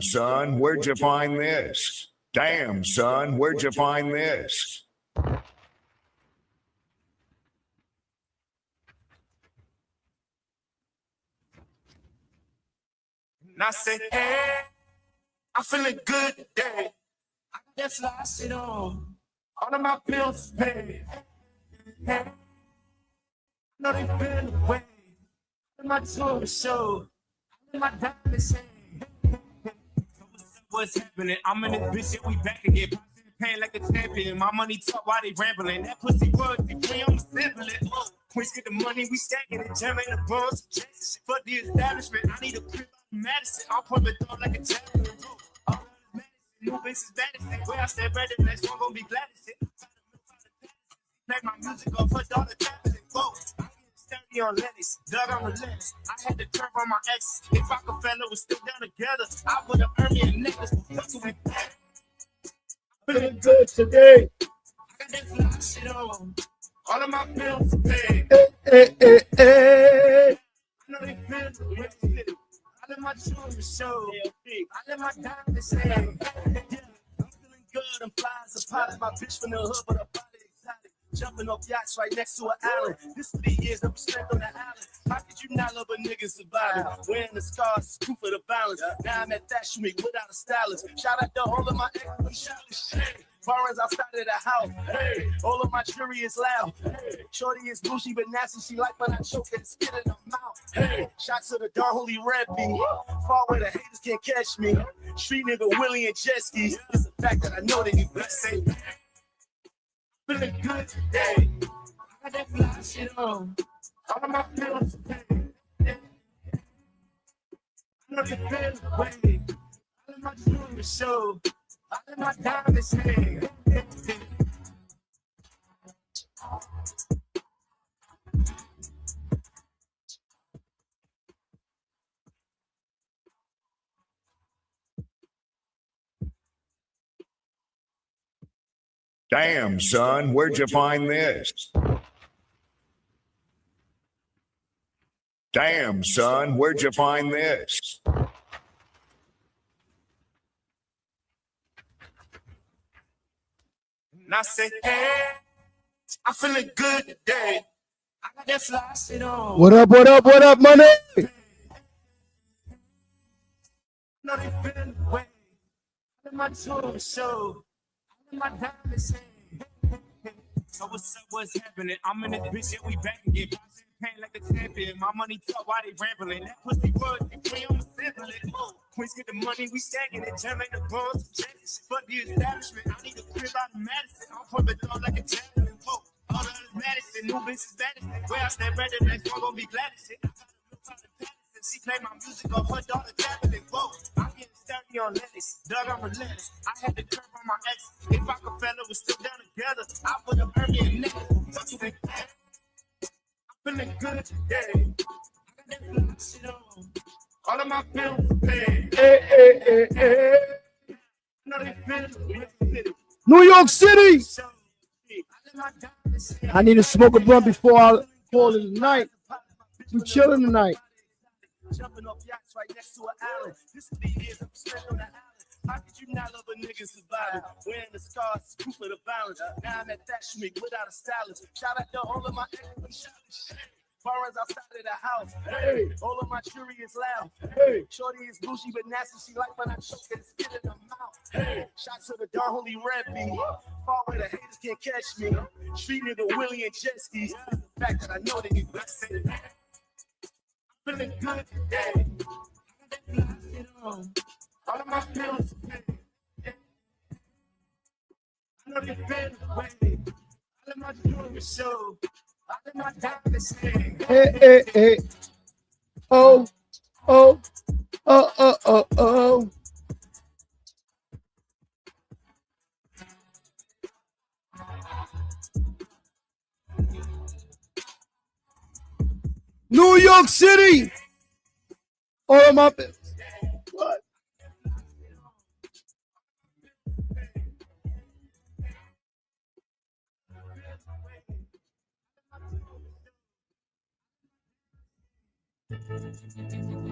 Son, where'd you find this? Damn, son, where'd you find this? And I say, hey, I'm feeling good today. I got that fly shit on. All of my bills paid. Hey, I know they've been away. My tour show. My diamonds hang. What's happening? I'm in this bitch and we back again. Paying like a champion. My money talk while they rambling. That pussy royalty free, I'm sampling it. Queens get the money, we stacking it. Jamming the bums. For the establishment, I need a crib out in Madison. I'll pump it through like a javelin. New bitches Madison. Where I stay ready, next one gon' be glad as shit. Play my music off her daughter traveling. Whoa. Steady on Lennox, dug on the lens. I had to turn on my ex. If Rockefeller was still down together, I would have earned me a necklace. Feeling good today. I got that fly shit on. All of my bills paid. I know they feel the I let my children show. I let my diamonds hang. Yeah, I'm feeling good. I'm fly as a pilot. My bitch from the hood, but her body exotic. Jumping off yachts right next to an island. This for the years I'm spent on the island. How could you not love a nigga surviving? Wearing the scars is proof of the balance. Now I'm at Fashion Week without a stylist. Shout out to all of my ex. Foreigners outside of the house. Hey, all of my jury is loud. Hey, shorty is bougie but nasty. She like when I choke and spit in her mouth. Hey, shots to the dark holy red beat. Far away the haters can't catch me. Street nigga Willie and jet skis. It's a fact that I know that you best say. Feeling good today. I got that fly shit on. All of my bills paid. I know the bills away. All of my jewelry show. All of my diamonds hang. Damn, son, where'd you find this? Damn, son, where'd you find this? And I say, hey, I'm feeling good today. I got that fly shit on. What up, money? No, they've been away. I let my tour show. I let my diamonds hang. So what's happening? I'm in this bitch and we back again. Paying like a champion. My money talk while they rambling. That pussy royalty free, I'm sampling it. Queens get the money, we stacking it. Jamming the bums. For the establishment, I need a crib out in Madison. I'll pump it through like a javelin. All of this Madison, new bitches Madison. Where I stay ready, next one gon' be glad as shit. She play my music off her daughter traveling. Whoa, I'm getting sturdy on Lennox, dug on the lens. I had to curve on my ex. If Rockefeller was still down together, I would have earned me a necklace. I'm feeling good today. I got that fly shit on. All of my bills paid. Hey. I know they feel New York City. I need to smoke a blunt before I call it tonight. We chilling tonight. Jumping off yachts right next to an island. This is the years I'm spent on the island. How could you not love a nigga surviving? Wearing the scars is proof of the balance. Now I'm at Fashion Week without a stylist. Shout out to all of my ex. Foreigners outside of the house. Hey, all of my jury is loud. Hey, shorty is bougie but nasty. She like when I choke and spit in her mouth. Hey, shots to the dark holy red beat. Far away the haters can't catch me. Street nigga Willie and jet skis. It's the fact that I know that you best say. Feeling good today. I got that fly shit on. All of my bills paid. I know they've been away. All of my jewelry show. All of my diamonds hang. Hey. Oh. New York City. All my what?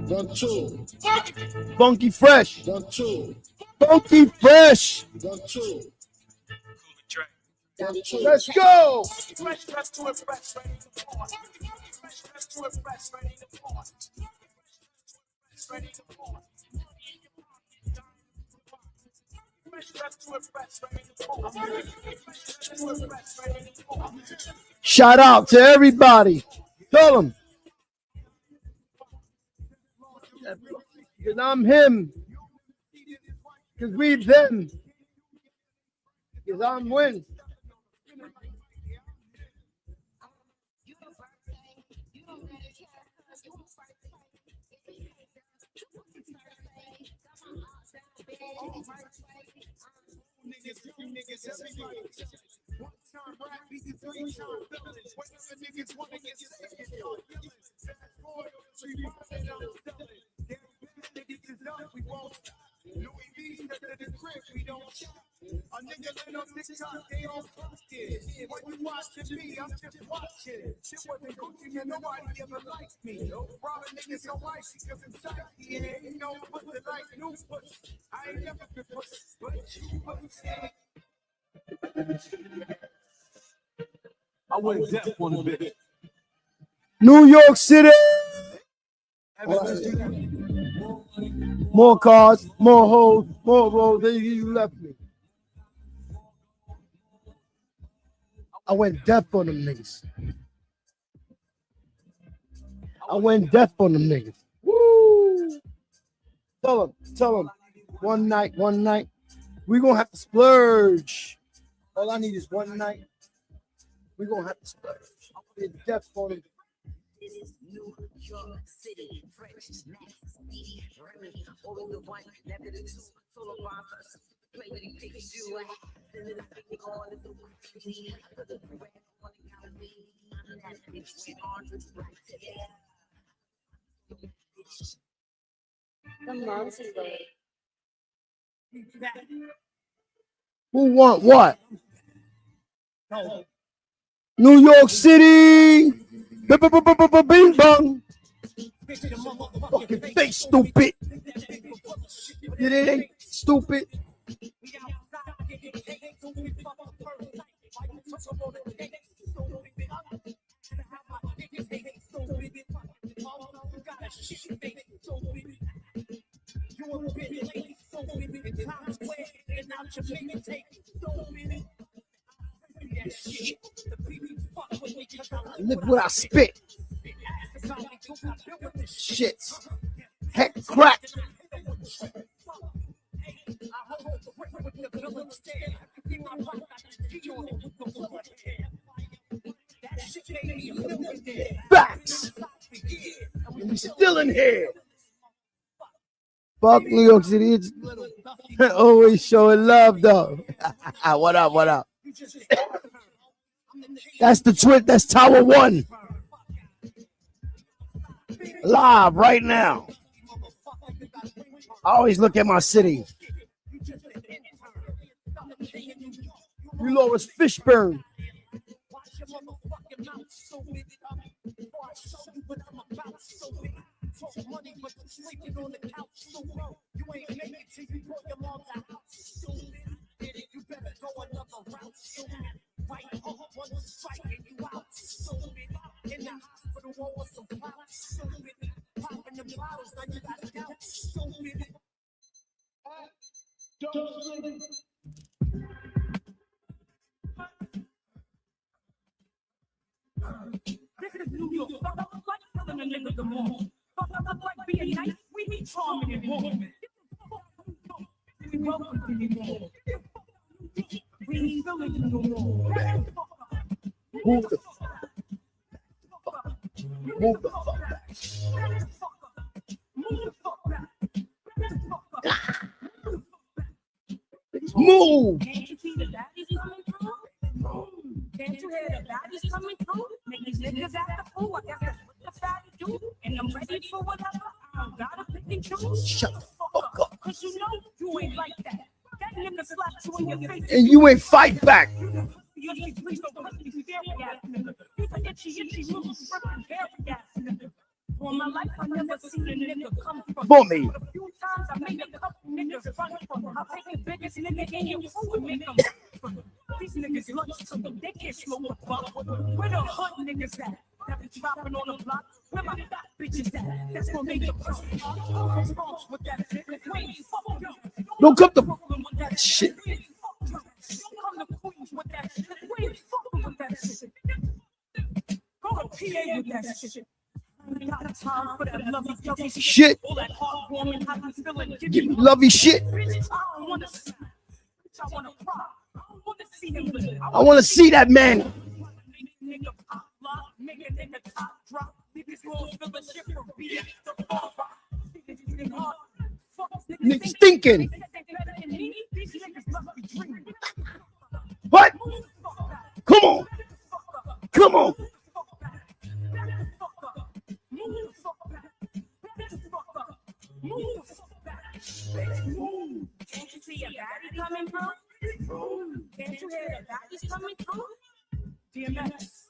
1, 2. Funky Fresh. 1, 2. Funky Fresh. 1, 2. 1, 2. Let's go. Fresh dress to impress, ready to pour. Fresh dress to impress, ready to pour. Ready to pour. Fresh dress to impress, ready to pour. Fresh dress to impress, ready to pour. Shout out to everybody. Tell them. Because I'm him. Because we them. Because I'm win. A nigga lit on TikTok, they on posted. When you watching me, I'm just watching. Shit wasn't Gucci and nobody ever liked me. Robbing niggas so icy cause I'm psyche. Ain't no pussy like new pussy. I ain't never been pussy, but you pussy. I went deaf on a bit. New York City. More cars, more hoes, more roads. You left me. I went deaf on them niggas. I went deaf on them niggas. Woo! Tell them. One night. We gonna have to splurge. All I need is one night. We gonna have to splurge. I went deaf on them. This is New York City, French, Max, Speedy, Remy, always the one, never the two, solo bomb first, play with these pictures, you, then the big on the crazy, for the red on the gallery, I'm that bitch, we on the right together. The Monty way. Who want what? New York City. Bing bong. Fucking face, stupid. It ain't stupid. Look what I spit. Shit. Heck crack. Facts. And we still in here. Fuck New York City. It's always showing love though. What up? That's the twin. That's Tower 1. Live right now. I always look at my city. You Lawrence Fishburne. This is New York. Fuck up like telling a nigga good morning. Fuck up like being nice. We be charming and warm. We welcome to New York. We ain't feeling New York. Move the fuck back. Move. Can't you see the daddies coming through? Can't you hear the daddies coming through? Make these niggas act the fool. I guess that's what the fatty do. And I'm ready for whatever. I don't gotta pick and choose. Shut the fuck up. Cause you know you ain't like that. That nigga slapped you in your face. And you ain't fight back. You please don't push me, scary ass nigga. He's an itchy little freaking hairy ass nigga. For my life, I never seen a nigga come from. For me. A few times I made a couple niggas run from. I'll take the biggest nigga in your crew and make them from. These niggas lunch to them, they can't slow the fuck. Where the hood niggas at? That be dropping on the block. Where my fat bitches at? That's gonna make the press. With that shit. Wait, fuck yo. Don't come to Brooklyn with that shit. Don't come to Queens with that shit. Wait, fuck with that shit. Go to PA with that shit. I ain't got time for that lovey-dovey Shit. All that heartwarming, how you feeling? Give me lovey shit. Bitch, I don't wanna see. Bitch, I wanna cry. I don't wanna see him live. I want to see that man. Nigga pop lock, make a nigga top drop. Niggas gon' feel the shit from beat to fall rock. Niggas think hard. Fuck, Niggas thinking. They better than me. These niggas must be dreaming. What? Move the fuck back. Come on. Back the fuck up. Come on. Back the fuck back. Back the fuck up. Move the fuck back. Back the fuck up. Move the fuck back. Bitch, move. Can't you see a baddie coming through? Move. Can't you hear the baddies coming through? DMX.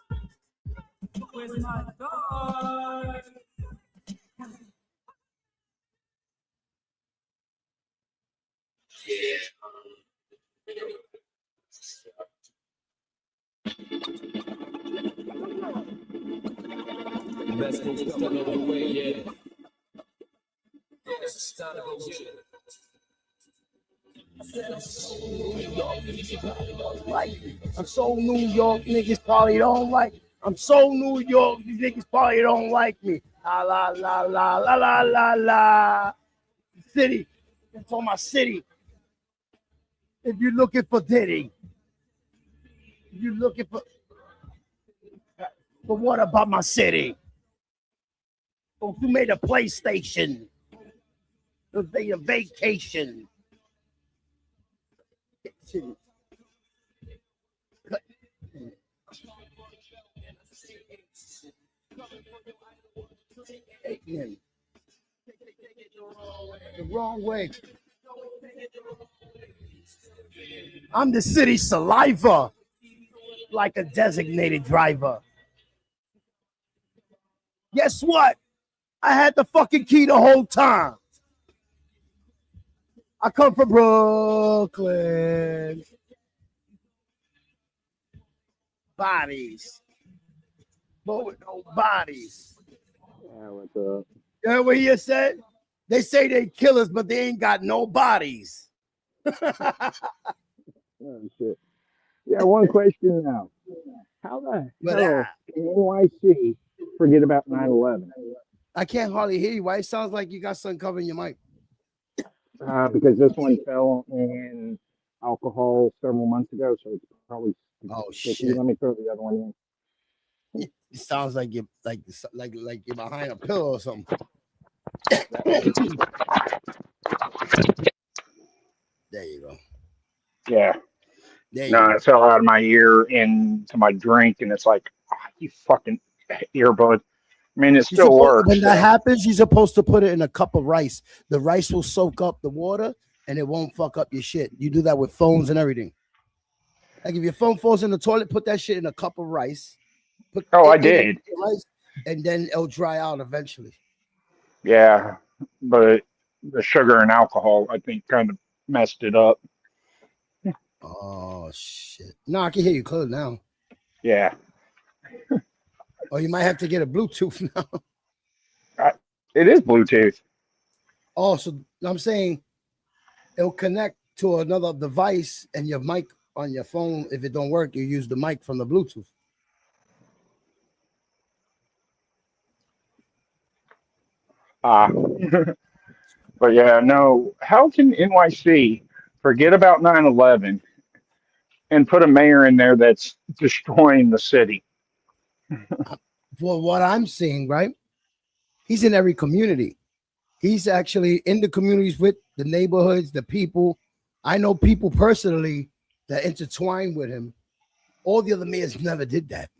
Where's my dog? Best thing to step on the way, yeah. It's time to go get it. I'm so New York, niggas probably don't like. I'm so New York, these niggas probably don't like me. La la la la la la la la. City, that's on my city. If you're looking for Diddy, if you're looking for what about my city? Oh, who made a PlayStation? Who made a vacation? The wrong way. I'm the city saliva, like a designated driver. Guess what? I had the fucking key the whole time. I come from Brooklyn. Bodies. But with no bodies. Yeah, what's up? You heard what he just said? They say they killers, but they ain't got no bodies. Oh, shit. Yeah, one question now. How the But, hell can NYC forget about 9/11? I can't hardly hear you. Why it sounds like you got something covering your mic? Because this one fell in alcohol several months ago, so it's probably Oh sticky. shit! Let me throw the other one in. It sounds like you're like you're behind a pillow or something. There you go. Yeah. There you No, go. it fell out of my ear into my drink, and it's like, you fucking earbud. I mean, it still works. When that happens, you're supposed to put it in a cup of rice. The rice will soak up the water, and it won't fuck up your shit. You do that with phones and everything. Like if your phone falls in the toilet, put that shit in a cup of rice. Oh, I did. Rice, and then it'll dry out eventually. Yeah, but the sugar and alcohol, I think, kind of messed it up. Oh shit! No, I can hear you clear now. Yeah. Or you might have to get a Bluetooth now. It is Bluetooth. Oh, so I'm saying it'll connect to another device, and your mic on your phone. If it don't work, you use the mic from the Bluetooth. But yeah, no. How can NYC forget about 9/11 and put a mayor in there that's destroying the city? For what I'm seeing, right? He's in every community. He's actually in the communities with the neighborhoods, the people. I know people personally that intertwine with him. All the other mayors never did that.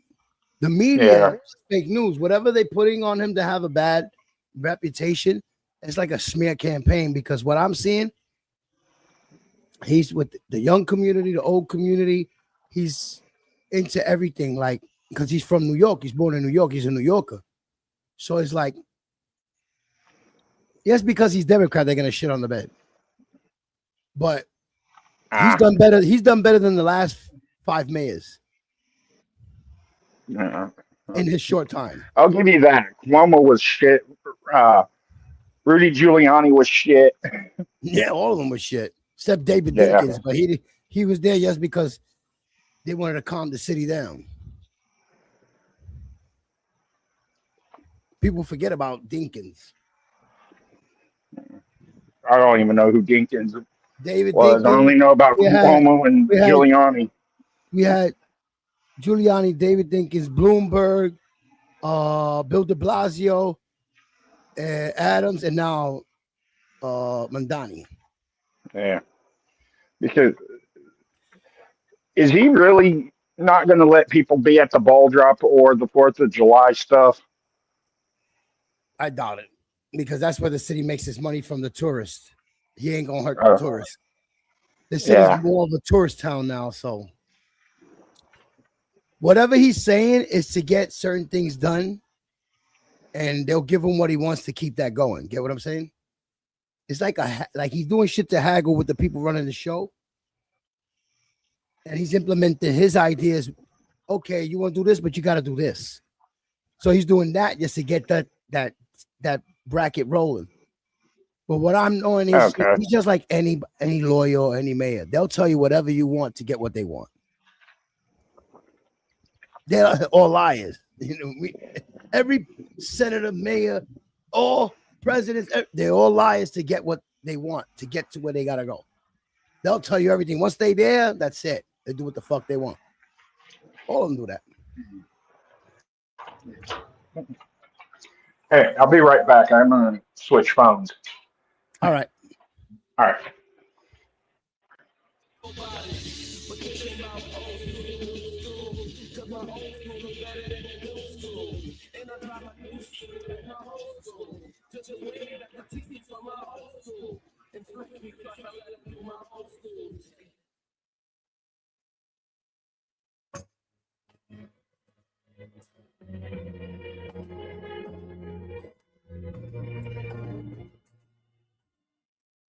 The media, is fake news, whatever they're putting on him to have a bad reputation, it's like a smear campaign, because what I'm seeing, he's with the young community, the old community. He's into everything, like, because he's from New York. He's born in New York. He's a New Yorker. So it's like Yes, because he's Democrat, they're gonna shit on the bed. But he's Ah, done better. He's done better than the last 5 mayors yeah. in his short time. I'll give you that. Cuomo was shit. Rudy Giuliani was shit. Yeah, all of them was shit, except David Yeah. Dinkins. But he was there just because they wanted to calm the city down. People forget about Dinkins. I don't even know who Dinkins David was. I Dinkins. only know about we had- Cuomo and we had- Giuliani. We had Giuliani, David Dinkins, Bloomberg, Bill de Blasio, Adams, and now Mandani. Yeah. Because is he really not going to let people be at the ball drop or the 4th of July stuff? I doubt it, because that's where the city makes its money from the tourists. He ain't gonna hurt Oh. the tourists. The city's Yeah. more of a tourist town now, so whatever he's saying is to get certain things done, and they'll give him what he wants to keep that going. Get what I'm saying? It's like he's doing shit to haggle with the people running the show, and he's implementing his ideas. Okay, you want to do this, but you got to do this. So he's doing that just to get that bracket rolling. But what I'm knowing is Okay. he's just like any lawyer or any mayor. They'll tell you whatever you want to get what they want. They're all liars. You know, every senator, mayor, all presidents, they're all liars to get what they want, to get to where they gotta go. They'll tell you everything. Once they there, that's it. They do what the fuck they want. All of them do that. Hey, I'll be right back. I'm going to switch phones. All right. All right.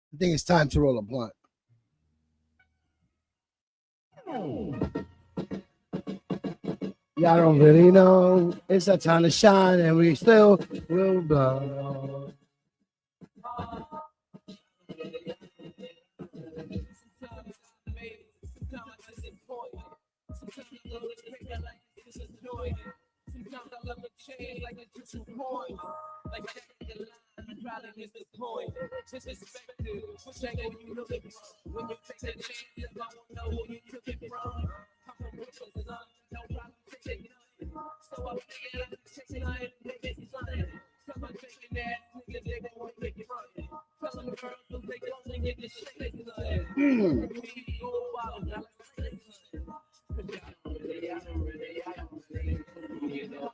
I think it's time to roll a blunt. Y'all don't really know. It's a time to shine, and we still will blow. Sometimes I love to change like it's 2 points. Like the line, probably miss the point. Disrespected, which angle you looking from? When you take that chance, I won't know who you took it from. Come from Brooklyn, no problem, take nothing. So I'm thinking I'm chasing nothing, make it something. Someone taking that, nigga, they gon' make it running. Tell them girls, don't take off and get this shit, make it nothing. Me, go wild, not like nothing. I don't really, you know.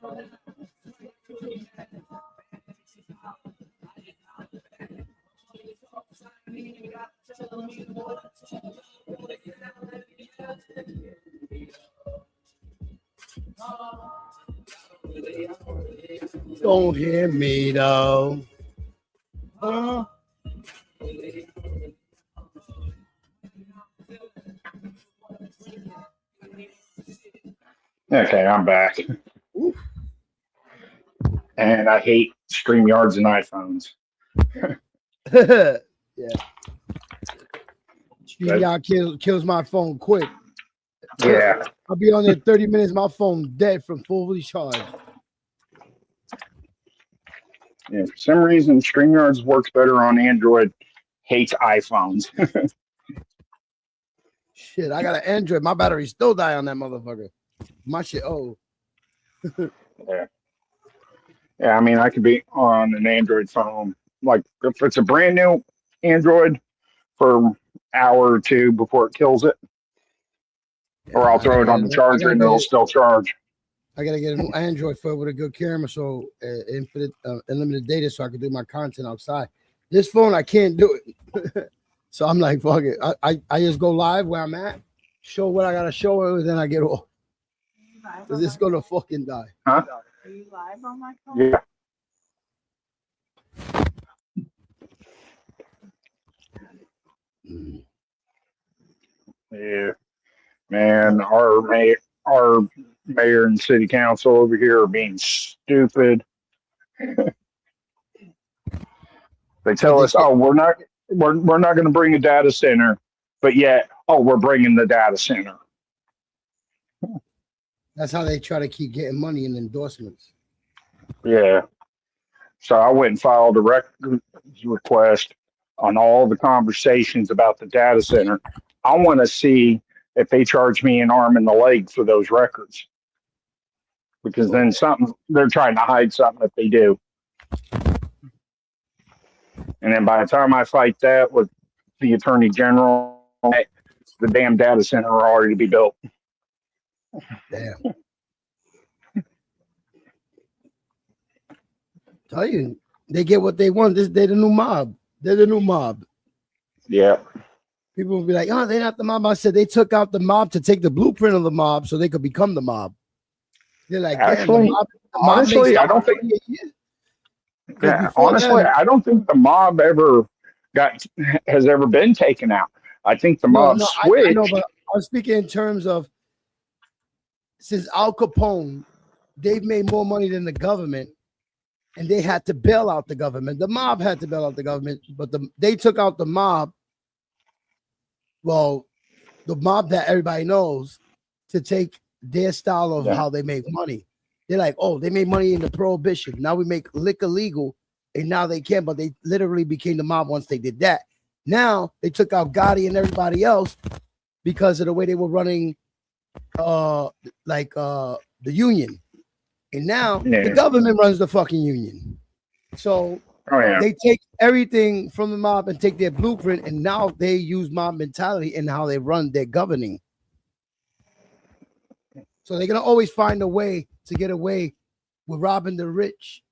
Don't hear me though. Okay, I'm back. And I hate StreamYards and iPhones. Yeah. StreamYard kills my phone quick. Yeah. I'll be on there 30 minutes. My phone dead from fully charged. Yeah, for some reason, StreamYards works better on Android, hates iPhones. Shit, I got an Android. My battery still die on that motherfucker. My shit, oh. Yeah. Yeah, I mean, I could be on an Android phone. Like, if it's a brand new Android for an hour or two before it kills it. Or I'll throw it on the charger and it'll still charge. I gotta get an Android phone with a good camera, so infinite, unlimited data, so I can do my content outside. This phone, I can't do it. So I'm like, fuck it. I just go live where I'm at, show what I gotta show, and then I get off. Cause it's gonna fucking die. Huh? Are you live on my phone? Yeah. Yeah, man, our mayor and city council over here are being stupid. They tell us, "Oh, we're not going to bring a data center," but yet, "Oh, we're bringing the data center." That's how they try to keep getting money in endorsements. Yeah. So I went and filed a request on all the conversations about the data center. I want to see if they charge me an arm and a leg for those records, because then they're trying to hide something if they do. And then by the time I fight that with the attorney general, the damn data center will already be built. Damn. Tell you, they get what they want. They're the new mob. They're the new mob. Yeah. People will be like, "Oh, they're not the mob." I said they took out the mob to take the blueprint of the mob so they could become the mob. They're like, actually, honestly, I don't think. Yeah, honestly, I don't think the mob has ever been taken out. I think the mob switched. I know, but I was speaking in terms of since Al Capone, they've made more money than the government, and they had to bail out the government. The mob had to bail out the government, but they took out the mob. Well, the mob that everybody knows to take their style of how they make money. They're like, oh, they made money in the prohibition. Now we make liquor legal, and now they can't, but they literally became the mob once they did that. Now they took out Gotti and everybody else because of the way they were running the union. And now the government runs the fucking union. So they take everything from the mob and take their blueprint, and now they use mob mentality in how they run their governing. So they're going to always find a way to get away with robbing the rich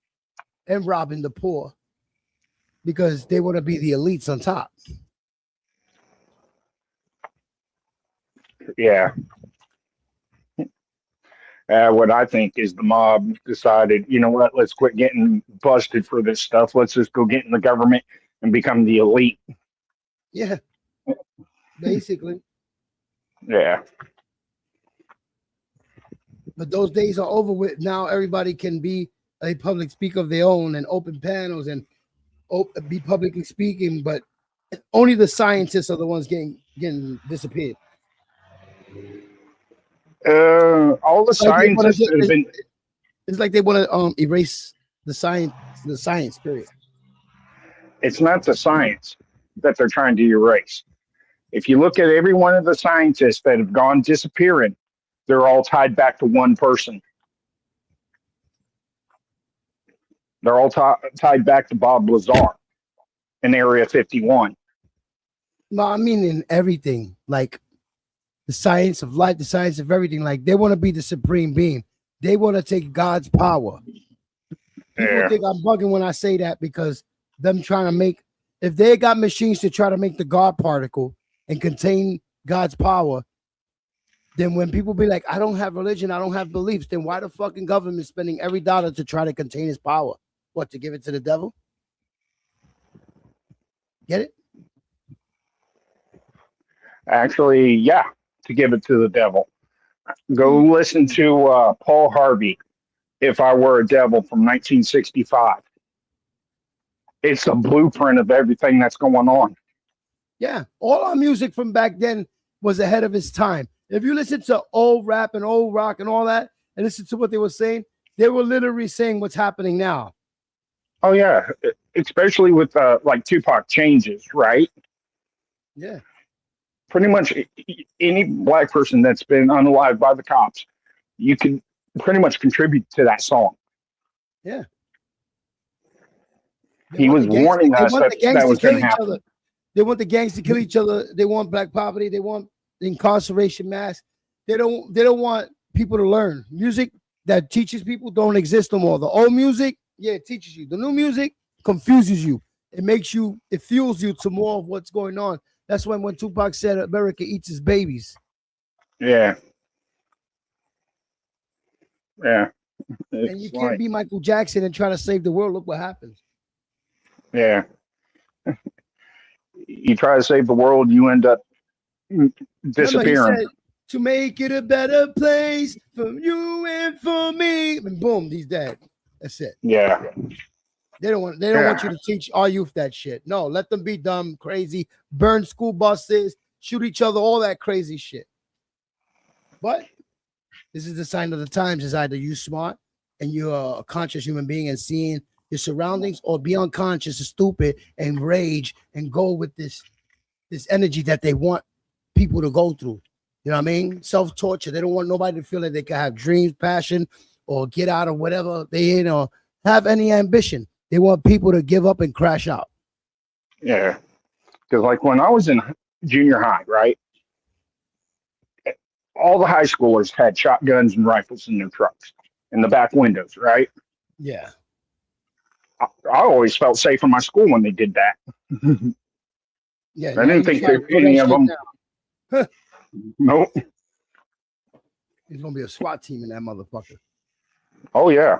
and robbing the poor because they want to be the elites on top. Yeah. What I think is the mob decided, you know what, let's quit getting busted for this stuff. Let's just go get in the government and become the elite. Yeah. Basically. Yeah. But those days are over with. Now everybody can be a public speaker of their own and open panels and be publicly speaking, but only the scientists are the ones getting disappeared. All the scientists have been. It's like they want to erase the science period. It's not the science that they're trying to erase. If you look at every one of the scientists that have gone disappearing, they're all tied back to one person. They're all tied back to Bob Lazar in Area 51. No, I mean in everything, like the science of life, the science of everything. Like they want to be the supreme being. They want to take God's power. People think I'm bugging when I say that because them trying to make, if they got machines to try to make the God particle and contain God's power, then when people be like, I don't have religion, I don't have beliefs, then why the fucking government spending every dollar to try to contain his power? What, to give it to the devil? Get it? Actually, yeah, to give it to the devil. Go listen to Paul Harvey, If I Were a Devil from 1965. It's a blueprint of everything that's going on. Yeah, all our music from back then was ahead of its time. If you listen to old rap and old rock and all that, and listen to what they were saying, they were literally saying what's happening now. Oh, yeah, especially with like Tupac Changes, right? Yeah. Pretty much any black person that's been unalived by the cops, you can pretty much contribute to that song. Yeah. He was warning us that was going to happen. They want the gangs to kill each other. They want black poverty. They want the incarceration mass. They don't want people to learn. Music that teaches people don't exist no more. The old music, yeah, it teaches you. The new music confuses you. It fuels you to more of what's going on. That's when Tupac said America eats its babies. Yeah. Yeah. And you can't be Michael Jackson and try to save the world. Look what happens. Yeah. You try to save the world, you end up Remember, disappearing. he said, to make it a better place for you and for me. And boom, he's dead. That's it. Yeah. They don't want you to teach our youth that shit. No, let them be dumb, crazy, burn school buses, shoot each other, all that crazy shit. But this is the sign of the times. Is either you smart and you're a conscious human being and seeing your surroundings, or be unconscious and stupid and rage and go with this energy that they want people to go through. You know what I mean? Self-torture. They don't want nobody to feel like they can have dreams, passion, or get out of whatever they in, or have any ambition. They want people to give up and crash out. Yeah. Because like when I was in junior high, right? All the high schoolers had shotguns and rifles in their trucks in the back windows, right? Yeah. I always felt safe in my school when they did that. Yeah. I didn't think that any of them. Nope. There's gonna be a SWAT team in that motherfucker. Oh yeah.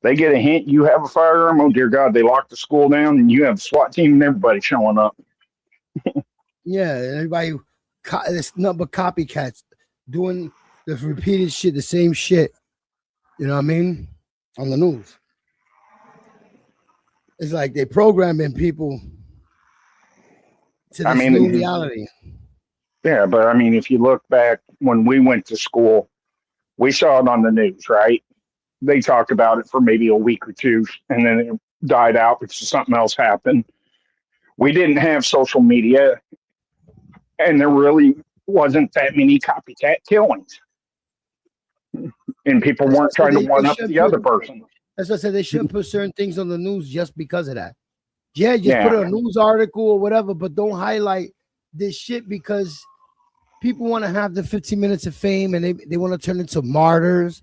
They get a hint you have a firearm. Oh dear God, they lock the school down, and you have a SWAT team and everybody showing up. Yeah, and everybody, it's nothing but copycats doing the repeated shit, the same shit. You know what I mean? On the news. It's like they programming people to this new reality. Yeah, but I mean, if you look back when we went to school, we saw it on the news, right? They talked about it for maybe a week or two, and then it died out because something else happened. We didn't have social media, and there really wasn't that many copycat killings. And people weren't trying to one up the other person. As I said, they shouldn't put certain things on the news just because of that. Yeah, just put a news article or whatever, but don't highlight this shit because people want to have the 15 minutes of fame and they want to turn into martyrs.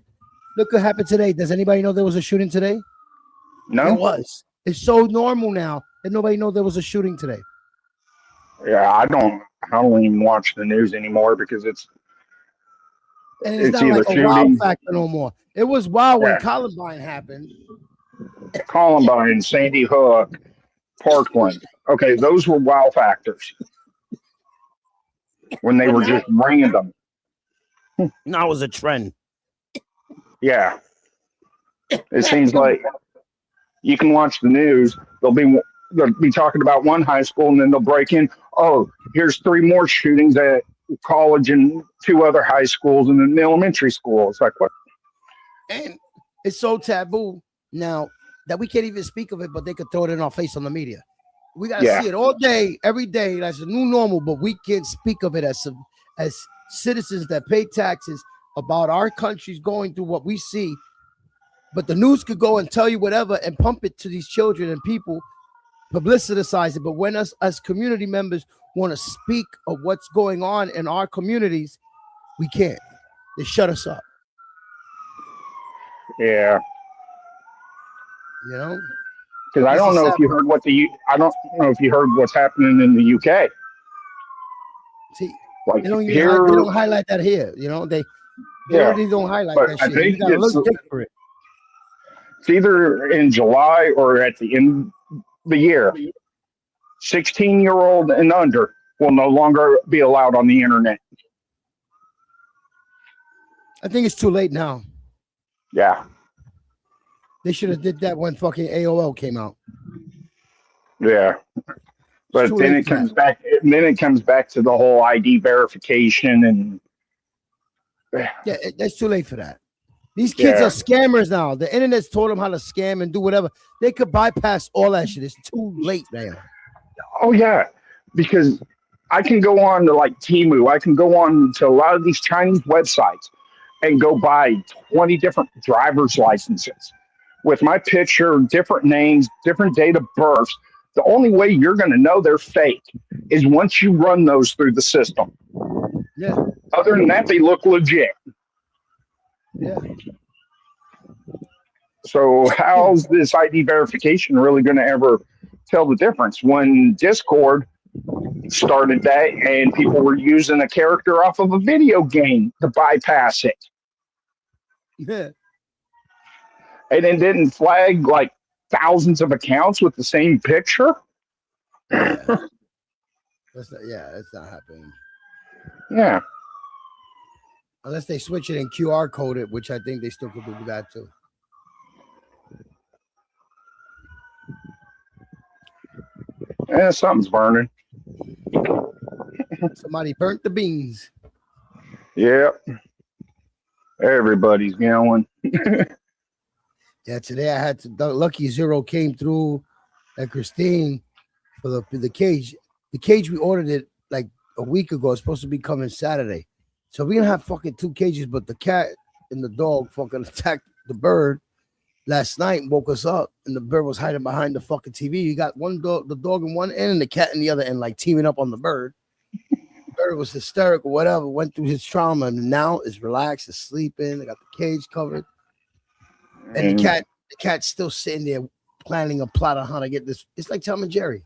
Look what happened today. Does anybody know there was a shooting today? No. It was. It's so normal now that nobody knows there was a shooting today. Yeah, I don't even watch the news anymore because it's not like a wild factor no more. It was wild when Columbine happened. Columbine, Sandy Hook, Parkland. Okay, those were wow factors. When they were just random. Now it was a trend. Yeah. It seems like you can watch the news. They'll be talking about one high school, and then they'll break in. Oh, here's 3 more shootings at college and 2 other high schools and an elementary school. It's like, what? And it's so taboo now that we can't even speak of it, but they could throw it in our face on the media. We got to see it all day, every day. That's a new normal, but we can't speak of it as citizens that pay taxes about our countries going through what we see. But the news could go and tell you whatever and pump it to these children and people, publicitize it. But when us as community members want to speak of what's going on in our communities, we can't. They shut us up. Yeah. You know? Because I don't know if you heard what's happening in the UK. See, like they don't highlight that here. You know, they already don't highlight that shit. You gotta look for it. It's either in July or at the end of the year. 16-year-old and under will no longer be allowed on the internet. I think it's too late now. Yeah. They should have did that when fucking AOL came out. Yeah. But then it comes back. Then it comes back to the whole ID verification and. Yeah, that's too late for that. These kids are scammers now. The internet's taught them how to scam and do whatever. They could bypass all that shit. It's too late now. Oh yeah, because I can go on to like Temu. I can go on to a lot of these Chinese websites and go buy 20 different driver's licenses with my picture, different names, different date of birth. The only way you're going to know they're fake is once you run those through the system. Yeah. Other than that, they look legit. Yeah. So how's this ID verification really going to ever tell the difference? When Discord started that and people were using a character off of a video game to bypass it. Yeah. And it didn't flag like thousands of accounts with the same picture. Yeah. That's not happening. Yeah. Unless they switch it and QR code it, which I think they still could do that too. Something's burning. Somebody burnt the beans. Yep. Everybody's going. Yeah, today I had to. Lucky Zero came through at Christine for the cage. The cage we ordered it like a week ago. It's supposed to be coming Saturday. So we're gonna have fucking 2 cages, but the cat and the dog fucking attacked the bird last night and woke us up, and the bird was hiding behind the fucking TV. You got the dog in one end and the cat in the other end, like teaming up on the bird. The bird was hysterical, whatever, went through his trauma, and now is relaxed, is sleeping. They got the cage covered. And the cat's still sitting there planning a plot on how to get this. It's like Tom and Jerry.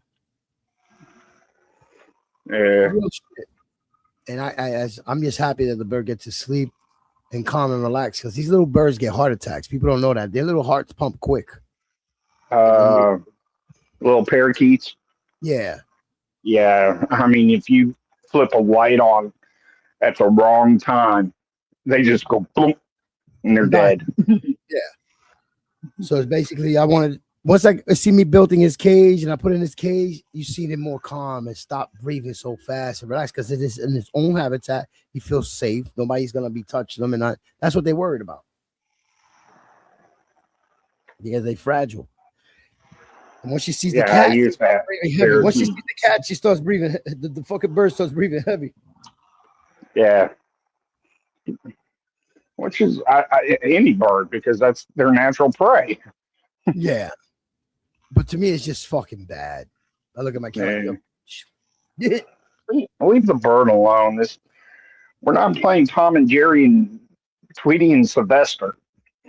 Yeah. Real shit. And I'm just happy that the bird gets to sleep and calm and relax, because these little birds get heart attacks. People don't know that. Their little hearts pump quick. Little parakeets. Yeah. Yeah. I mean, if you flip a light on at the wrong time, they just go boom and they're dead. Yeah. So it's basically, once I see me building his cage and I put in his cage, you see him more calm and stop breathing so fast and relax, because it is in his own habitat. He feels safe. Nobody's gonna be touching him, and that's what they're worried about. Because they're fragile. And once she sees the cat, once she sees the cat, she starts breathing. The fucking bird starts breathing heavy. Yeah. Which is any bird, because that's their natural prey. Yeah. But to me, it's just fucking bad. I look at my cat. Yeah. Leave the bird alone. We're not playing Tom and Jerry and Tweety and Sylvester.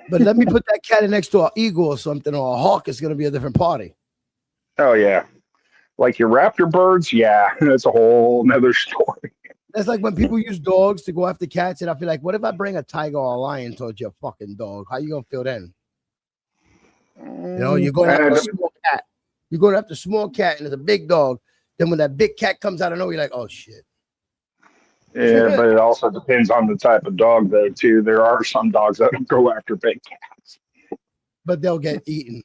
But let me put that cat in next to an eagle or something, or a hawk. It's going to be a different party. Oh, yeah. Like your raptor birds, yeah, that's a whole nother story. That's like when people use dogs to go after cats, and I feel like, what if I bring a tiger or a lion towards your fucking dog? How you going to feel then? You know, you're going after a small cat. You're going after a small cat, and it's a big dog. Then when that big cat comes out of nowhere, you're like, oh, shit. Yeah, but it also depends on the type of dog, though, too. There are some dogs that go after big cats. But they'll get eaten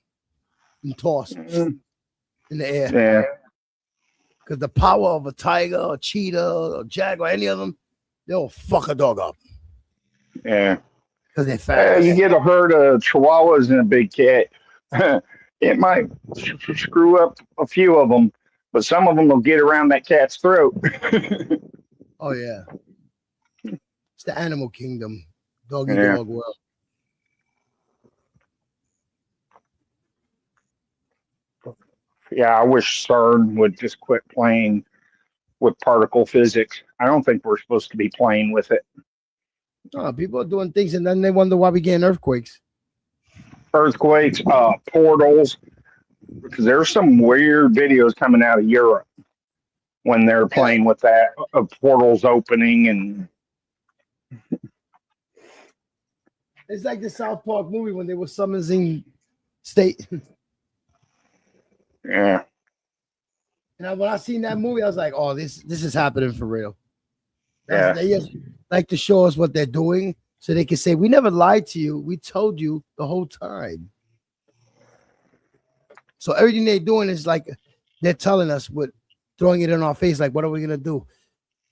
and tossed in the air. Yeah. Because the power of a tiger, or cheetah, or jaguar, any of them, they'll fuck a dog up. Yeah. Because they're fast. You get a herd of chihuahuas and a big cat. It might screw up a few of them, but some of them will get around that cat's throat. Oh, yeah. It's the animal kingdom. Doggy dog world. Yeah, I wish CERN would just quit playing with particle physics. I don't think we're supposed to be playing with it. Oh, people are doing things, and then they wonder why we getting earthquakes. Earthquakes, portals, because there's some weird videos coming out of Europe when they're playing with that, portals opening, and it's like the South Park movie when they were summoning state. Yeah. And when I seen that movie, I was like, oh, this is happening for real. Yeah. They just like to show us what they're doing so they can say, we never lied to you. We told you the whole time. So everything they're doing is like they're telling us, with throwing it in our face, like, what are we going to do?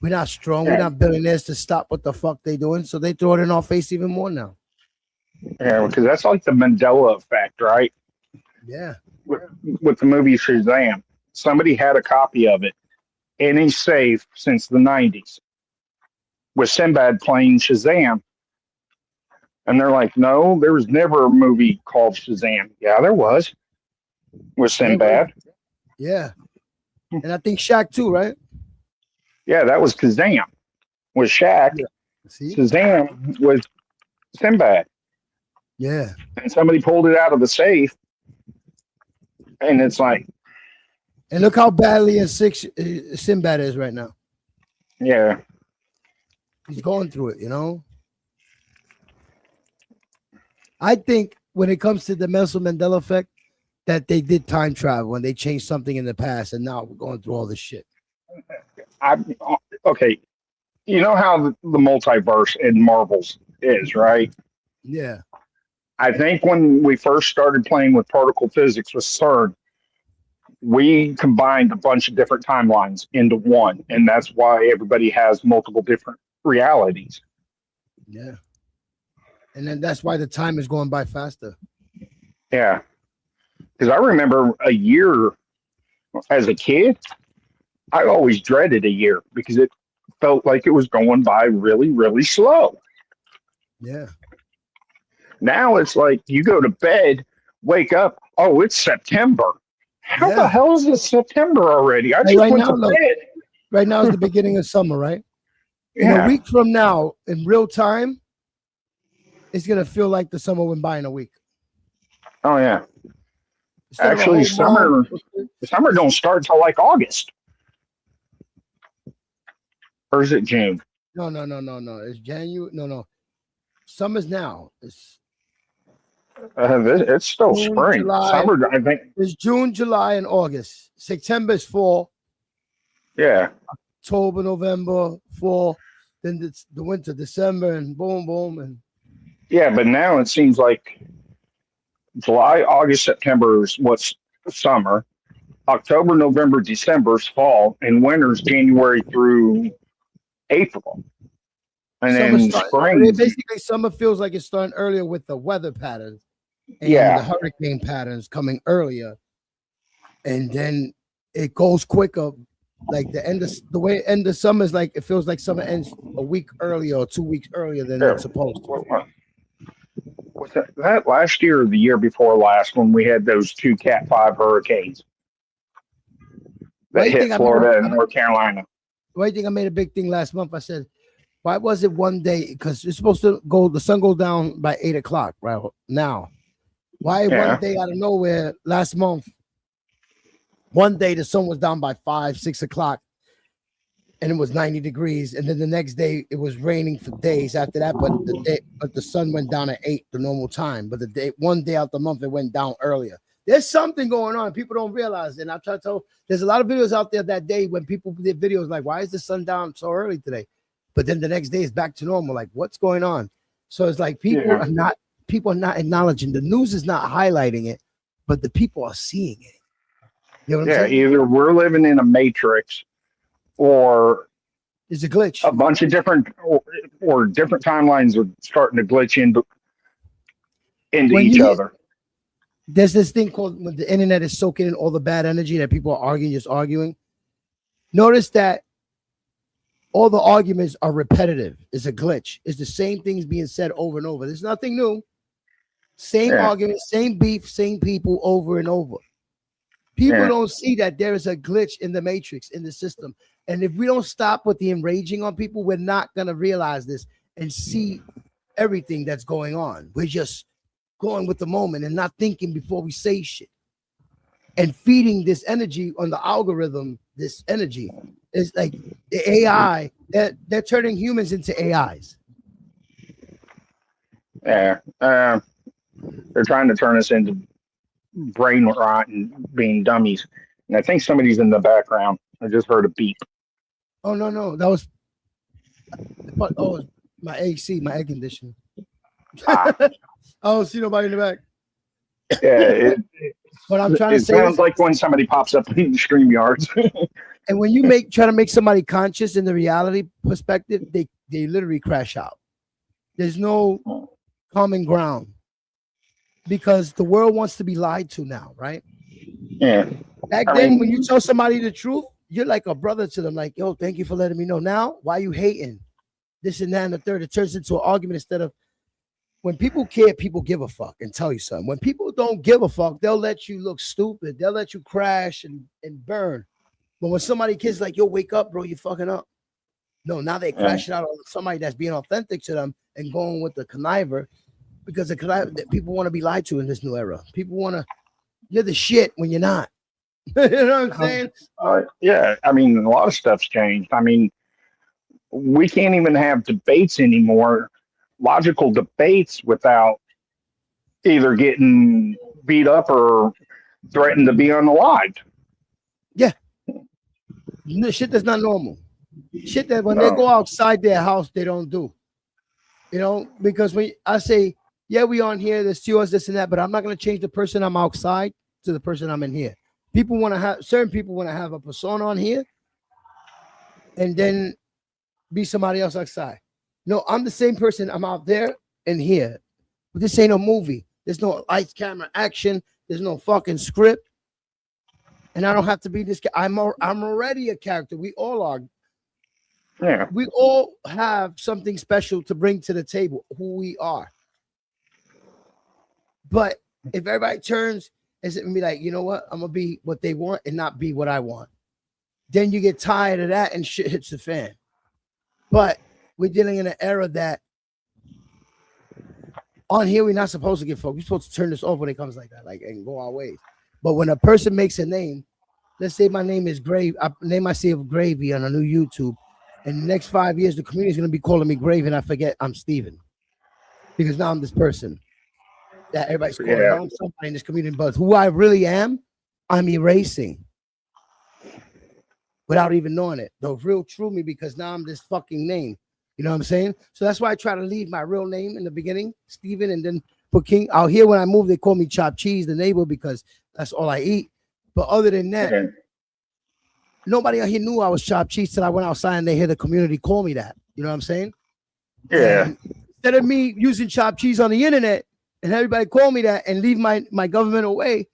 We're not strong. We're not billionaires to stop what the fuck they doing. So they throw it in our face even more now. Yeah, because that's like the Mandela effect, right? Yeah. With the movie Shazam. Somebody had a copy of it in a safe since the 90s with Sinbad playing Shazam. And they're like, no, there was never a movie called Shazam. Yeah, there was. With Sinbad. Yeah. And I think Shaq too, right? Yeah, that was Kazam with Shaq. Yeah. See? Shazam was Sinbad. Yeah. And somebody pulled it out of the safe. And it's like, and look how badly sick Sinbad is right now. Yeah. He's going through it, you know? I think when it comes to the Nelson Mandela effect, that they did time travel and they changed something in the past, and now we're going through all this shit. Okay. You know how the multiverse in Marvels is, right? Yeah. I think when we first started playing with particle physics with CERN, we combined a bunch of different timelines into one, and that's why everybody has multiple different realities. Yeah. And then that's why the time is going by faster. Yeah. Because I remember a year as a kid, I always dreaded a year because it felt like it was going by really, really slow. Yeah. Now it's like you go to bed, wake up, oh, it's September. How Yeah. the hell is it September already? I Hey, just right went now, to look. bed. Right now is the beginning of summer, right? In a Yeah. week from now, in real time, it's gonna feel like the summer went by in a week. Oh yeah. Instead of a Actually, whole month, summer don't start till like August. Or is it June? no. It's January. No. Summer's now. It's It's still June, spring. July. Summer, I think. It's June, July, and August. September is fall. Yeah. October, November, fall. Then it's the winter, December, and boom, boom, and Yeah, but now it seems like July, August, September is what's summer. October, November, December is fall, and winter's January through April. And then spring. Basically, summer feels like it's starting earlier with the weather patterns and Yeah. the hurricane patterns coming earlier, and then it goes quicker. Like the way it end of summer is like it feels like summer ends a week earlier or 2 weeks earlier than Yeah. it's supposed to. Was that last year or the year before last when we had those two Cat 5 hurricanes Why that you think hit I Florida made- and North Carolina? Why do you think I made a big thing last month? I said, why was it one day? Because it's supposed to go, the sun goes down by 8 o'clock right now. Why Yeah. one day out of nowhere last month, one day the sun was down by 5, 6 o'clock and it was 90 degrees. And then the next day it was raining for days after that. But the sun went down at 8, the normal time. But one day out the month, it went down earlier. There's something going on. People don't realize. And I try to tell, there's a lot of videos out there that day when people did videos like, why is the sun down so early today? But then the next day is back to normal. Like, what's going on? So it's like people are not acknowledging. The news is not highlighting it, but the people are seeing it. You know what I'm saying? Either we're living in a matrix or It's a glitch. a bunch of different or different timelines are starting to glitch into When each you- other. There's this thing called when the internet is soaking in all the bad energy that people are arguing, just arguing. Notice that all the arguments are repetitive. It's a glitch. It's the same things being said over and over. There's nothing new. Same argument, same beef, same people over and over. People don't see that there is a glitch in the matrix, in the system. And if we don't stop with the enraging on people, we're not going to realize this and see everything that's going on. We're just going with the moment and not thinking before we say shit. And feeding this energy on the algorithm, this energy is like the AI, they're turning humans into AIs. Yeah. They're trying to turn us into brain rot and being dummies. And I think somebody's in the background. I just heard a beep. Oh, no. That was, my AC, my air conditioner. Ah. I don't see nobody in the back. Yeah, But I'm trying it to say, sounds like when somebody pops up in StreamYards. and when you try to make somebody conscious in the reality perspective, they literally crash out. There's no common ground because the world wants to be lied to now, right? Yeah. Back then, when you tell somebody the truth, you're like a brother to them. Like, yo, thank you for letting me know. Now, why you hating? This and that and the third. It turns into an argument instead of when people care, people give a fuck and tell you something. When people don't give a fuck, they'll let you look stupid. They'll let you crash and burn. But when somebody kids like, yo, wake up, bro, you're fucking up. No, now they crash it out on somebody that's being authentic to them and going with the conniver because people want to be lied to in this new era. People want to, you're the shit when you're not. You know what I'm saying? Yeah, I mean, a lot of stuff's changed. I mean, we can't even have debates anymore, logical debates, without either getting beat up or threatened to be unalived. Shit that's not normal. Shit that when they go outside their house, they don't do. You know, because when I say, yeah, we on here, there's two us, this and that, but I'm not going to change the person I'm outside to the person I'm in here. People want to have, certain people want to have a persona on here and then be somebody else outside. No, I'm the same person. I'm out there and here. But this ain't a movie. There's no lights, camera, action. There's no fucking script. And I don't have to be this guy. I'm already a character. We all are. Yeah. We all have something special to bring to the table, who we are. But if everybody turns and be like, you know what, I'm going to be what they want and not be what I want, then you get tired of that and shit hits the fan. But we're dealing in an era that on here, we're not supposed to get focused. We're supposed to turn this off when it comes like that, like, and go our ways. But when a person makes a name, let's say my name is Grave, I name myself Gravy on a new YouTube. In the next 5 years, the community is going to be calling me Grave, and I forget I'm Steven. Because now I'm this person that everybody's calling. I'm somebody in this community, but who I really am, I'm erasing without even knowing it. The real true me, because now I'm this fucking name. You know what I'm saying? So that's why I try to leave my real name in the beginning, Steven, and then put King. Out here when I move, they call me Chopped Cheese, the neighbor, because that's all I eat. But other than that, nobody out here knew I was Chopped Cheese till I went outside and they hear the community call me that. You know what I'm saying? Yeah. And instead of me using Chopped Cheese on the internet and everybody call me that and leave my government away,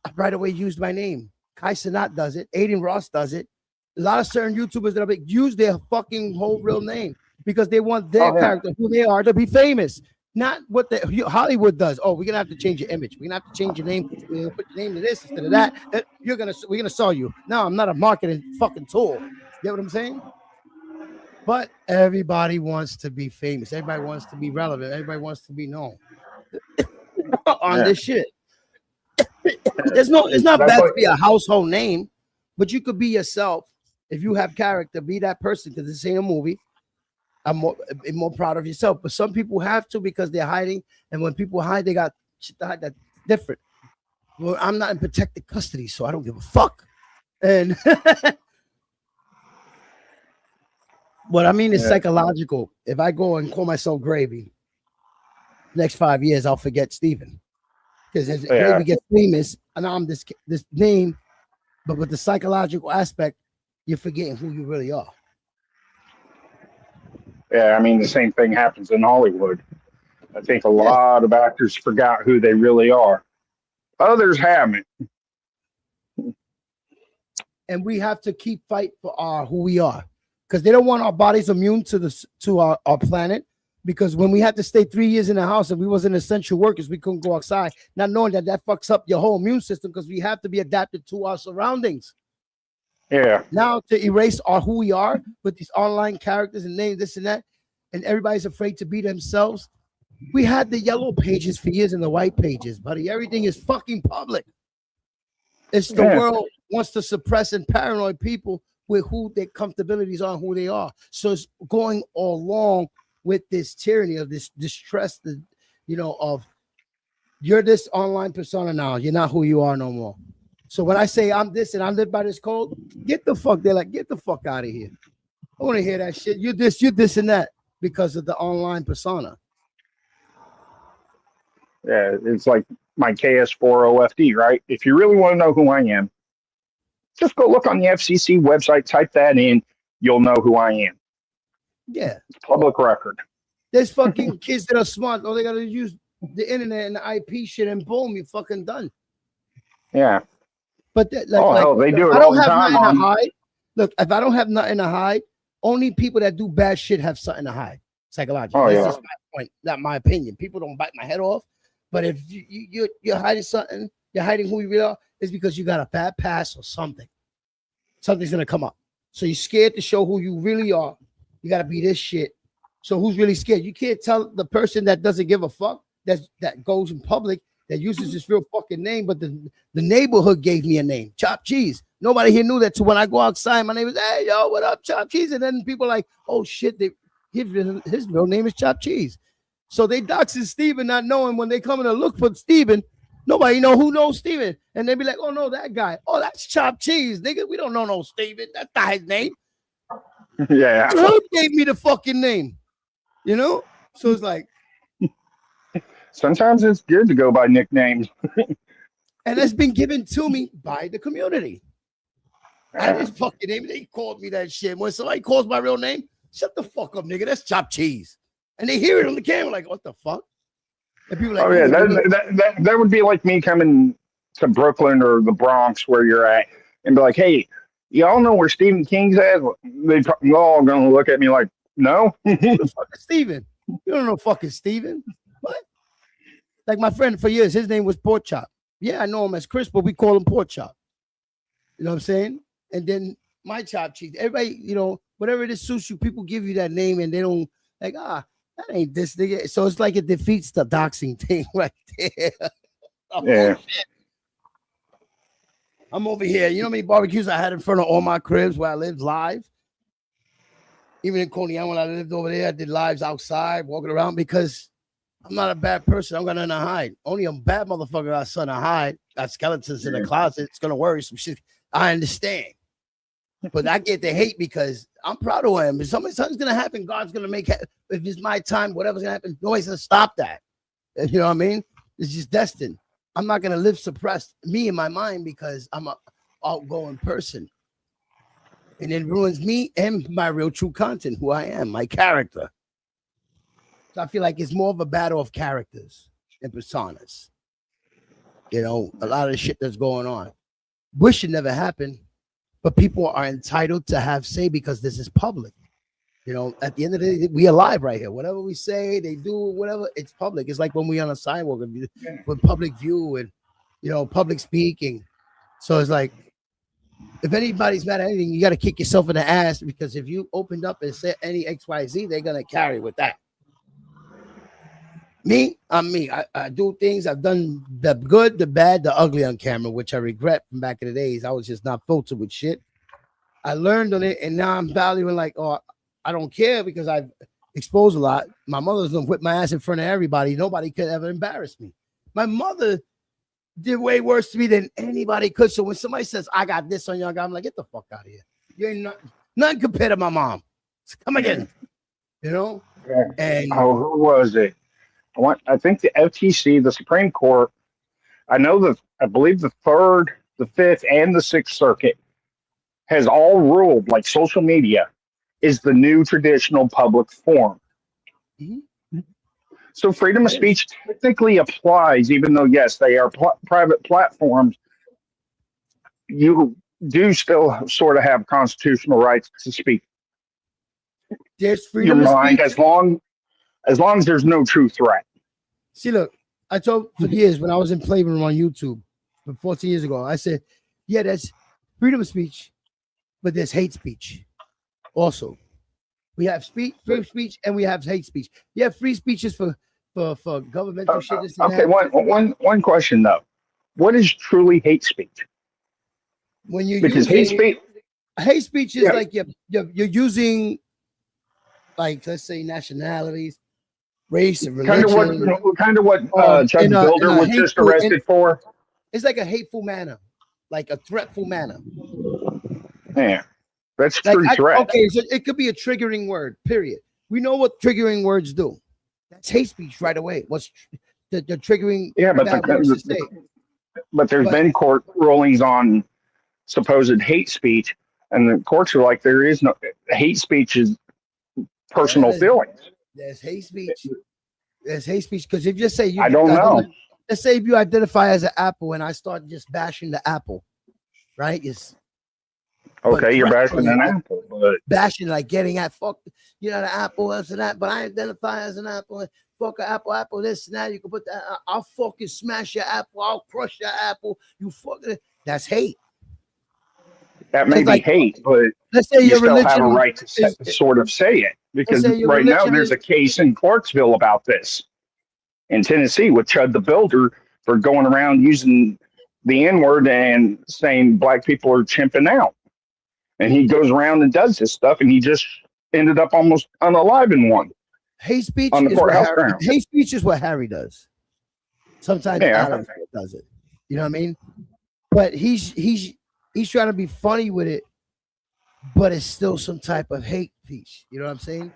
I right away used my name. Kai Cenat does it. Aiden Ross does it. A lot of certain YouTubers that have used their fucking whole real name because they want their character, who they are, to be famous. Not what the Hollywood does. Oh, we're gonna have to change your image. We're gonna have to change your name. We're gonna put your name to this instead of that. We're gonna sell you. No, I'm not a marketing fucking tool. You get what I'm saying? But everybody wants to be famous. Everybody wants to be relevant. Everybody wants to be known on this shit. It's not bad to be a household name, but you could be yourself if you have character. Be that person, because this ain't a movie. I'm more proud of yourself. But some people have to because they're hiding. And when people hide, they got shit to hide that's different. Well, I'm not in protected custody, so I don't give a fuck. And what I mean is psychological. If I go and call myself Gravy, next 5 years, I'll forget Steven. Because as Gravy gets famous, and now I'm this name, but with the psychological aspect, you're forgetting who you really are. Yeah, I mean, the same thing happens in Hollywood. I think a lot of actors forgot who they really are. Others haven't. And we have to keep fight for who we are, because they don't want our bodies immune to our planet. Because when we had to stay 3 years in the house and we wasn't essential workers, we couldn't go outside, not knowing that fucks up your whole immune system, because we have to be adapted to our surroundings. Yeah. Now to erase who we are with these online characters and names, this and that, and everybody's afraid to be themselves. We had the yellow pages for years and the white pages, buddy. Everything is fucking public. It's the world wants to suppress and paranoid people with who their comfortabilities are and who they are. So it's going all along with this tyranny of this distress, of you're this online persona now. You're not who you are no more. So when I say I'm this and I live by this code, get the fuck out of here. I want to hear that shit. You this and that because of the online persona. Yeah, it's like my KS40FD, right? If you really want to know who I am, just go look on the FCC website, type that in, you'll know who I am. Yeah. It's public record. There's fucking kids that are smart. All they got to use the internet and the IP shit, and boom, you're fucking done. Yeah. But they do it all the time. Look, if I don't have nothing to hide, only people that do bad shit have something to hide psychologically. That's just my point, not my opinion. People don't bite my head off. But if you're hiding something, you're hiding who you really are, it's because you got a bad past or something. Something's going to come up. So you're scared to show who you really are. You got to be this shit. So who's really scared? You can't tell the person that doesn't give a fuck, that goes in public, that uses this real fucking name, but the neighborhood gave me a name, Chopped Cheese. Nobody here knew that. So when I go outside, my name is, hey, yo, what up, Chopped Cheese? And then people are like, oh, shit, his real name is Chopped Cheese. So they doxing Steven, not knowing when they come in to look for Steven, Nobody know who knows Steven. And they be like, oh no, that guy. Oh, that's Chopped Cheese, nigga. We don't know no Steven. That's not his name. Yeah. Who gave me the fucking name? You know? So it's like, Sometimes it's good to go by nicknames. and it's been given to me by the community. I just fucking name. They called me that shit. When somebody calls my real name, shut the fuck up, nigga. That's Chopped Cheese. And they hear it on the camera, like, what the fuck? And people like, Oh yeah, that would be like me coming to Brooklyn or the Bronx where you're at and be like, hey, y'all know where Stephen King's at? They're all gonna look at me like, no. who the fuck is Steven? You don't know fucking Steven. What? Like my friend for years, his name was Pork Chop. Yeah, I know him as Chris, but we call him Pork Chop. You know what I'm saying? And then my Chopped Cheese. Everybody, you know, whatever it is suits you, people give you that name and they don't like, that ain't this nigga. So it's like it defeats the doxing thing right there. Yeah. I'm over here. You know how many barbecues I had in front of all my cribs where I lived live? Even in Coney Island, when I lived over there, I did lives outside, walking around because I'm not a bad person. I'm gonna nothing to hide. Only a bad motherfucker got something to hide. Got skeletons in the closet. It's gonna worry some shit. I understand. But I get the hate because I'm proud of him. If something's gonna happen, God's gonna make it. If it's my time, whatever's gonna happen, nobody's gonna stop that. You know what I mean? It's just destined. I'm not gonna live suppressed, me in my mind, because I'm a outgoing person. And it ruins me and my real true content, who I am, my character. So I feel like it's more of a battle of characters and personas. You know, a lot of the shit that's going on. Wish it never happened, but people are entitled to have say because this is public. You know, at the end of the day, we alive right here. Whatever we say, they do, whatever, it's public. It's like when we on a sidewalk with public view and, you know, public speaking. So it's like, if anybody's mad at anything, you got to kick yourself in the ass, because if you opened up and said any XYZ, they're going to carry with that. Me, I'm me. I do things. I've done the good, the bad, the ugly on camera, which I regret from back in the days. I was just not filtered with shit. I learned on it, and now I'm valuing like, oh, I don't care because I've exposed a lot. My mother's going to whip my ass in front of everybody. Nobody could ever embarrass me. My mother did way worse to me than anybody could. So when somebody says, I got this on your guy, I'm like, get the fuck out of here. You ain't nothing compared to my mom. So come again. You know? Yeah. And who was it? I think the FTC, the Supreme Court, I believe the Third, the Fifth, and the Sixth Circuit has all ruled like social media is the new traditional public forum. Mm-hmm. So freedom of speech technically applies, even though, yes, they are private platforms. You do still sort of have constitutional rights to speak there's your freedom of mind speech. as long as there's no true threat. See, look, I told for years when I was in Playroom on YouTube 14 years ago, I said, yeah, that's freedom of speech, but there's hate speech also. We have free speech and we have hate speech. You have free speeches for governmental shit. This and Okay, that. one question though. What is truly hate speech? When you Because hate speech is like you're using, like, let's say, nationalities, race, and religion. Kind of what Chuck the Builder was just arrested for. It's like a hateful manner, like a threatful manner. Yeah, that's Like, true threat. Okay, so it could be a triggering word. Period. We know what triggering words do. That's hate speech right away. What's the triggering? Yeah, but there's been court rulings on supposed hate speech, and the courts are like, there is no hate speech is personal feelings. There's hate speech. There's hate speech because if you say you, I don't know. Let's say if you identify as an apple and I start just bashing the apple, right? Okay, you're bashing an apple, but bashing, like getting at fuck, you know, the apple, this and that. But I identify as an apple. Fuck an apple, this and that. You can put that. I'll fucking smash your apple. I'll crush your apple. You fucking. That's hate. that may be hate, but let's say you your still religion have a right to sort of say it, because right now there's a case in Clarksville about this in Tennessee with Chud the Builder for going around using the N-word and saying black people are chimping out. And he goes around and does this stuff, and he just ended up almost unaliving one. Hate speech on the courthouse ground. Hate speech is what Harry does. Sometimes Yeah. Adam does it. You know what I mean? But he's trying to be funny with it, but it's still some type of hate piece. You know what I'm saying?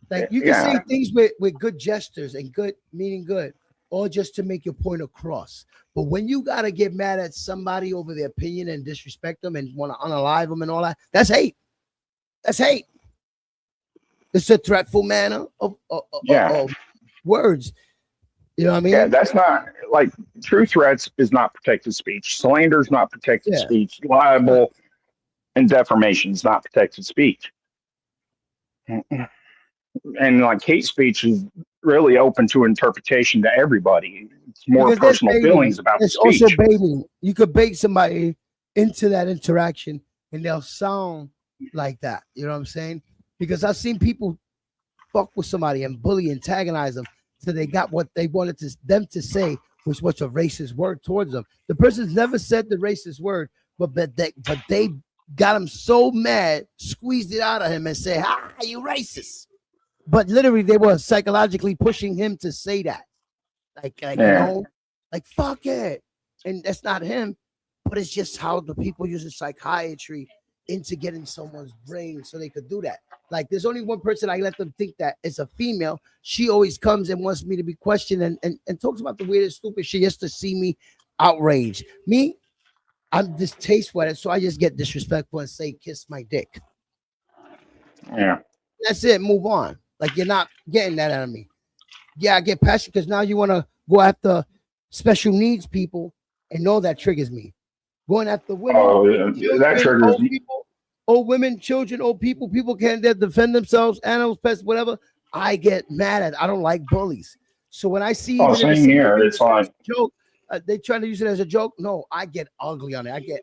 Like you can Yeah. say things with good gestures and good meaning good, or just to make your point across. But when you gotta get mad at somebody over their opinion and disrespect them and want to unalive them and all that, that's hate. That's hate. It's a threatful manner of words. You know what I mean? Yeah, that's not like true threats is not protected speech. Slander is not protected Yeah. speech. Libel and defamation is not protected speech. And like hate speech is really open to interpretation to everybody. It's more Because there's personal baiting. feelings about the There's also speech. baiting. You could bait somebody into that interaction and they'll sound like that. You know what I'm saying? Because I've seen people fuck with somebody and bully, antagonize them so they got what they wanted them to say, which was a racist word towards them. The person's never said the racist word, but they got him so mad, squeezed it out of him and said, "Ah, you racist." But literally, they were psychologically pushing him to say that. Like you know, like fuck it. And that's not him, but it's just how the people using psychiatry into getting someone's brain so they could do that. Like there's only one person I let them think that it's a female. She always comes and wants me to be questioned and talks about the weirdest, stupid shit just to see me outraged. Me, I'm distasteful at it, so I just get disrespectful and say, kiss my dick. Yeah. That's it. Move on. Like you're not getting that out of me. Yeah, I get passionate because now you want to go after special needs people, and know that triggers me. Going after women, That triggers old me. people, old women, children, old people can't defend themselves, animals, pets, whatever. I get mad at. I don't like bullies. So when I see Oh, even if same here. It's like joke, they try to use it as a joke. No, I get ugly on it. I get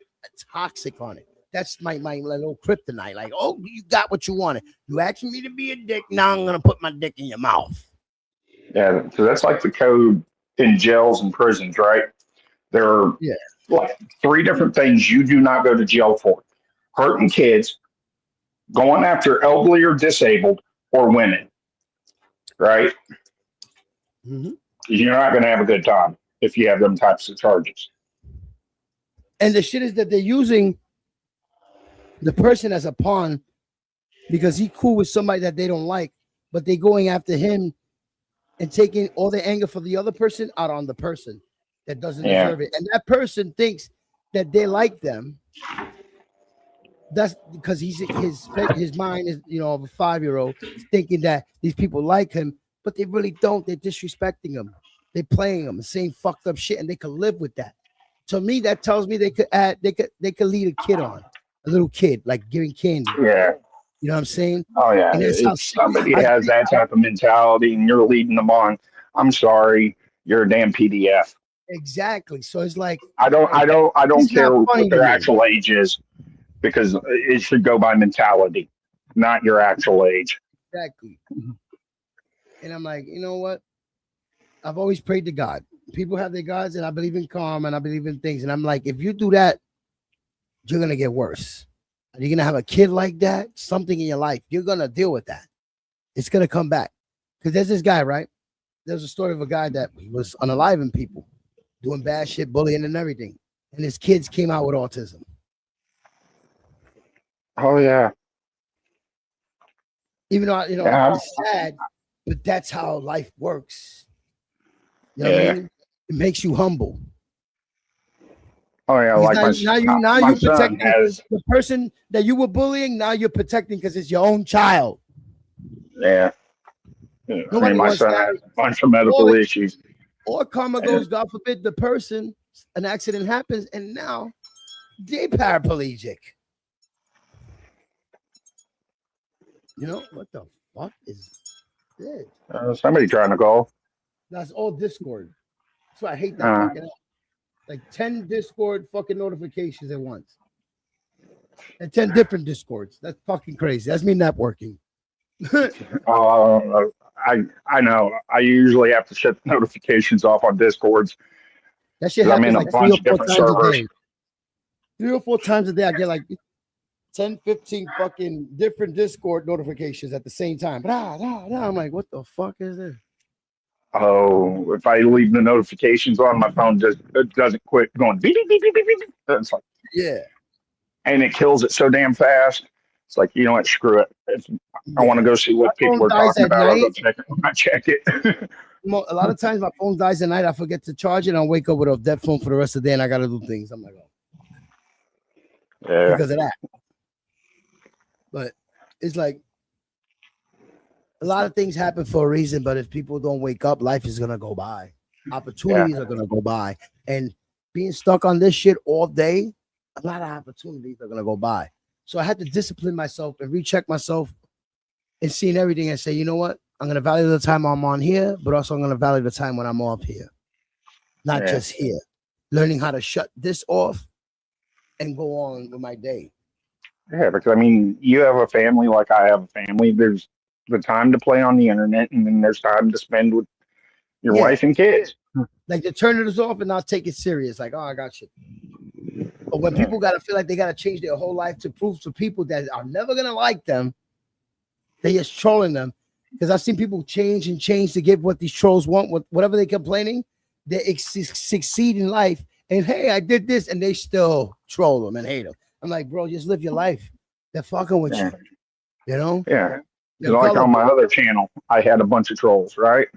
toxic on it. That's my little kryptonite. Like, oh, you got what you wanted. You asked me to be a dick. Now I'm gonna put my dick in your mouth. yeah, so that's like the code in jails and prisons, right? There are like 3 different things you do not go to jail for: hurting kids, going after elderly or disabled, or women. Right? Mm-hmm. You're not going to have a good time if you have them types of charges. And the shit is that they're using the person as a pawn because he cool with somebody that they don't like, but they going after him and taking all the anger for the other person out on the person that doesn't deserve it. And that person thinks that they like them. That's because his mind is, you know, of a 5-year-old thinking that these people like him, but they really don't. They're disrespecting him. They're playing him, saying fucked up shit, and they could live with that. To me, that tells me they could lead a kid on, a little kid, like giving candy. Yeah. You know what I'm saying? Oh, yeah. And that's If somebody has that type of mentality and you're leading them on, I'm sorry, you're a damn PDF. Exactly. So it's like I don't it's care not funny what their to me. actual age is, because it should go by mentality, not your actual age. Exactly. And I'm like, you know what? I've always prayed to God. People have their gods, and I believe in karma, and I believe in things. And I'm like, if you do that, you're gonna get worse. And you're gonna have a kid like that, something in your life. You're gonna deal with that. It's gonna come back. Because there's this guy, right? There's a story of a guy that was unaliving people, doing bad shit, bullying and everything. And his kids came out with autism. Oh, yeah. Even though, you know, Yeah. it's sad, but that's how life works. You know what I mean? It makes you humble. Oh, yeah. Because Like now my you son protecting has. the person that you were bullying. Now you're protecting because it's your own child. Yeah. I Nobody mean, my wants son that. has a bunch of medical Or- issues. Or karma goes, God forbid, the person, an accident happens, and now they're paraplegic. You know, what the fuck is this? Somebody trying to call. That's all Discord. That's why I hate that fucking app. Like 10 Discord fucking notifications at once. And 10 different Discords. That's fucking crazy. That's me networking. I know. I usually have to shut notifications off on Discords. That shit 'cause I'm happens in a like bunch 3 of or 4 different times a servers. day. 3 or 4 times a day, I get like 10, 15 fucking different Discord notifications at the same time. I'm like, what the fuck is this? Oh, if I leave the notifications on, my phone it doesn't quit going beep, beep, beep, beep, beep, beep. It's like, Yeah. and it kills it so damn fast. It's like, you know what? Screw it. If I want to Yeah. go see what My people phone are dies talking at about, I'll go night. check it when I check it. A lot of times my phone dies at night. I forget to charge it. And I wake up with a dead phone for the rest of the day, and I gotta do things. I'm like, oh, Yeah. because of that. But it's like a lot of things happen for a reason. But if people don't wake up, life is gonna go by. Opportunities are gonna go by, and being stuck on this shit all day, a lot of opportunities are gonna go by. So I had to discipline myself and recheck myself and seeing everything and say, you know what? I'm gonna value the time I'm on here, but also I'm gonna value the time when I'm off here, not Yeah. just here. Learning how to shut this off and go on with my day. Yeah, because I mean, you have a family like I have a family. There's the time to play on the internet, and then there's time to spend with your Yeah. wife and kids. Like to turn it off and not take it serious. Like, oh, I got you. But when people gotta feel like they gotta change their whole life to prove to people that are never gonna like them, they just trolling them. Because I've seen people change and change to get what these trolls want, whatever they're complaining, they succeed in life. And hey, I did this, and they still troll them and hate them. I'm like, bro, just live your life. They're fucking with you. You know? Yeah. They're Like on my gullible. other channel, I had a bunch of trolls, right?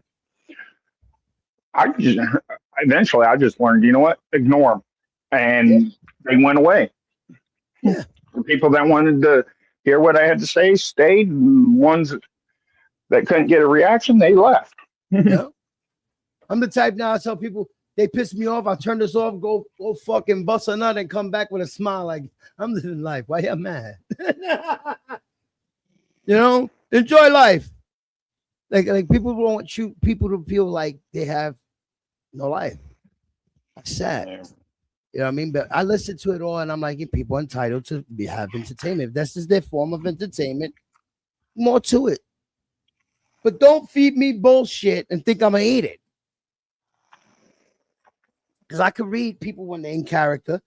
Eventually I just learned, you know what? Ignore them. And they went away. Yeah. The people that wanted to hear what I had to say stayed. Ones that couldn't get a reaction, they left. Yeah. I'm the type now I tell people they piss me off. I turn this off, go fucking bust a nut and come back with a smile like I'm living life. Why you mad? You know, enjoy life. Like people don't want people to feel like they have no life. That's sad. Yeah. You know what I mean? But I listen to it all and I'm like, people are entitled to have entertainment. If this is their form of entertainment, more to it. But don't feed me bullshit and think I'm gonna eat it. Because I could read people when they're in character.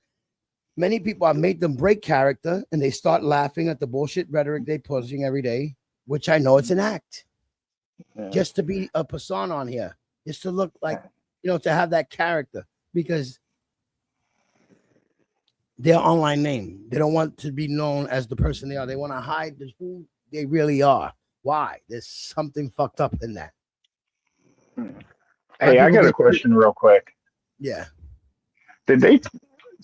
Many people, I've made them break character and they start laughing at the bullshit rhetoric they're pushing every day, which I know it's an act. Yeah. Just to be a persona on here, just to look like, to have that character, because their online name, they don't want to be known as the person they are. They want to hide who they really are. Why? There's something fucked up in that. Hey, I got a question real quick. Yeah. Did they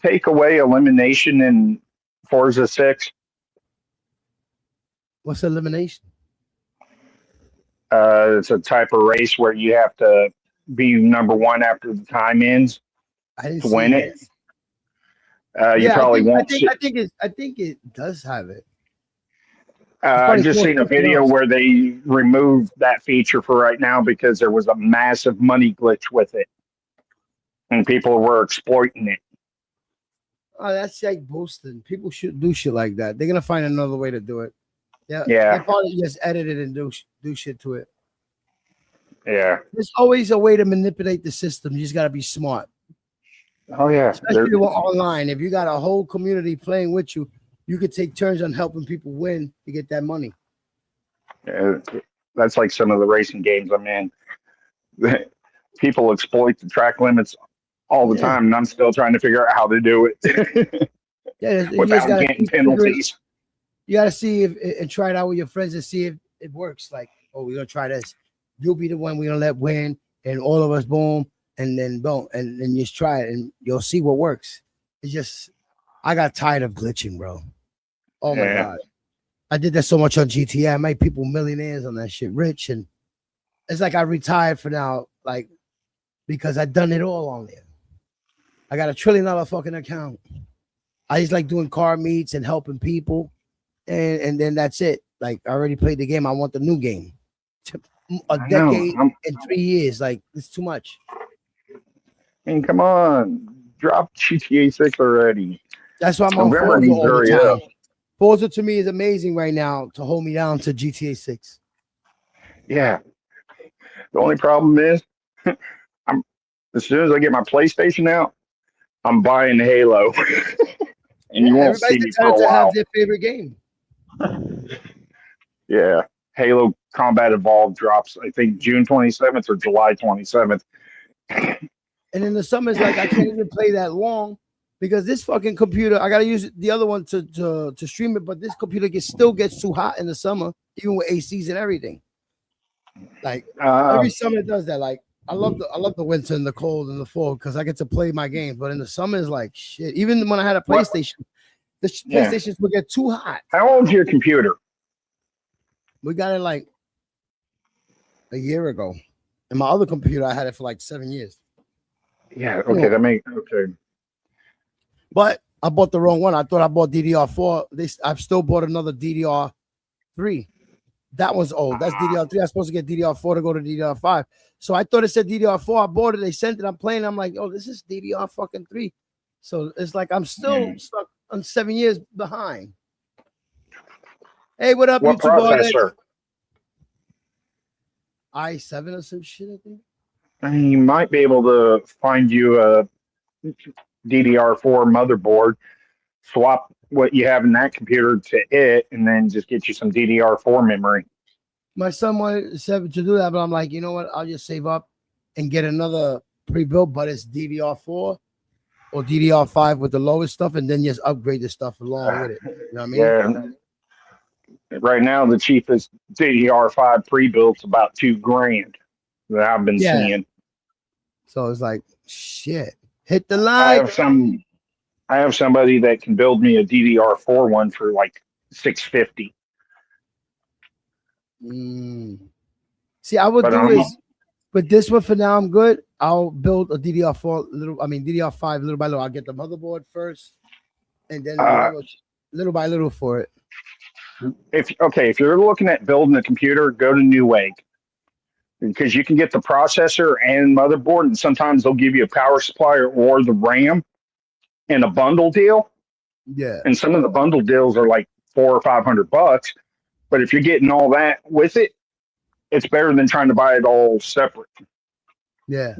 take away elimination in Forza 6? What's elimination? It's a type of race where you have to be number one after the time ends I didn't to see win it. You probably won't. I think it does have it. I just seen a video where they removed that feature for right now because there was a massive money glitch with it, and people were exploiting it. Oh, that's like boosting. People should do shit like that. They're gonna find another way to do it. Yeah. Yeah. They probably just edit it and do shit to it. Yeah. There's always a way to manipulate the system. You just gotta be smart. Oh yeah. Especially online. If you got a whole community playing with you, you could take turns on helping people win to get that money. That's like some of the racing games I'm in. People exploit the track limits all the time, and I'm still trying to figure out how to do it. Yeah, without getting penalties. You gotta see if and try it out with your friends and see if it works. Like, oh, we're gonna try this. You'll be the one we're gonna let win, and all of us boom, and then boom, and then just try it, and you'll see what works. It's just, I got tired of glitching, bro. Oh my god, I did that so much on GTA. I made people millionaires on that shit, rich, and it's like I retired for now, like because I done it all on there. I got $1 trillion fucking account. I just like doing car meets and helping people, and then that's it. Like I already played the game. I want the new game. A decade and 3 years, like it's too much. I mean, come on, drop GTA 6 already. That's why I'm on Forza all the time. Forza to me is amazing right now to hold me down to GTA 6. Yeah. The only problem is, as soon as I get my PlayStation out, I'm buying Halo, and you won't see me for a while. To have their favorite game. Yeah, Halo Combat Evolved drops, I think, June 27th or July 27th. And in the summers, like I can't even play that long because this fucking computer, I gotta use the other one to stream it, but this computer still gets too hot in the summer, even with ACs and everything. Like every summer it does that. Like I love the winter and the cold and the fall because I get to play my games. But in the summer it's like shit. Even when I had a PlayStation, the PlayStations would get too hot. How old's your computer? We got it like a year ago. And my other computer, I had it for like 7 years. Yeah, okay, okay. But I bought the wrong one. I thought I bought DDR4. I've still bought another DDR3. That one's old. That's DDR3. I'm supposed to get DDR4 to go to DDR5. So I thought it said DDR4. I bought it. They sent it. I'm playing. I'm like, oh, this is DDR fucking 3. So it's like I'm still stuck on 7 years behind. Hey, what up, What YouTube? processor? i7 or some shit, I think. You might be able to find you a DDR4 motherboard, swap what you have in that computer to it, and then just get you some DDR4 memory. My son wanted to do that, but I'm like, you know what? I'll just save up and get another pre-built, but it's DDR4 or DDR5 with the lowest stuff, and then just upgrade the stuff along with it. You know what I mean? Yeah. Right now, the cheapest DDR5 pre-built's about $2,000 that I've been seeing. So it's like, shit. Hit the I line. have somebody that can build me a DDR4 one for like $650. See, I would but this one for now, I'm good. I'll build a DDR5 little by little. I'll get the motherboard first, and then little by little for it. If you're looking at building a computer, go to Newegg because you can get the processor and motherboard, and sometimes they'll give you a power supply or the RAM in a bundle deal. Yeah, and some of the bundle deals are like $400 or $500. But if you're getting all that with it, it's better than trying to buy it all separate. Yeah,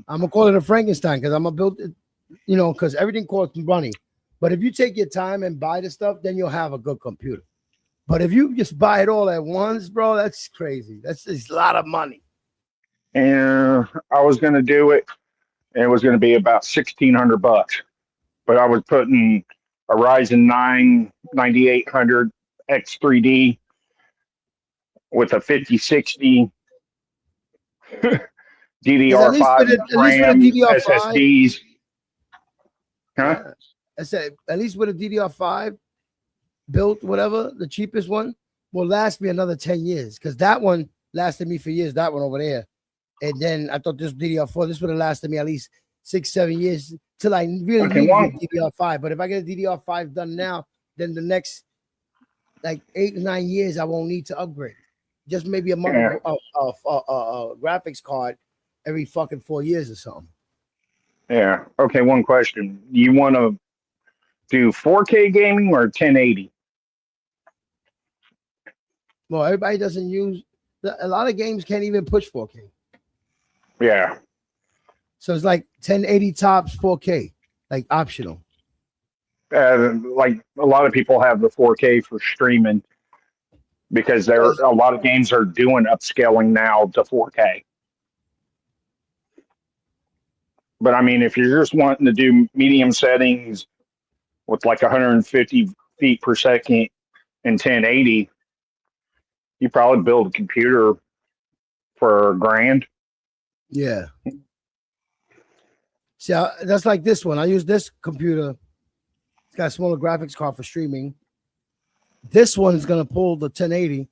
I'm gonna call it a Frankenstein because I'm gonna build it, because everything costs money. But if you take your time and buy the stuff, then you'll have a good computer. But if you just buy it all at once, bro, that's crazy. That's just a lot of money. And I was going to do it, and it was going to be about $1,600. But I was putting a Ryzen 9 9800 X3D with a 5060 DDR5 RAM SSDs. Huh? I said, at least with a DDR5 built, whatever, the cheapest one will last me another 10 years because that one lasted me for years, that one over there. And then I thought this DDR4, this would have lasted me at least 6-7 years till I really need DDR5. But if I get a DDR5 done now, then the next like 8 or 9 years, I won't need to upgrade. Just maybe a graphics card every fucking 4 years or something. Yeah. Okay, one question. You want to do 4K gaming or 1080? Well, everybody doesn't use a lot of games can't even push 4K. Yeah. So it's like 1080 tops 4K, like optional. Like a lot of people have the 4K for streaming because a lot of games are doing upscaling now to 4K. But I mean, if you're just wanting to do medium settings with like 150 feet per second and 1080, you probably build a computer for $1,000. Yeah. See, that's like this one. I use this computer. It's got a smaller graphics card for streaming. This one is going to pull the 1080.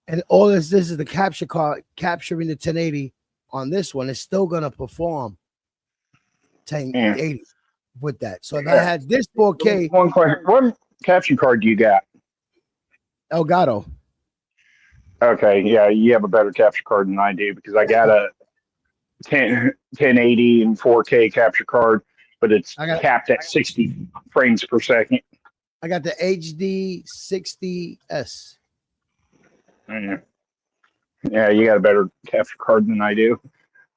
And all this is the capture card capturing the 1080 on this one. It's still going to perform 1080 with that. So if I had this 4K. One question. What capture card do you got? Elgato. Okay, yeah, you have a better capture card than I do because I got a 1080 and 4K capture card, but it's capped at 60 frames per second. I got the HD 60S. Yeah, you got a better capture card than I do.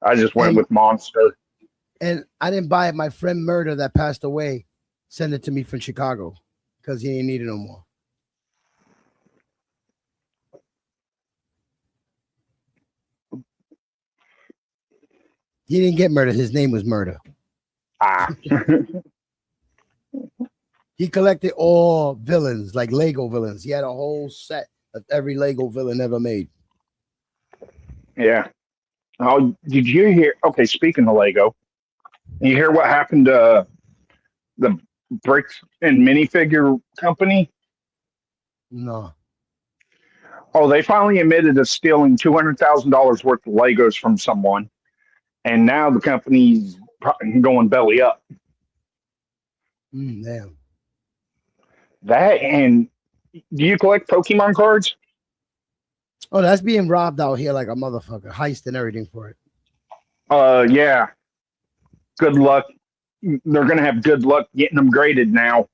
I just went with Monster. And I didn't buy it. My friend Murder that passed away sent it to me from Chicago because he didn't need it no more. He didn't get murdered. His name was Murder. Ah, He collected all villains, like Lego villains. He had a whole set of every Lego villain ever made. yeah. Oh, did you hear? Okay, speaking of Lego, you hear what happened to the bricks and minifigure company? No. Oh, they finally admitted to stealing $200,000 worth of Legos from someone, and now the company's going belly up. Damn. That and do you collect Pokemon cards? Oh, that's being robbed out here like a motherfucker. Heist and everything for it. Yeah. Good luck. They're gonna have good luck getting them graded now.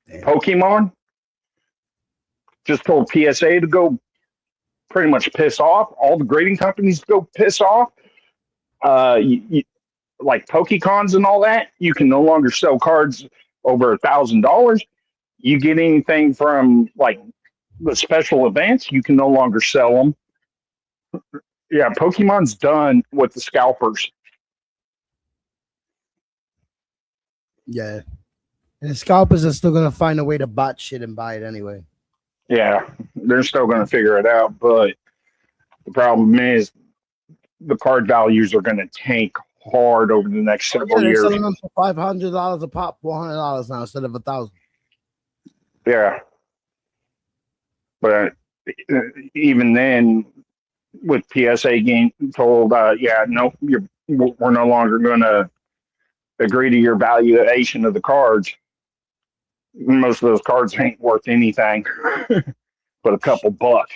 Damn. Pokemon just told PSA to go pretty much piss off. All the grading companies to go piss off. Like Pokecons and all that, you can no longer sell cards over $1,000. You get anything from like the special events, you can no longer sell them. Yeah, Pokemon's done with the scalpers. Yeah. And the scalpers are still gonna find a way to bot shit and buy it anyway. Yeah, they're still going to figure it out, but the problem is the card values are going to tank hard over the next several They're years. selling them for $500 a pop, $400 now instead of $1,000. Yeah, but even then, with PSA getting told, no, we're no longer going to agree to your valuation of the cards. Most of those cards ain't worth anything but a couple bucks.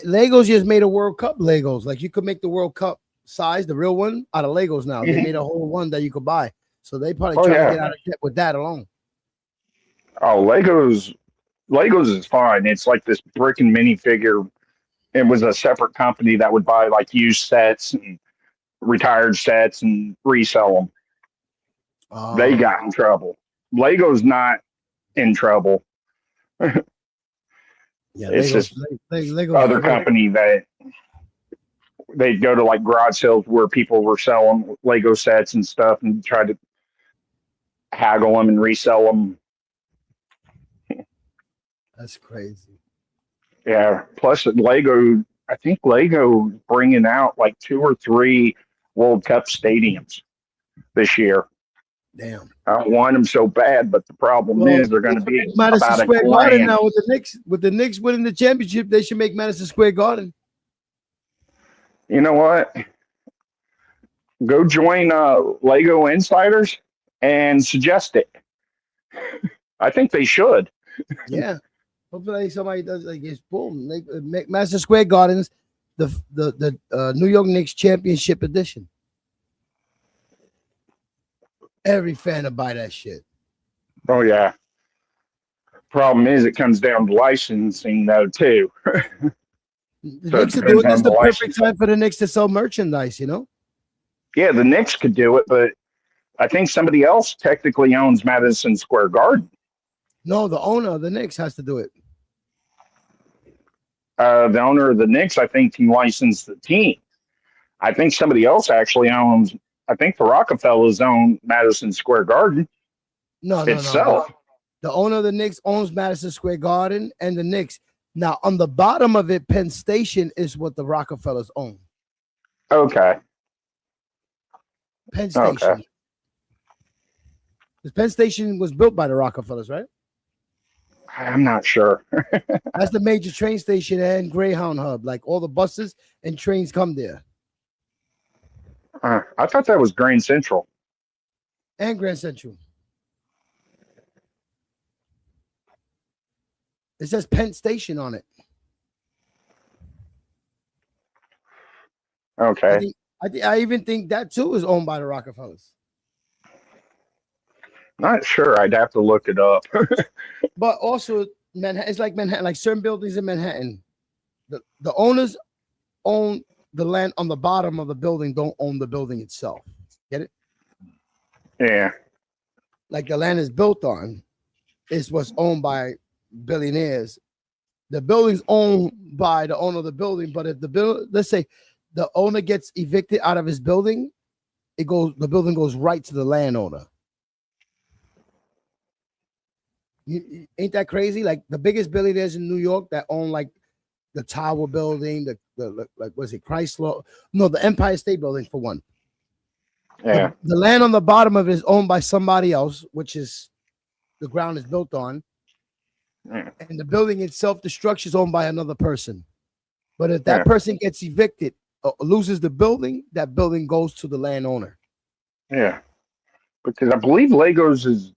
Legos just made a World Cup Legos. Like you could make the World Cup size, the real one, out of Legos now. They made a whole one that you could buy. So they probably try to get out of debt with that alone. Oh, Legos is fine. It's like this brick and minifigure. It was a separate company that would buy like used sets and retired sets and resell them. They got in trouble. Lego's not in trouble. Yeah, it's Legos, just Legos other company that they'd go to like garage sales where people were selling Lego sets and stuff and try to haggle them and resell them. That's crazy. Yeah. Plus, Lego, I think Lego bringing out like 2 or 3 World Cup stadiums this year. Damn. I want them so bad, but the problem is they're going to be Madison about Square $1 Garden grand. now with the Knicks. With the Knicks winning the championship, they should make Madison Square Garden. You know what? Go join Lego Insiders and suggest it. I think they should. Yeah. Hopefully somebody does like this. Boom. Make Madison Square Gardens the New York Knicks championship edition. Every fan will buy that shit. Oh yeah. Problem is, it comes down to licensing though too. The So Knicks it are doing depends on this the the perfect license. time for the Knicks to sell merchandise, you know? Yeah, the Knicks could do it, but I think somebody else technically owns Madison Square Garden. No, the owner of the Knicks has to do it. The owner of the Knicks, I think, can license the team. I think somebody else actually owns. I think the Rockefellers own Madison Square Garden No. itself. The owner of the Knicks owns Madison Square Garden and the Knicks. Now, on the bottom of it, Penn Station is what the Rockefellers own. Okay. Penn Station. Okay. Because Penn Station was built by the Rockefellers, right? I'm not sure. That's the major train station and Greyhound hub. Like all the buses and trains come there. I thought that was Grand Central. And Grand Central. It says Penn Station on it. Okay. I even think that too is owned by the Rockefellers. Not sure. I'd have to look it up. But also Manhattan, it's like Manhattan, like certain buildings in Manhattan. The owners own the land on the bottom of the building, don't own the building itself. Get it? Yeah. Like the land is built on is what's owned by billionaires. The building's owned by the owner of the building, but if the let's say the owner gets evicted out of his building, the building goes right to the landowner. Ain't that crazy? Like the biggest billionaires in New York that own like the Tower Building, the like was it Chrysler? No, the Empire State Building for one. Yeah. The land on the bottom of it is owned by somebody else, which is the ground is built on. Yeah. And the building itself, the structure is owned by another person. But if that person gets evicted, loses the building, that building goes to the landowner. Yeah. Because I believe Legos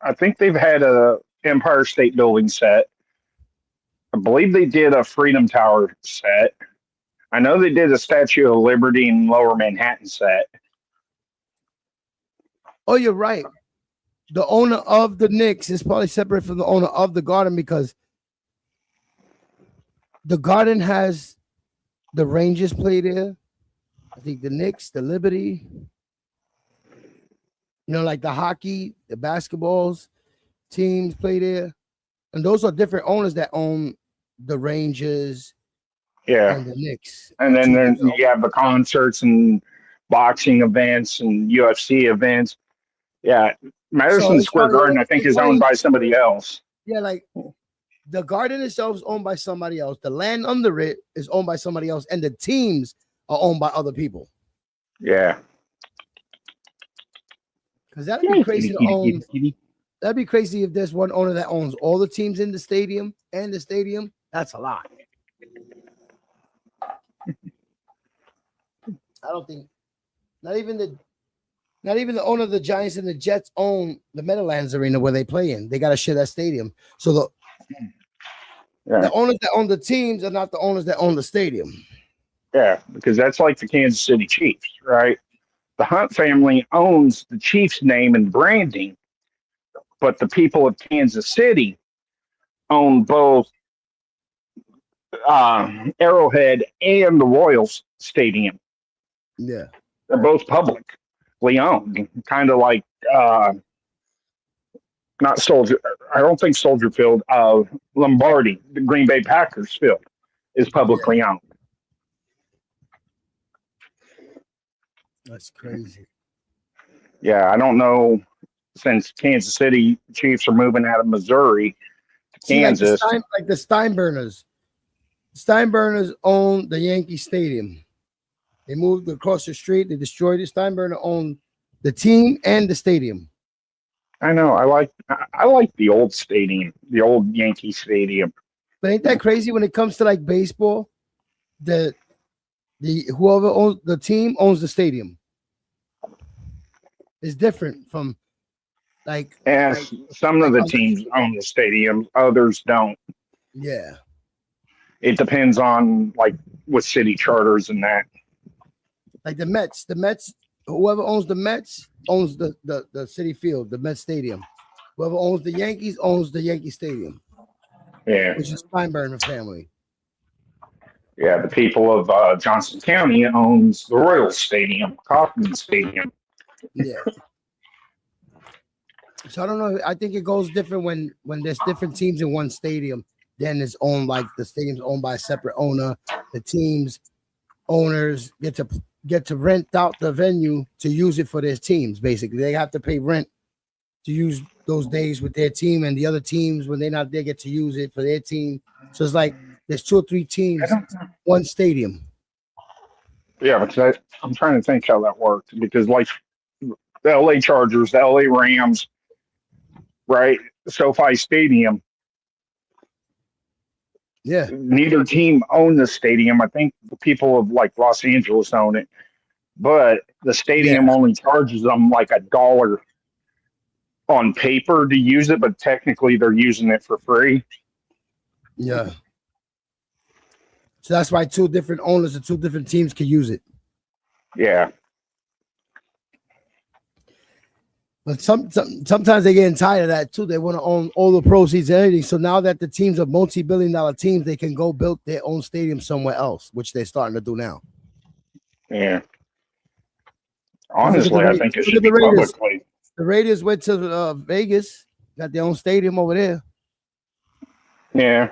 I think they've had a Empire State Building set. I believe they did a Freedom Tower set. I know they did a Statue of Liberty in Lower Manhattan set. Oh, you're right. The owner of the Knicks is probably separate from the owner of the Garden because the Garden has the Rangers play there. I think the Knicks, the Liberty, like the hockey, the basketballs teams play there. And those are different owners that own the Rangers and the Knicks. And then you have the concerts and boxing events and UFC events. Yeah. Madison Square Garden, I think, is owned by somebody else. Yeah, like the Garden itself is owned by somebody else. The land under it is owned by somebody else. And the teams are owned by other people. Yeah. Because that'd be crazy to own. That'd be crazy if there's one owner that owns all the teams in the stadium and the stadium. That's a lot. I don't think not even the owner of the Giants and the Jets own the Meadowlands Arena where they play in. They got to share that stadium. So the owners that own the teams are not the owners that own the stadium. Yeah, because that's like the Kansas City Chiefs, right? The Hunt family owns the Chiefs name and branding, but the people of Kansas City own both Arrowhead and the Royals Stadium. Yeah. They're both publicly owned, kind of like not Soldier. I don't think Soldier Field. Lombardi, the Green Bay Packers field, is publicly owned. That's crazy. Yeah, I don't know. Since Kansas City Chiefs are moving out of Missouri to Kansas, like the Steinburners. Steinburners own the Yankee Stadium. They moved across the street. They destroyed it. Steinbrenner owned the team and the stadium. I know. I like the old stadium, the old Yankee Stadium. But ain't that crazy when it comes to like baseball? The whoever owns the team owns the stadium. It's different from like. And some of the teams own the stadium, others don't. Yeah. It depends on like with city charters and that. Like the Mets, whoever owns the Mets owns the city field, the Mets Stadium. Whoever owns the Yankees owns the Yankee Stadium. Yeah. Which is Steinbrenner family. Yeah, the people of Johnson County owns the Royal Stadium, Kauffman Stadium. Yeah. So I don't know. I think it goes different when there's different teams in one stadium. Then it's owned like the stadium's owned by a separate owner. The teams owners get to rent out the venue to use it for their teams. Basically, they have to pay rent to use those days with their team, and the other teams when they're not there get to use it for their team. So it's like there's 2 or 3 teams, one stadium. Yeah, because I'm trying to think how that worked because like the LA Chargers, the LA Rams, right? SoFi Stadium. Yeah. Neither team owned the stadium. I think the people of like Los Angeles own it, but the stadium only charges them like $1 on paper to use it, but technically they're using it for free. Yeah. So that's why 2 different owners and 2 different teams can use it. Yeah. But sometimes they get tired of that too. They want to own all the proceeds and everything. So now that the teams are multi-billion-dollar teams, they can go build their own stadium somewhere else, which they're starting to do now. Yeah. Honestly, I think it should be publicly. The Raiders went to Vegas, got their own stadium over there. Yeah.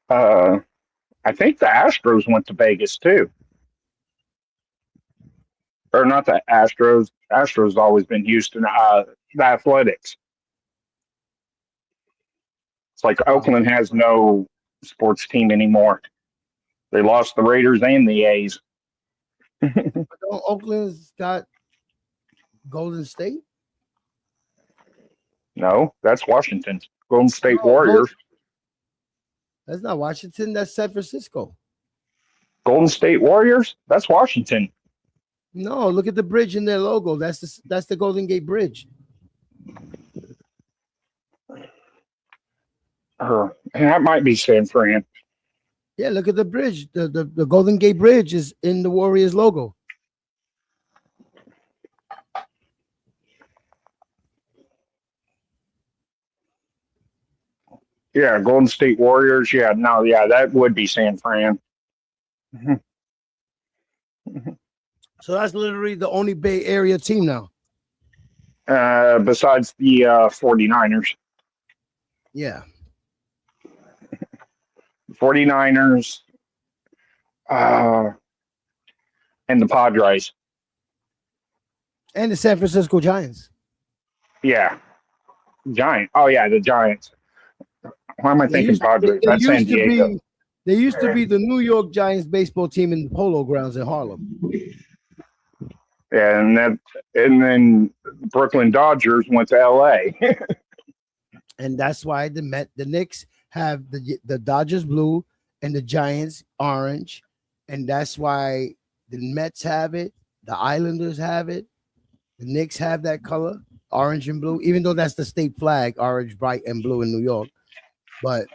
I I think the Astros went to Vegas too. Or not the Astros. Astros always been Houston. The Athletics. It's like Oakland has no sports team anymore. They lost the Raiders and the A's. Oakland's got Golden State. No, that's Washington. Golden State No, Warriors. That's not Washington. That's San Francisco. Golden State Warriors? That's Washington. No, look at the bridge in their logo. That's the Golden Gate Bridge. And that might be San Fran. Yeah, look at the bridge. The Golden Gate Bridge is in the Warriors logo. Yeah, Golden State Warriors. Yeah, no, yeah, that would be San Fran. So that's literally the only Bay Area team now. Besides the 49ers. Yeah. 49ers and the Padres. And the San Francisco Giants. Yeah. Giant. Oh, yeah, the Giants. Why am I thinking Padres? That's San Diego. They used to be the New York Giants baseball team in the Polo Grounds in Harlem. Yeah, and then Brooklyn Dodgers went to LA. And that's why the Knicks have the Dodgers blue and the Giants orange. And that's why the Mets have it, the Islanders have it, the Knicks have that color, orange and blue, even though that's the state flag, orange, bright, and blue in New York. But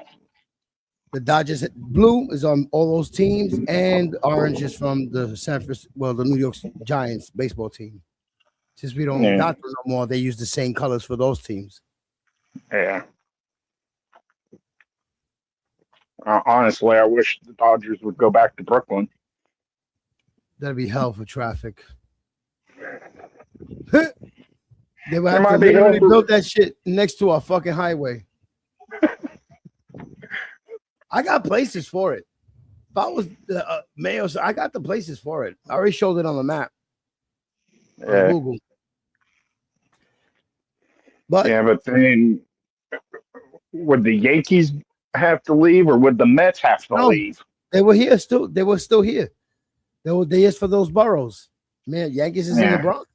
the Dodgers blue is on all those teams, and orange is from the the New York Giants baseball team. Since we don't got them no more, they use the same colors for those teams. Yeah. Honestly, I wish the Dodgers would go back to Brooklyn. That'd be hell for traffic. They would have to be literally hell for- build that shit next to a fucking highway. I got places for it. If I was the mayor, I got the places for it. I already showed it on the map. On Google. But Yeah, but then would the Yankees have to leave, or would the Mets have to No. leave? they were here still. They were still here. They were there for those boroughs. Man, Yankees is in the Yeah. Bronx.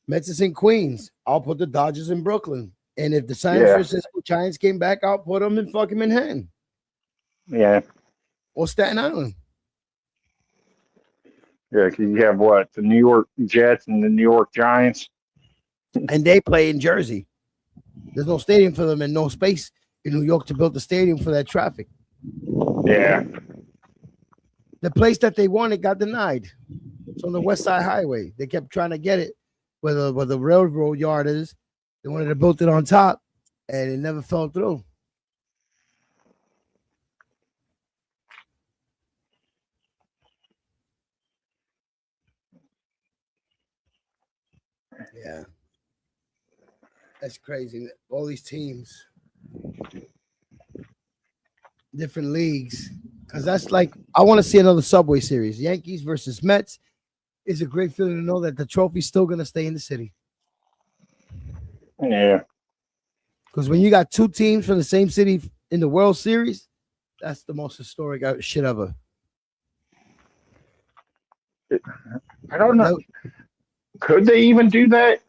Mets is in Queens. I'll put the Dodgers in Brooklyn. And if the San Yeah. Francisco Giants came back, I'll put them in fucking Manhattan Yeah, or Staten Island. yeah. Because you have what, the New York Jets and the New York Giants. And they play in Jersey. There's no stadium for them and no space in New York to build the stadium for that traffic. Yeah, The place that they wanted got denied. It's on the West Side Highway. They kept trying to get it where the railroad yard is. They wanted to build it on top, and it never fell through. Yeah. That's crazy. All these teams, different leagues. Because that's like, I want to see another Subway Series. Yankees versus Mets. It's a great feeling to know that the trophy's still going to stay in the city. yeah. Because when you got two teams from the same city in the World Series, that's the most historic shit ever. I don't know. Could they even do that?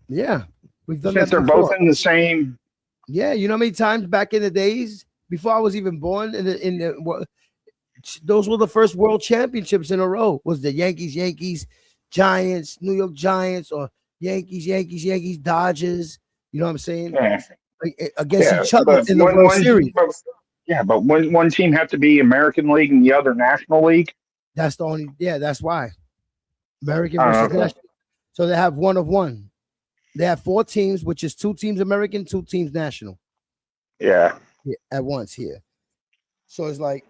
Yeah. We've done Since that they're before. both in the same. Yeah, you know how many times back in the days before I was even born those were the first world championships in a row. Was the Yankees, Giants, New York Giants, or Yankees, Dodgers. You know what I'm saying? Yeah. Like, against Yeah, each other but in the World Series. But one team have to be American League and the other National League. That's the only. Yeah, that's why. American Oh, versus okay. national. So they have one of one. They have 4 teams, which is 2 teams American, 2 teams national. Yeah. At once here. So it's like,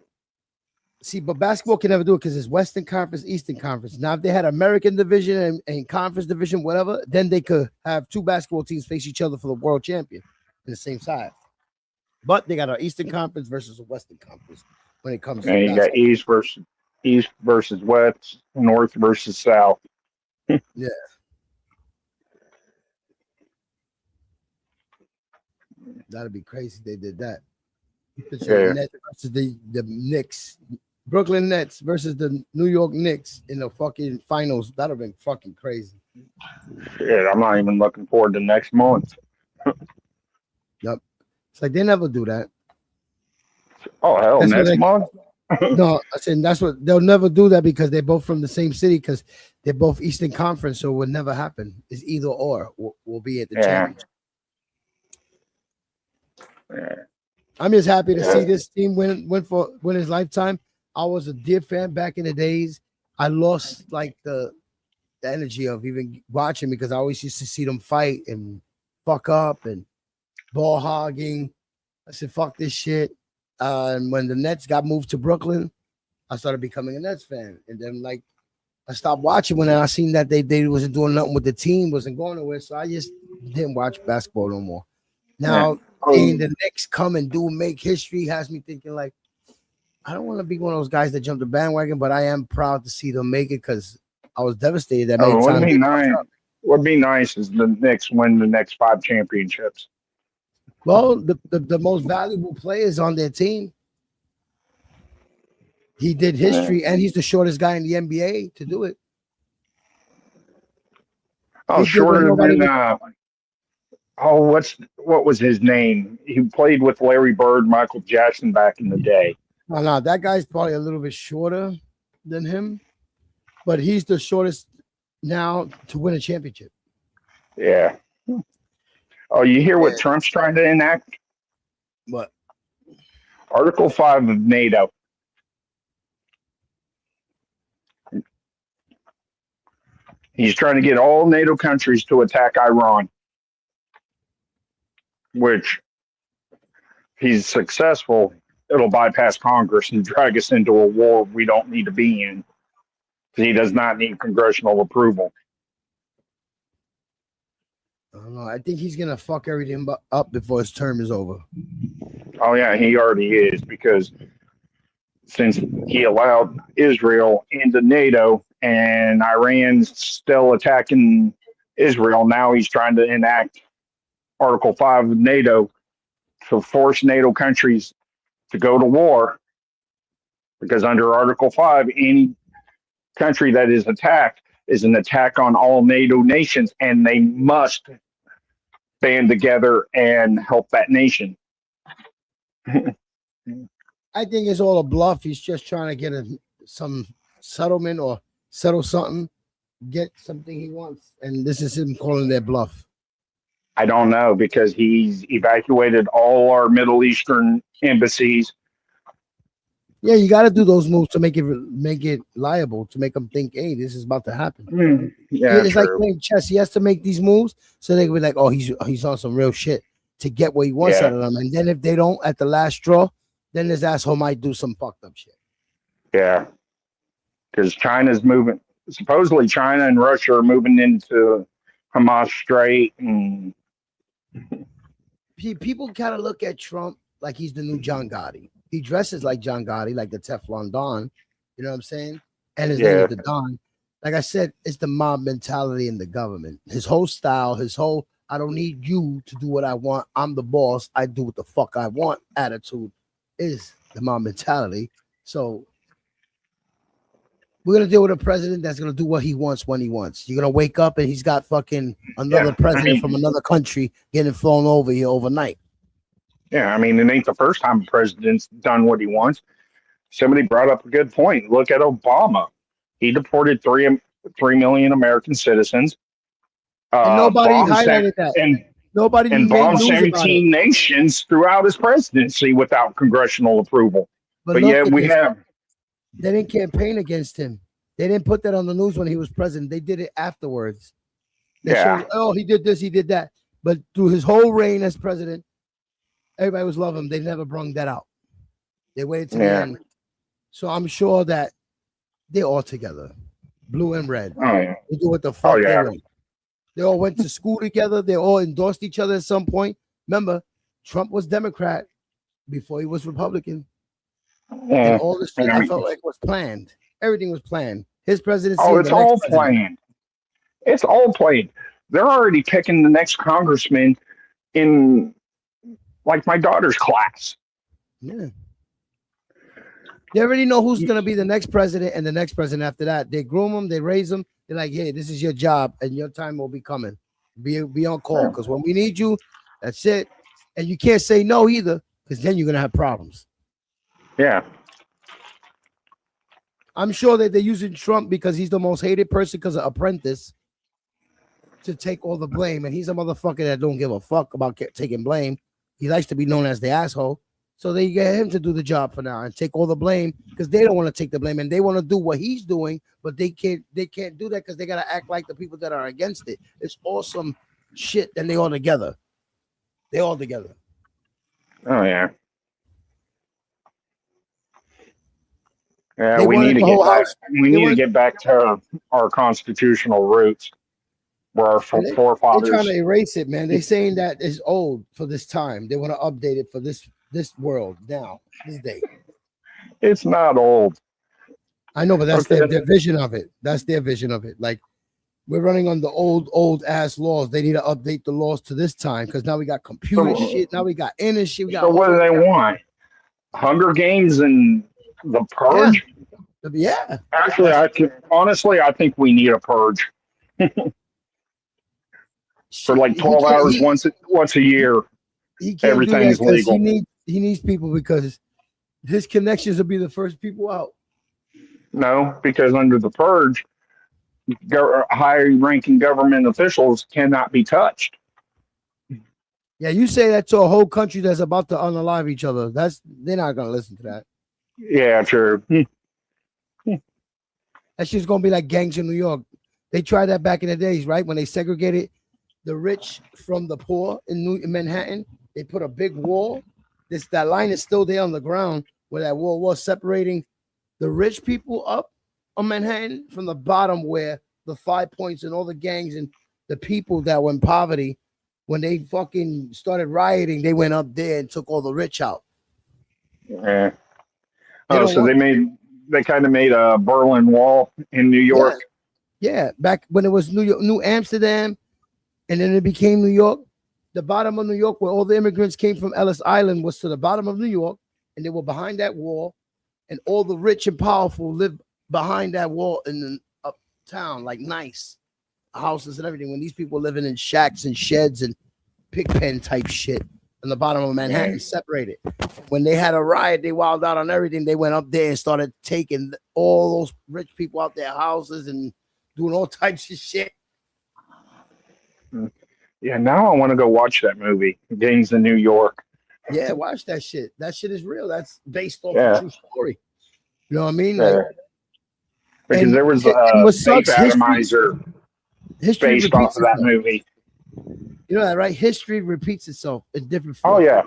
see, but basketball can never do it because it's Western Conference, Eastern Conference. Now, if they had American division and conference division, whatever, then they could have 2 basketball teams face each other for the world champion in the same side. But they got an Eastern Conference versus a Western Conference. when it comes to And you got basketball. East versus West, North versus South. Yeah. That'd be crazy. They did that. Picture Yeah. Nets versus the Knicks, Brooklyn Nets versus the New York Knicks in the fucking finals. That'd have been fucking crazy. Shit, I'm not even looking forward to next month. Yep. It's like they never do that. Oh hell, That's what next they- month? No, I said that's what they'll never do that because they're both from the same city because they're both Eastern Conference, so it would never happen. It's either or. We'll be at the Yeah. championship. Yeah. I'm just happy to see Yeah. this team win his lifetime. I was a deer fan back in the days. I lost like the energy of even watching because I always used to see them fight and fuck up and ball hogging. I said, fuck this shit. And when the Nets got moved to Brooklyn, I started becoming a Nets fan. And then like I stopped watching when I seen that they wasn't doing nothing with the team, wasn't going nowhere. So I just didn't watch basketball no more. Now seeing the Knicks come and make history has me thinking like, I don't want to be one of those guys that jumped the bandwagon, but I am proud to see them make it because I was devastated that many What'd times. be nice? What'd be nice is the Knicks win the next 5 championships. Well, the most valuable players on their team. He did history, and he's the shortest guy in the NBA to do it. Oh, He did what shorter nobody than was- what was his name? He played with Larry Bird, Michael Jackson back in the day. No, that guy's probably a little bit shorter than him, but he's the shortest now to win a championship. Yeah. Oh, you hear what Trump's trying to enact? What? Article 5 of NATO. He's trying to get all NATO countries to attack Iran, which, if he's successful, it'll bypass Congress and drag us into a war we don't need to be in. He does not need congressional approval. I don't know. I think he's gonna fuck everything up before his term is over. Oh yeah, he already is, because since he allowed Israel into NATO and Iran's still attacking Israel, now he's trying to enact Article 5 of NATO to force NATO countries to go to war, because under Article 5, any country that is attacked is an attack on all NATO nations, and they must band together and help that nation. I think it's all a bluff. He's just trying to get some settlement or settle something, get something he wants, and this is him calling their bluff. I don't know, because he's evacuated all our Middle Eastern embassies. Yeah, you got to do those moves to make it liable, to make them think, hey, this is about to happen. Yeah, It's like true. playing chess. He has to make these moves so they can be like, oh, he's on some real shit to get what he wants Yeah. out of them. And then if they don't at the last straw, then his asshole might do some fucked up shit. Yeah, because China's moving. Supposedly, China and Russia are moving into Hamas Strait, and People kind of look at Trump like he's the new John Gotti. He dresses like John Gotti, like the Teflon Don. You know what I'm saying? And his name Yeah. is the Don. Like I said, it's the mob mentality in the government. His whole style, I don't need you to do what I want. I'm the boss. I do what the fuck I want attitude is the mob mentality. So we're going to deal with a president that's going to do what he wants when he wants. You're going to wake up and he's got fucking another president from another country getting flown over here overnight. yeah, I mean, it ain't the first time a president's done what he wants. Somebody brought up a good point. Look at Obama. He deported 3 million American citizens. And nobody bombed highlighted that. And Nobody and made bombed news about it. 17 nations throughout his presidency without congressional approval. But look yet at we this. have. They didn't campaign against him. They didn't put that on the news when he was president. They did it afterwards. They Yeah. showed, oh, he did this, he did that. But through his whole reign as president, everybody was loving him. They never brung that out. They waited to the Yeah. end. So I'm sure that they're all together, blue and red. Oh, yeah. They do what the fuck Oh, yeah. they want. They all went to school together. They all endorsed each other at some point. Remember, Trump was Democrat before he was Republican. Yeah. And all this shit, I I mean, felt like was planned. Everything was planned. His presidency. oh, and it's the next all president. planned. It's all planned. They're already picking the next congressman in like my daughter's class. Yeah. They already know who's gonna be the next president and the next president after that. They groom them, they raise them. They're like, "Hey, this is your job, and your time will be coming. Be on call, because when we need you, that's it. And you can't say no either, because then you're gonna have problems." Yeah. I'm sure that they're using Trump because he's the most hated person because of Apprentice to take all the blame, and he's a motherfucker that don't give a fuck about taking blame. He likes to be known as the asshole. So they get him to do the job for now and take all the blame because they don't want to take the blame and they want to do what he's doing, but they can't do that because they gotta act like the people that are against it. It's awesome shit, and they all together. They all together. Oh yeah. Yeah, They we wanted need to the get whole back. house- We they need to wanted- get back to our constitutional roots, where our They're trying forefathers. to erase it, man. They're saying that it's old for this time. They want to update it for this world now, this day. It's not old. I know, but that's Okay. their vision of it. That's their vision of it. Like, we're running on the old ass laws. They need to update the laws to this time because now we got computer So- shit. Now we got internet shit. We got So what do they want? Hunger Games and the Purge? Yeah. Actually, I think we need a purge for like 12 hours once a year. He can't Everything's do that 'cause legal. He needs people because his connections will be the first people out. No, because under the purge, high-ranking government officials cannot be touched. Yeah, you say that to a whole country that's about to unalive each other. They're not gonna listen to that. Yeah, true. That shit's gonna be like gangs in New York. They tried that back in the days, right? When they segregated the rich from the poor in Manhattan, they put a big wall. That line is still there on the ground where that wall was separating the rich people up on Manhattan from the bottom where the 5 points and all the gangs and the people that were in poverty, when they fucking started rioting, they went up there and took all the rich out. Yeah. They Oh, don't so want- they kind of made a Berlin Wall in New York. Yeah, back when it was New Amsterdam, and then it became New York. The bottom of New York, where all the immigrants came from Ellis Island, was to the bottom of New York, and they were behind that wall, and all the rich and powerful lived behind that wall in the uptown, like nice houses and everything. When these people living in shacks and sheds and pig pen type shit on the bottom of Manhattan, separated. When they had a riot, they wilded out on everything. They went up there and started taking all those rich people out their houses and doing all types of shit. Yeah, now I want to go watch that movie, Gangs in New York. Yeah, watch that shit. That shit is real. That's based off Yeah. a true story. You know what I mean? Yeah. Like, Because and- there was and a what vape sucks, atomizer history based repeats off of that itself. movie. You know that, right? History repeats itself in different Oh forms. yeah,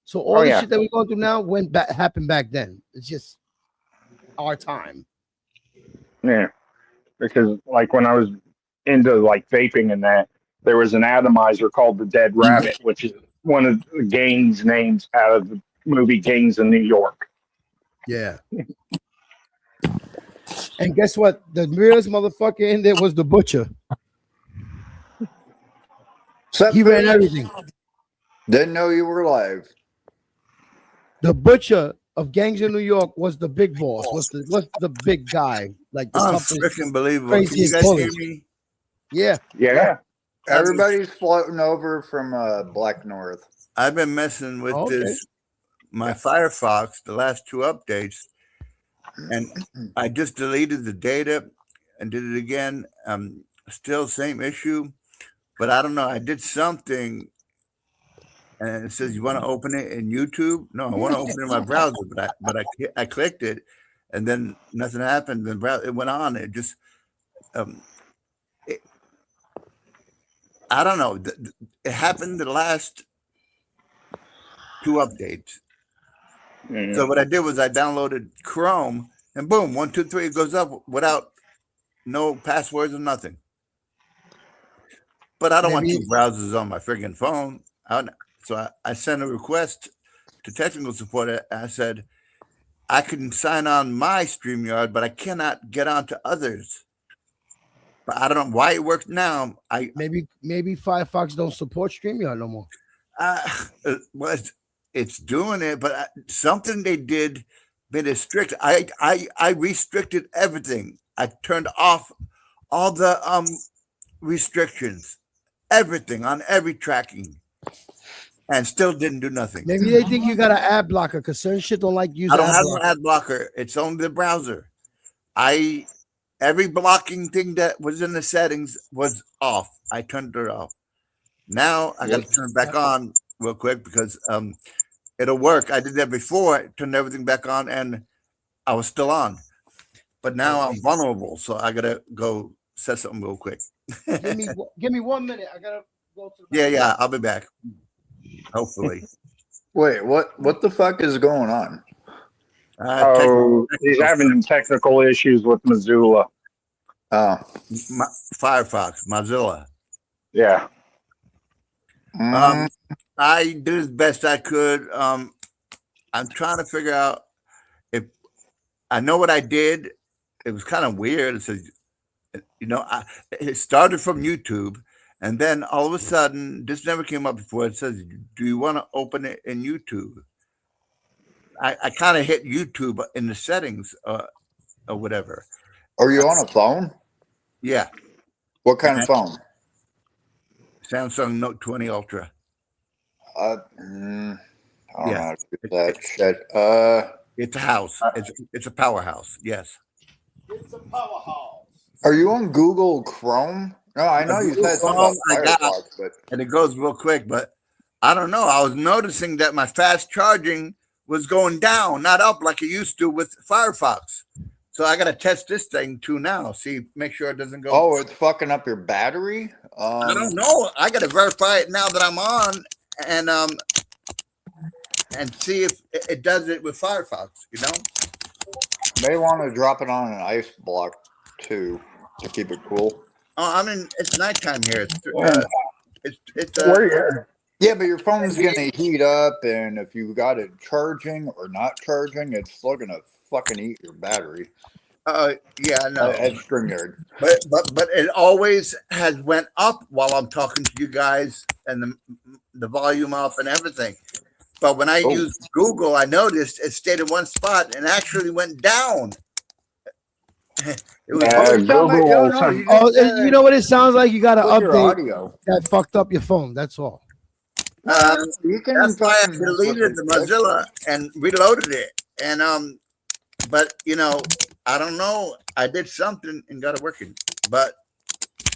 So all Oh, the yeah. shit that we're going through now happened back then. It's just our time. yeah. Because like when I was into like vaping and that, there was an atomizer called the Dead Rabbit, which is one of the gangs names out of the movie Gangs in New York. Yeah. And guess what? The realest motherfucker in there was the butcher. He ran everything. Didn't know you were live. The butcher of Gangs in New York was the big boss. Was the big guy? Like the toughest, Freaking believable. Can you craziest guys hear bully. me? Yeah. Yeah. Everybody's floating over from Black North. I've been messing with Okay. this, my Firefox, the last two updates, and I just deleted the data and did it again. Still same issue, but I don't know. I did something, and it says you want to open it in YouTube. No, I want to open it in my browser, but I clicked it, and then nothing happened. The browser, it went on. It just I don't know. It happened the last two updates. Mhm. So what I did was I downloaded Chrome, and boom, 1, 2, 3, it goes up without no passwords or nothing. But I don't want two browsers on my friggin' phone. So I sent a request to technical support. I said, I can sign on my StreamYard, but I cannot get on to others. But I don't know why it works now. Maybe Firefox don't support StreamYard no more. Well, it's doing it, but something they did made it strict. I restricted everything. I turned off all the restrictions, everything on every tracking, and still didn't do nothing. Maybe they think you got an ad blocker because certain shit don't like using. I don't ad have blocker. an ad blocker. It's on the browser. Every blocking thing that was in the settings was off. I turned it off. Now I got to turn it back on real quick because it'll work. I did that before. I turned everything back on and I was still on. But now I'm vulnerable, so I gotta go set something real quick. give me 1 minute. I gotta go to the Yeah, I'll be back. Hopefully. Wait, what the fuck is going on? He's having technical issues with Missoula. Oh, Firefox, Mozilla. Yeah. I did as best I could. I'm trying to figure out if I know what I did. It was kind of weird. It says, it started from YouTube, and then all of a sudden, this never came up before. It says, "Do you want to open it in YouTube?" I kind of hit YouTube in the settings or whatever. Are you on a phone? Yeah. What kind of phone? Samsung Note 20 Ultra. I don't know how to do that shit. It's a house. It's a powerhouse. Yes. It's a powerhouse. Are you on Google Chrome? No, I know you said something about Firefox, but and it goes real quick, but I don't know. I was noticing that my fast charging was going down, not up like it used to with Firefox. So I got to test this thing too now. See, make sure it doesn't go. Oh, it's fucking up your battery. I don't know. I got to verify it now that I'm on, and see if it does it with Firefox. May want to drop it on an ice block too to keep it cool. Oh, I mean, it's nighttime here. Yeah, but your phone's gonna heat up, and if you got it charging or not charging, it's still gonna fucking eat your battery. Yeah, I know. At StreamYard. But it always has went up while I'm talking to you guys, and the volume up and everything. But when I used Google, I noticed it stayed in one spot and actually went down. It was you know what it sounds like? You got to update audio. that fucked up your phone. That's all. That's why I deleted the Mozilla and reloaded it. And but I don't know. I did something and got it working, but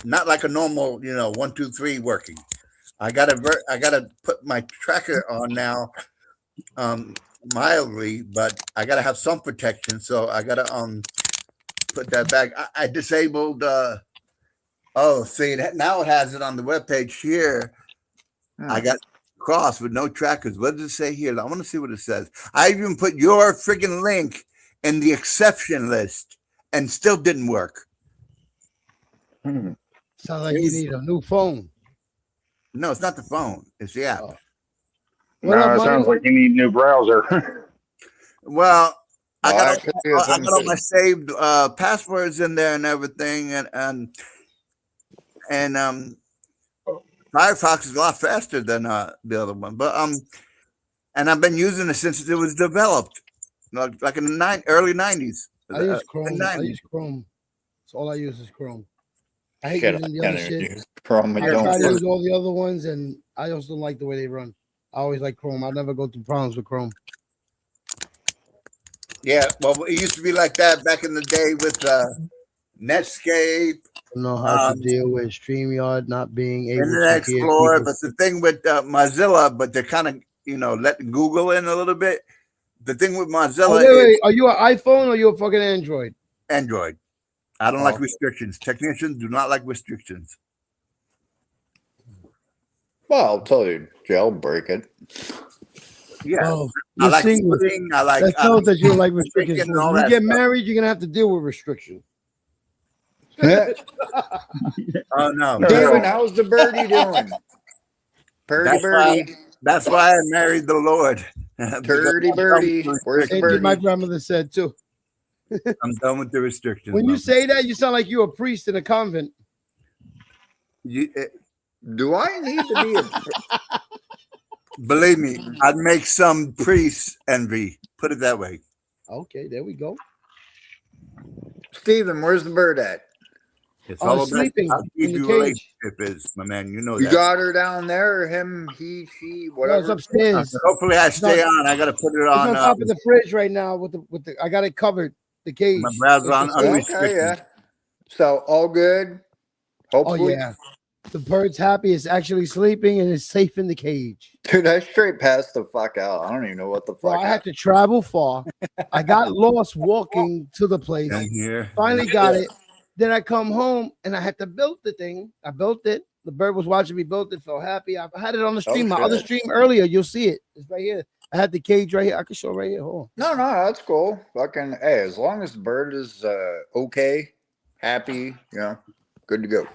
not like a normal 1, 2, 3 working. I gotta put my tracker on now, mildly, but I gotta have some protection. So I gotta put that back. I disabled. See that now it has it on the webpage here. I got cross with no trackers. What does it say here? I want to see what it says. I even put your freaking link in the exception list and still didn't work. Sounds like you need a new phone. No, it's not the phone. It's the app. No, it sounds like you need a new browser. Well, I got all my saved passwords in there and everything, and Firefox is a lot faster than the other one, but and I've been using it since it was developed, like in the early 90s. I use Chrome. I use Chrome. So all I use is Chrome. I hate using the other shit. Chrome. I try to use all the other ones, and I just don't like the way they run. I always like Chrome. I'll never go through problems with Chrome. Yeah, well, it used to be like that back in the day with Netscape. I know how to deal with StreamYard not being able Internet to hear Explorer, people. but the thing with Mozilla, but they're kind of letting Google in a little bit. The thing with Mozilla wait, are you an iPhone or you a fucking Android? Android. I don't like restrictions. Technicians do not like restrictions. Well, I'll tell you, jailbreak it. Yeah, Oh, I you're like single. pudding. I like. That tells that you don't like restrictions. and all When you that get married, you're gonna have to deal with restrictions. Oh no, David, how's the birdie doing? Birdie. That's why I married the Lord. Because Turdy I'm done birdie. with Where's the Same thing my birdie? grandmother said too. I'm done with the restrictions. When you Mama. say that, you sound like you're a priest in a convent. Do I need to be a Believe me, I'd make some priests envy. Put it that way. Okay, there we go. Steven, where's the bird at? It's Oh, all about sleeping how deep in the your cage. relationship is, my man. You know You that. got her down there, or him, he, she, No, it's whatever. upstairs. Hopefully, I stay on. I got to put it It's on. on top of the fridge right now with the. I got it covered. The cage. My browser on Okay, unrestricted. yeah. So all good. Oh Hopefully. yeah. The bird's happy. It's actually sleeping and is safe in the cage. Dude, I straight passed the fuck out. I don't even know what the Bro, fuck. I had to travel far. I got lost walking to the place. I'm here. Finally got it. Then I come home and I had to build the thing. I built it. The bird was watching me build it. Felt happy. I had it on the stream. My shit. other stream earlier. You'll see it. It's right here. I had the cage right here. I can show right here. Hold No, that's cool. Fucking hey, as long as the bird is okay, happy, you know, good to go. on.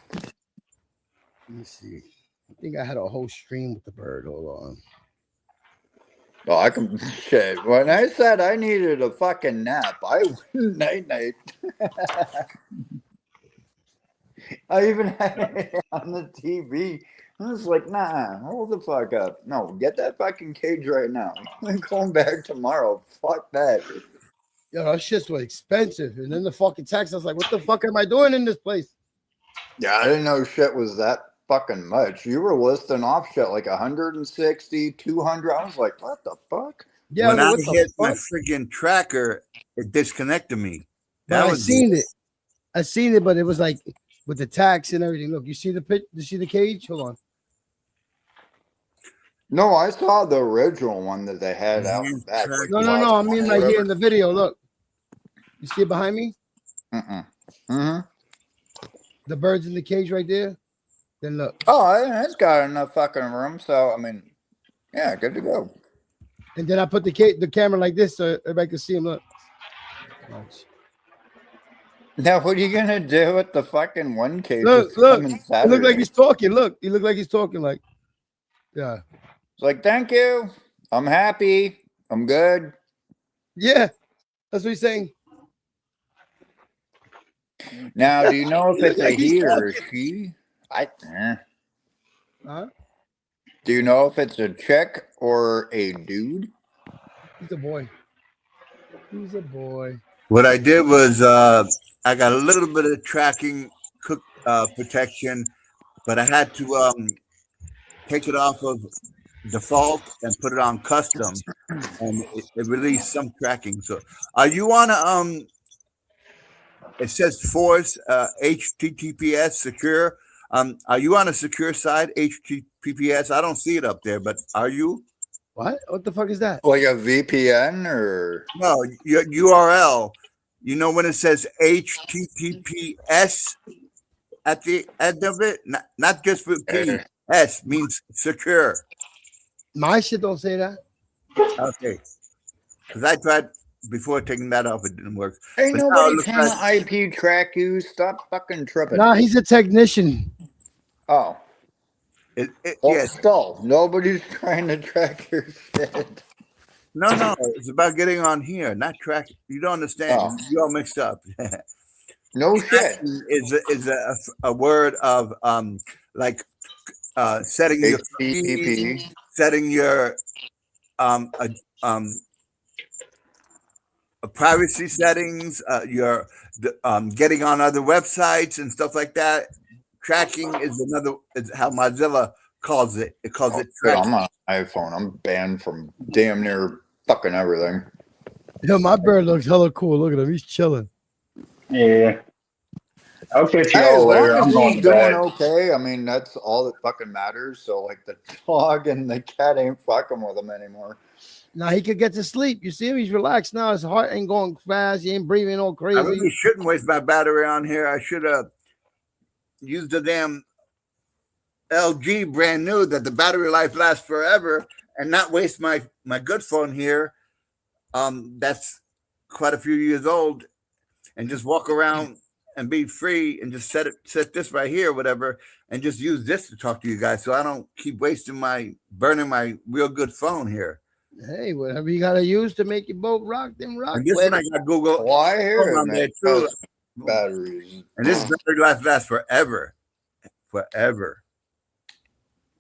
Let me see. I think I had a whole stream with the bird. Hold on. Oh, I can shit. When I said I needed a fucking nap, I went night night. I even had it on the TV. I was like, nah, hold the fuck up. No, get that fucking cage right now. I'm going back tomorrow. Fuck that. Yo, those shits were expensive. And then the fucking tax, I was like, what the fuck am I doing in this place? Yeah, I didn't know shit was that fucking much. You were listing off shit like 160, 200. I was like, what the fuck? Yeah, When I what the hit my fuck? freaking tracker, it disconnected me. But I was seen it. I seen it, but it was like with the tax and everything. Look, you see the pit? You see the cage? Hold on. No, I saw the original one that they had out back. Like No, last I mean one or right here whatever. in the video. Look, you see it behind me? Mm-hmm. The bird's in the cage right there. Then look, Oh, it's got enough fucking room. So I mean, yeah, good to go. and then I put the camera like this so everybody can see him. Look. Watch. Now, what are you gonna do with the fucking one cage? Look, that's look. coming It look like Saturday? he's talking. Look, he look like he's talking. Like, yeah, It's like, thank you. I'm happy. I'm good. yeah. That's what he's saying. Now, do you know if it's a Like he's he or a talking. she? Huh? Do you know if it's a chick or a dude? He's a boy. He's a boy. What I did was I got a little bit of tracking protection, but I had to take it off of default and put it on custom, and it released some tracking. So, are you on a it says force HTTPS secure? Are you on a secure side HTTPS? I don't see it up there, but are you? What? What the fuck is that? Like a VPN or? No, your URL. You know when it says HTTPS at the end of it, not just for P. S means secure. My shit don't say that. Okay, because I tried before taking that off, it didn't work. Ain't But now it nobody looks trying like- to IP track you. Stop fucking tripping. Nah, he's a technician. Oh. Well, yes. Still, nobody's trying to track your shit. No, it's about getting on here, not track. You don't understand. Oh. You all mixed up. No shit. Is a word of like setting your HTTP. setting your privacy settings, your getting on other websites and stuff like that. Tracking is how Mozilla calls it. It calls it Dude, tracking. I'm on iPhone. I'm banned from damn near fucking everything. Yo, my bird looks hella cool. Look at him. He's chilling. Yeah. I'll catch you Hey, as all long later. as I'm going he's to doing bed. okay, I mean, that's all that fucking matters. So, like, the dog and the cat ain't fucking with him anymore. Now he could get to sleep. You see him? He's relaxed now. His heart ain't going fast. He ain't breathing all I crazy. really shouldn't waste my battery on here. I should have used the damn LG brand new that the battery life lasts forever and not waste my good phone here. That's quite a few years old, and just walk around and be free and just set this right here, whatever, and just use this to talk to you guys, so I don't keep burning my real good phone here. Hey, whatever you gotta use to make your boat rock, then rock. And this with one I it. got Google Well, I hear Chrome it, on there man. too. Those batteries. And this battery lasts forever. Forever.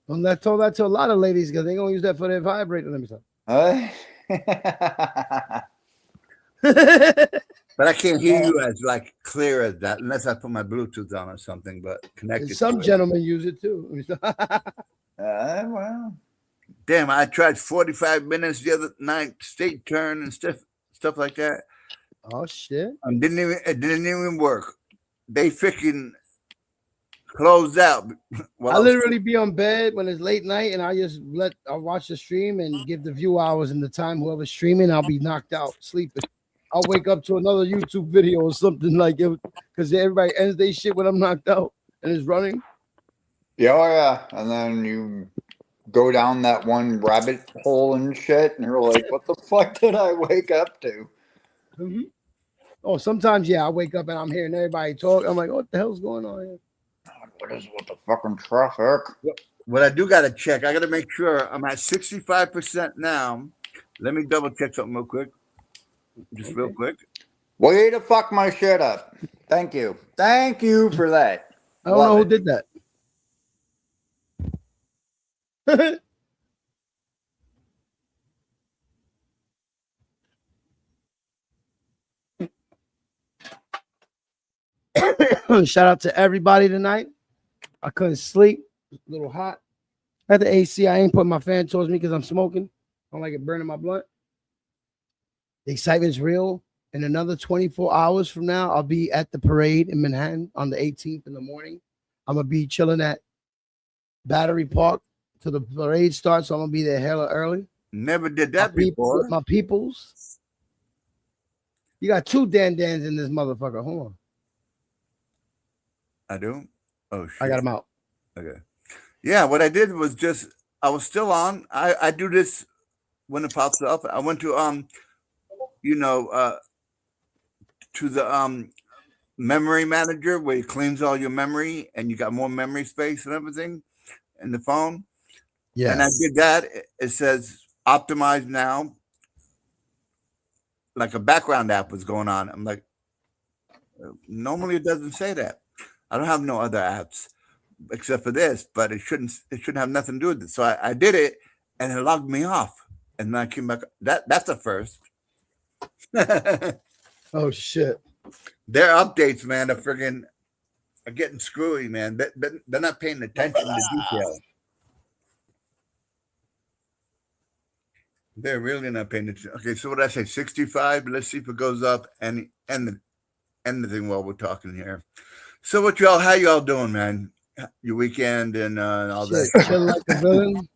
Well, I told that to a lot of ladies because they're gonna use that for their vibrator. Let me stop. But I can't hear you as like clear as that unless I put my Bluetooth on or something, but connected. Some to it. gentlemen use it too. Let me stop. Well, Damn, I tried 45 minutes the other night, state turn and stuff like that. Oh shit! It didn't even work. They freaking closed out. I literally be on bed when it's late night, and I watch the stream and give the view hours and the time whoever's streaming. I'll be knocked out sleeping. I'll wake up to another YouTube video or something like it because everybody ends their shit when I'm knocked out and it's running. yeah, oh, yeah. And then you go down that one rabbit hole and shit, and you're like, what the fuck did I wake up to? Mm-hmm. Oh, sometimes, yeah, I wake up and I'm hearing everybody talk. I'm like, what the hell's going on here? What is with the fucking traffic? What I do got to check, I got to make sure I'm at 65% now. Let me double check something real quick. Just real quick. Way to fuck my shit up. Thank you. Thank you for that. I don't know who did that. Shout out to everybody tonight. I couldn't sleep. A little hot. I had the AC. I ain't putting my fan towards me because I'm smoking. I don't like it burning my blunt. The excitement's real. In another 24 hours from now, I'll be at the parade in Manhattan on the 18th in the morning. I'm going to be chilling at Battery Park till the parade starts. So I'm going to be there hella early. Never did that before. My peoples. You got two Dan Dans in this motherfucker. Hold on. I do? Oh, shit. I got them out. Okay. Yeah, what I did was just, I was still on. I do this when it pops up. I went to, to the memory manager where it cleans all your memory and you got more memory space and everything in the phone. Yeah. And I did that. It says optimize now. Like a background app was going on. I'm like, normally it doesn't say that. I don't have no other apps except for this, but it shouldn't have nothing to do with it. So I did it and it logged me off. And then I came back. That's a first. Oh shit. Their updates, man, are getting screwy, man. They're not paying attention to detail. They're really not paying attention. Okay, so what did I say? 65. Let's see if it goes up and anything while we're talking here. So how y'all doing, man? Your weekend and all that. Chilling like a villain.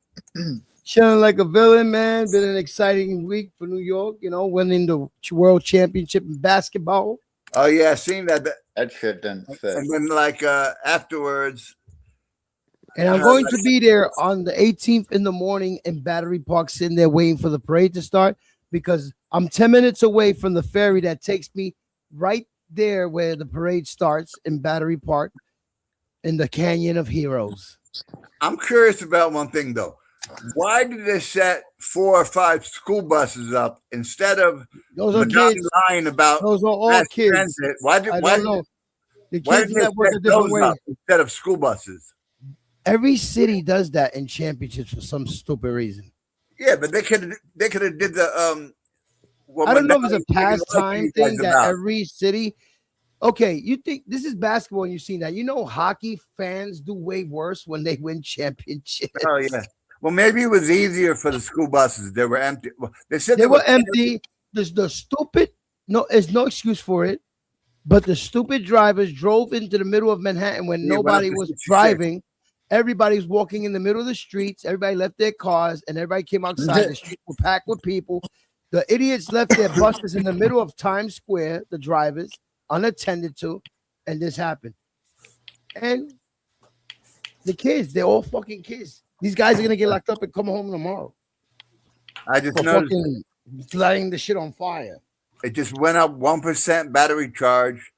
Chilling like a villain, man. Been an exciting week for New York. Winning the world championship in basketball. Oh yeah, seen that. That shit didn't fit. And then afterwards. And I'm going to be there on the 18th in the morning in Battery Park, sitting there waiting for the parade to start because I'm 10 minutes away from the ferry that takes me right there where the parade starts in Battery Park in the Canyon of Heroes. I'm curious about one thing though. Why did they set 4 or 5 school buses up instead of those are kids lying about those are all kids? Transit? Why did the kids that work a different way instead of school buses? Every city does that in championships for some stupid reason. Yeah, but they could have did the I don't know if it's a pastime thing that every city. Okay, you think this is basketball and you've seen that. Hockey fans do way worse when they win championships. Oh yeah. Well, maybe it was easier for the school buses. They were empty. Well, they said they were empty. There's the stupid. No, there's no excuse for it. But the stupid drivers drove into the middle of Manhattan when nobody was driving. Everybody was walking in the middle of the streets. Everybody left their cars and everybody came outside. The streets were packed with people. The idiots left their buses in the middle of Times Square, the drivers, unattended to, and this happened. And the kids, they're all fucking kids. These guys are going to get locked up and come home tomorrow. I just noticed lighting the shit on fire. It just went up 1% battery charge.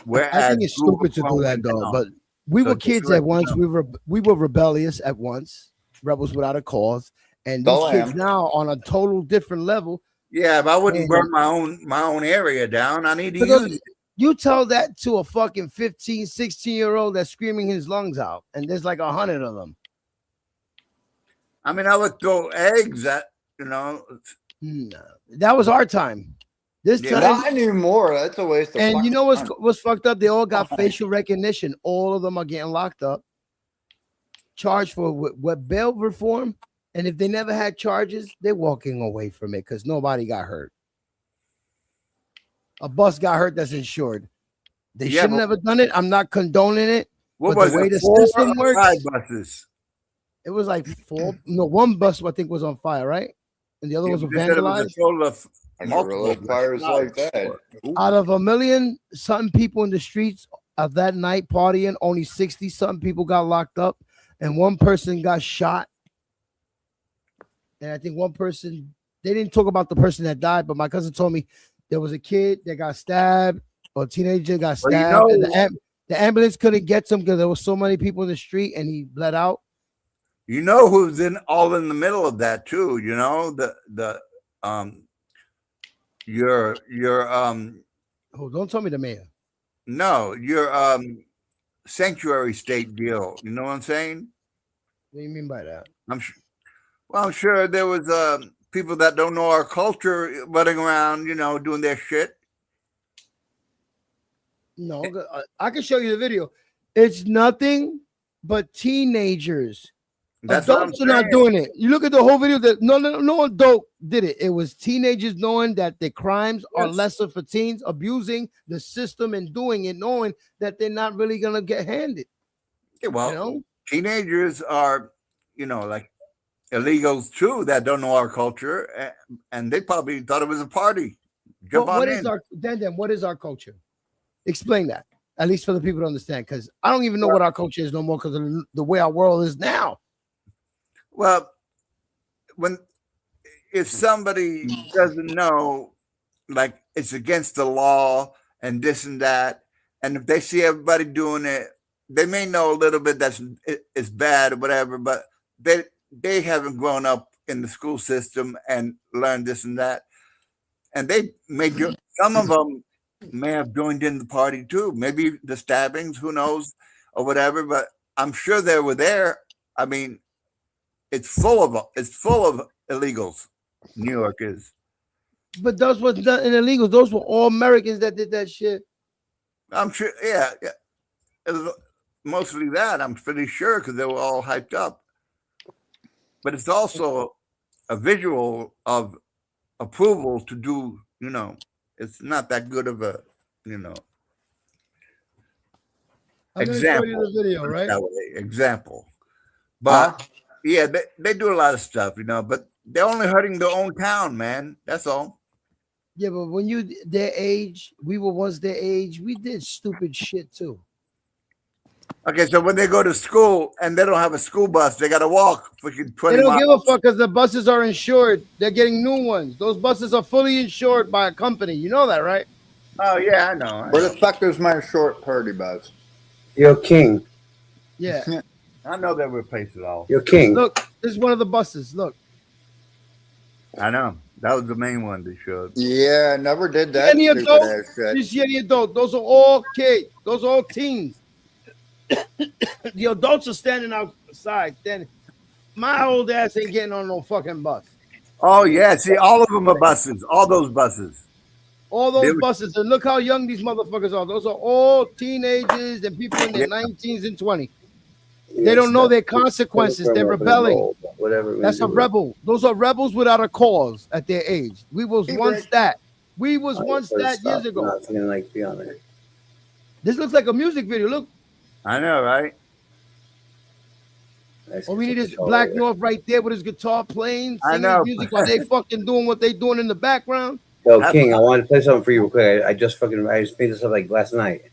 I think it's stupid to do that, though, but we were kids at once. We were rebellious at once, rebels without a cause, And So these I kids am. now on a total different level. Yeah, but I wouldn't And- burn my own area down. I need to Because use it. you tell that to a fucking 15, 16-year-old that's screaming his lungs out, and there's like 100 of them. I mean, I would throw eggs at, you know. No, that was our time. This Yeah, time, Not anymore. That's a waste of and you fucking know time. what's fucked up? They all got Why? facial recognition. All of them are getting locked up, charged for what bail reform. And if they never had charges, they're walking away from it because nobody got hurt. A bus got hurt that's insured. They Yeah, should but- have never done it. I'm not condoning it. What But was the way it? the 4 system or works- 5 buses? It was like 4. No, one bus I think was on fire, right? And the other ones were They said it was a vandalized. total of I never multiple lit fires like that. Out of 1 million something people in the streets of that night partying, only 60 something people got locked up, and one person got shot. And I think one person, they didn't talk about the person that died, but my cousin told me there was a kid that got stabbed or a teenager got Well, you stabbed. And know- the ambulance couldn't get to him because there was so many people in the street and he bled out. You know who's all in the middle of that too, you know? Your Oh, don't tell me the mayor. no, your sanctuary state deal. You know what I'm saying? What do you mean by that? I'm sure there was people that don't know our culture running around, you know, doing their shit. No, I can show you the video. It's nothing but teenagers. That's what I'm Adults are not saying. doing it. You look at the whole video. That no adult did it. It was teenagers knowing that the crimes are Yes. lesser for teens, abusing the system and doing it, knowing that they're not really gonna get handed. Yeah, well, You know? teenagers are, you know, like illegals too that don't know our culture, and they probably thought it was a party. Jump on What in. is our then? What is our culture? Explain that, at least for the people to understand, because I don't even know what our culture is no more because of the way our world is now. Well, if somebody doesn't know, like it's against the law and this and that, and if they see everybody doing it, they may know a little bit it's bad or whatever, but they haven't grown up in the school system and learned this and that, and they may some of them may have joined in the party too, maybe the stabbings, who knows, or whatever. But I'm sure they were there. I mean, it's full of illegals. New York is. But those was not illegals. Those were all Americans that did that shit. I'm sure. Yeah. It was mostly that. I'm pretty sure because they were all hyped up. But it's also a visual of approval to do. You know, it's not that good of a, you know, I'm gonna show you example. the video, Put it right? that way, example. But yeah, they do a lot of stuff, you know, but they're only hurting their own town, man. That's all. Yeah, but when you their age, we were once their age, we did stupid shit too. Okay, so when they go to school and they don't have a school bus, they got to walk freaking 20 They don't miles. give a fuck because the buses are insured. They're getting new ones. Those buses are fully insured by a company. You know that, right? Oh, yeah, I know. Where the fuck is my short party bus? Yo, King. Yeah. I know they replace it all. Yo, King. Look, this is one of the buses. Look. I know. That was the main one they showed. Yeah, I never did that Any stupid adult? ass shit. You see any adult? Those are all kids. Those are all teens. The adults are standing outside. Standing. My old ass ain't getting on no fucking bus. Oh, yeah. See, all of them are buses. All those buses. All those They were- buses. And look how young these motherfuckers are. Those are all teenagers and people in their 19s and 20s. They don't know their consequences. They're rebelling. Whatever. That's a rebel. Those are rebels without a cause at their age. We was once that. We was once that years ago. Not gonna like be on there. This looks like a music video. Look, I know, right? all we need is Black North right there with his guitar playing, I singing know. music while they fucking doing what they doing in the background. Yo, King, I wanted to play something for you real quick. I just made this up like last night.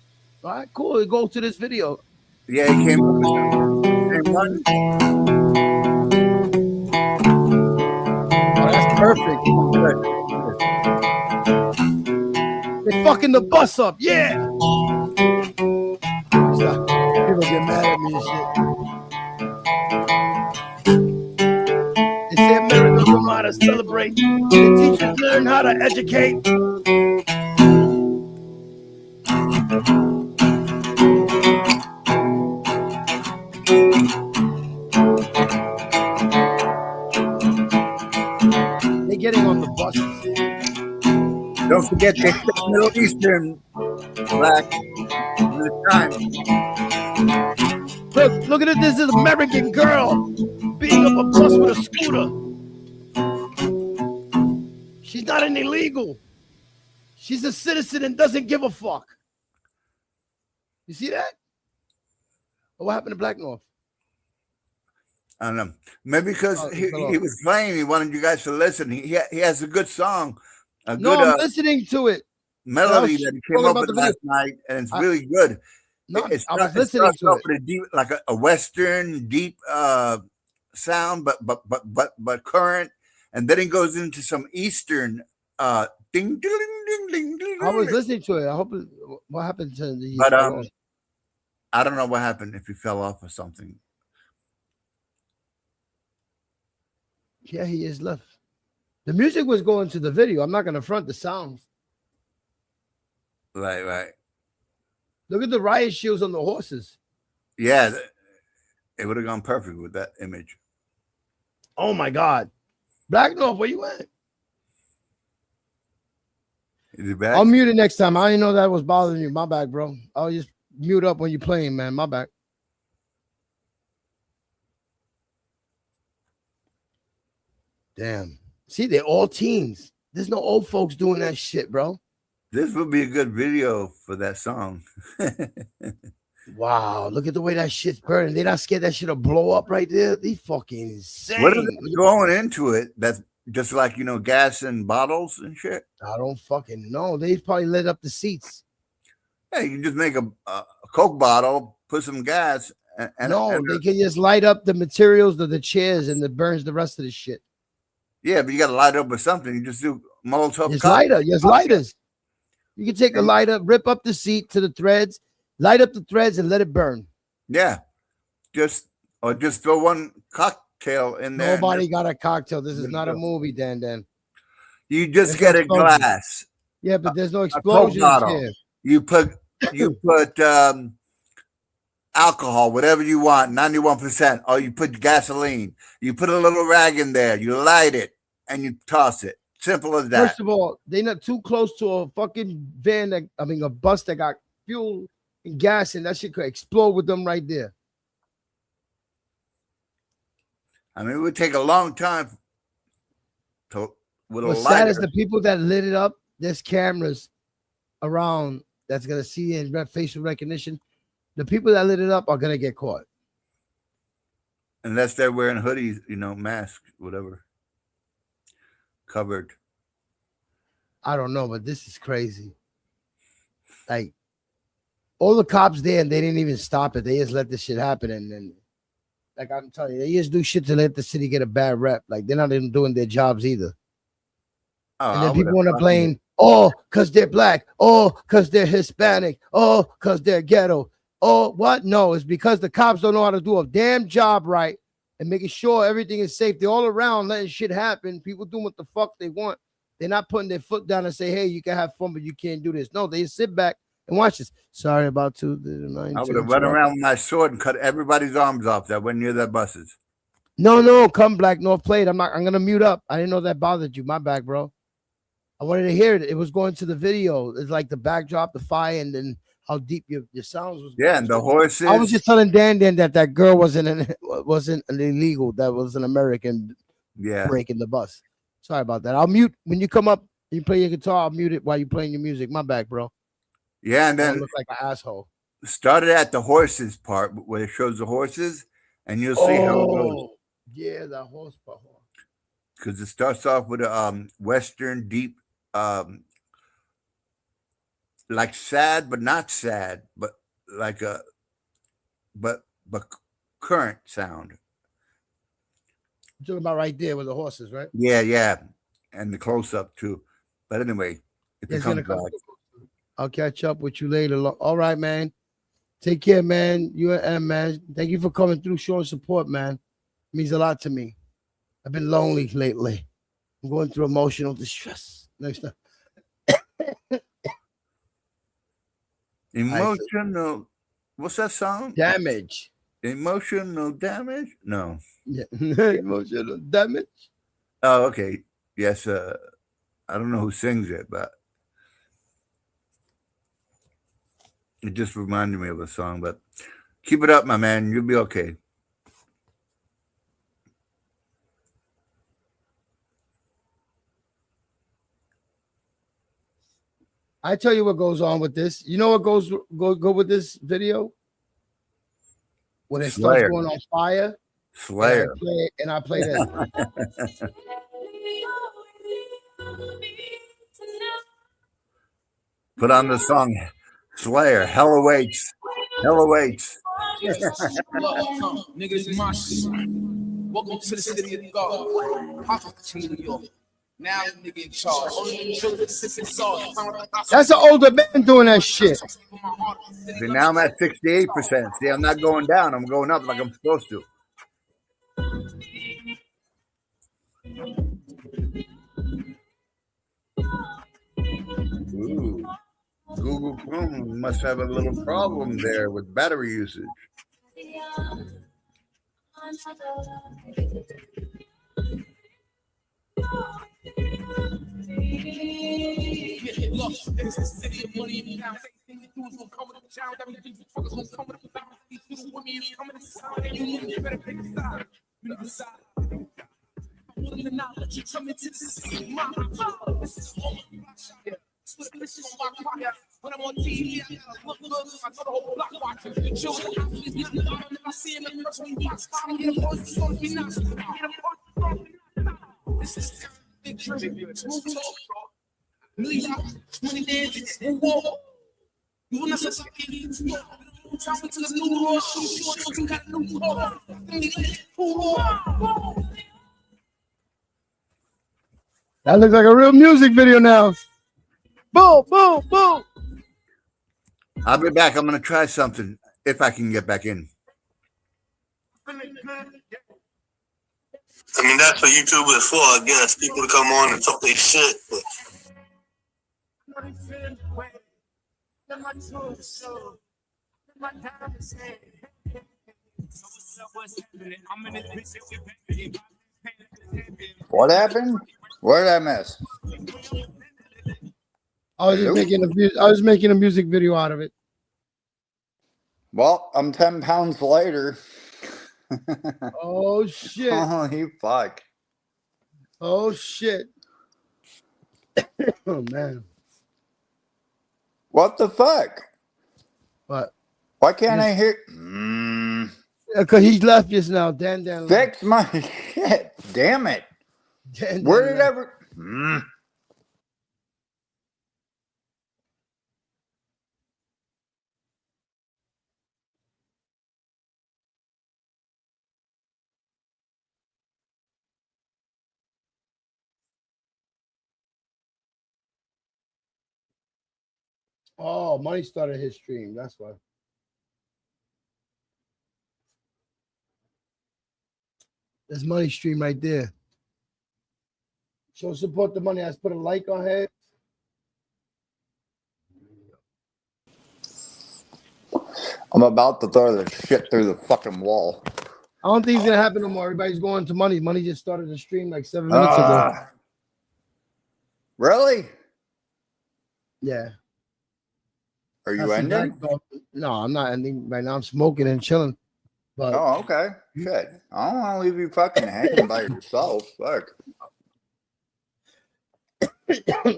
All right, cool. Go to this video. Yeah, he came up with the same one. Oh, that's perfect. They fucking the bus up. Yeah. Stop. People get mad at me and shit. They say Let's celebrate. The teachers learn how to educate. They're getting on the buses. Don't forget they speak Middle Eastern black this time. Look at it. This is an American girl being up a bus with a scooter. She's not an illegal. She's a citizen and doesn't give a fuck. You see that? What happened to Black North? I don't know. Maybe because Oh, he was playing, he wanted you guys to listen. He has a good song, a No, good I'm listening to it. melody that he came talking up about with the last night, and it's really good. No, I was It listening starts to off it. with a deep, like a western deep sound, but current, and then it goes into some eastern ding ding ding ding ding. I was listening to it. I hope what happened to the. But I don't know what happened, if he fell off or something. Yeah, he is left. The music was going to the video. I'm not gonna front the sounds. Right. Look at the riot shields on the horses. Yeah, it would have gone perfect with that image. Oh my God, Black North, where you at? Is it back? I'll mute it next time. I didn't know that was bothering you. My bad, bro. I'll just mute up when you're playing, man. My bad. Damn. See, they're all teens. There's no old folks doing that shit, bro. This would be a good video for that song. Wow, look at the way that shit's burning. They're not scared that shit'll blow up right there. They fucking insane. What are they throwing into it? That's just like, gas in bottles and shit. I don't fucking know. They probably lit up the seats. Yeah, you can just make a Coke bottle, put some gas, and they can just light up the materials of the chairs and it burns the rest of the shit. yeah, but you got to light up with something. You just do Molotov. Just lighters. You can take a lighter, rip up the seat to the threads, light up the threads, and let it burn. Yeah, just throw one cocktail in there. Nobody got a cocktail. This is not a movie, Dan. You just There's get no a explosion. glass. Yeah, but there's no A Coke explosions bottle. here. You put alcohol, whatever you want, 91%, or you put gasoline. You put a little rag in there, you light it, and you toss it. Simple as that. First of all, they're not too close to a fucking a bus that got fuel and gas, and that shit could explode with them right there. I mean, it would take a long time with a What's sad is lighter. the people that lit it up. There's cameras around that's gonna see in facial recognition. The people that lit it up are gonna get caught. Unless they're wearing hoodies, masks, whatever. Covered. I don't know, but this is crazy. Like all the cops there, and they didn't even stop it. They just let this shit happen, and then, like I'm telling you, they just do shit to let the city get a bad rep. Like they're not even doing their jobs either. Oh, And then people want to blame, because they're black, because they're Hispanic, because they're ghetto. What? No, it's because the cops don't know how to do a damn job right and making sure everything is safe. They're all around letting shit happen. People doing what the fuck they want. They're not putting their foot down and say, hey, you can have fun, but you can't do this. No, they just sit back and watch this. Sorry about I would have run around with my sword and cut everybody's arms off that went near their buses. No, come Black North played. I'm gonna mute up. I didn't know that bothered you. My bad, bro. I wanted to hear it. It was going to the video. It's like the backdrop, the fire, and then how deep your sounds was. Yeah, and the horses. I was just telling Dan that girl wasn't an illegal. That was an American breaking the bus. Sorry about that. I'll mute when you come up and you play your guitar. I'll mute it while you're playing your music. My back, bro. Yeah, and I then look like an asshole. started at the horses part where it shows the horses, and you'll see how it goes. Yeah, the horse part. Because it starts off with a western deep, like sad but not sad, but like a but current sound. You're talking about right there with the horses, right? Yeah, and the close up too. But anyway, it It's becomes gonna come. back. I'll catch up with you later. All right, man. Take care, man. You and M, man. Thank you for coming through, showing support, man. It means a lot to me. I've been lonely lately. I'm going through emotional distress. Next time. Emotional. What's that song? Damage. Emotional damage? No. Yeah. Emotional damage. Oh, okay. Yes. I don't know who sings it, but it just reminded me of a song. But keep it up, my man. You'll be okay. I tell you what goes on with this. You know what go with this video? When it starts Slayer. going on fire. Slayer. And I play that. Put on the song Slayer. Hell awaits. Hell awaits. Niggas, my shit. Welcome to the city of God. Pop to New York. Now the nigga in charge. Only children sipping sauce. That's an older man doing that shit. See, now I'm at 68%. See, I'm not going down. I'm going up like I'm supposed to. Ooh. Google Chrome must have a little problem there with battery usage. Look, it's the city of money and pounds. Everything you do is gonna come with a town. Everything you fuckers gonna come with a pound. These little women is coming inside. And you better pick a side. You decide. I want them to not let you come into the city of mine. This is all my shot here. Split this on my pocket. When I'm on TV, I gotta look good. I got the whole block watching. Children, is nothing about them. If I see him in person, you watch. I get a voice, it's gonna be nice. Get a voice, it's gonna be nice. This is big drink. Smooth talk. New York, 20 days, and walk. You wanna say something? Time to the new law, shoot, you got a new car. That looks like a real music video now. Boom, boom, boom. I'll be back. I'm going to try something if I can get back in. I mean, that's what YouTube is for, I guess. People to come on and talk their shit. But What happened? What did I miss? I was making a music video out of it. Well, I'm 10 pounds lighter. Oh shit. Holy fuck. Oh shit. Oh man. What the fuck? What? Why can't I hear? Because he's left just now. Dan Fix my shit. Damn it. Where did ever? Oh, Money started his stream. That's why. There's Money stream right there. Show support the Money. I just put a like on it. I'm about to throw the shit through the fucking wall. I don't think it's gonna happen no more. Everybody's going to Money. Money just started the stream like 7 minutes ago. Really? Yeah. Are you ending? No, I'm not ending right now. I'm smoking and chilling. But Oh, okay. Shit. I don't want to leave you fucking hanging by yourself. Fuck.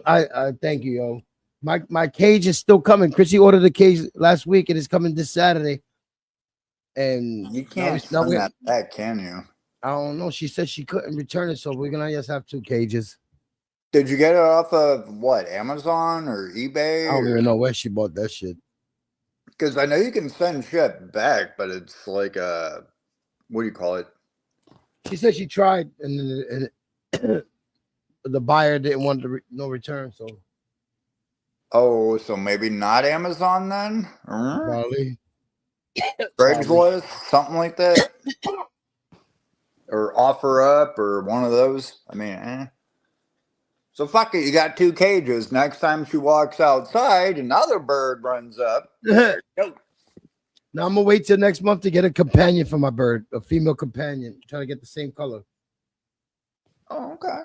I thank you, yo. My cage is still coming. Chrissy ordered the cage last week and it's coming this Saturday. And You can't send that back, can you? I don't know. She said she couldn't return it, so we're gonna just have 2 cages. Did you get it off of what, Amazon or eBay? I don't even know where she bought that shit. Because I know you can send shit back, but it's like what do you call it? She said she tried, and the buyer didn't want no return. So, oh, so maybe not Amazon then? Probably. Craigslist, something like that, or OfferUp, or one of those. I mean, So fuck it, you got 2 cages. Next time she walks outside, another bird runs up. There you go. Now I'm gonna wait till next month to get a companion for my bird, a female companion. Try to get the same color. Oh, okay.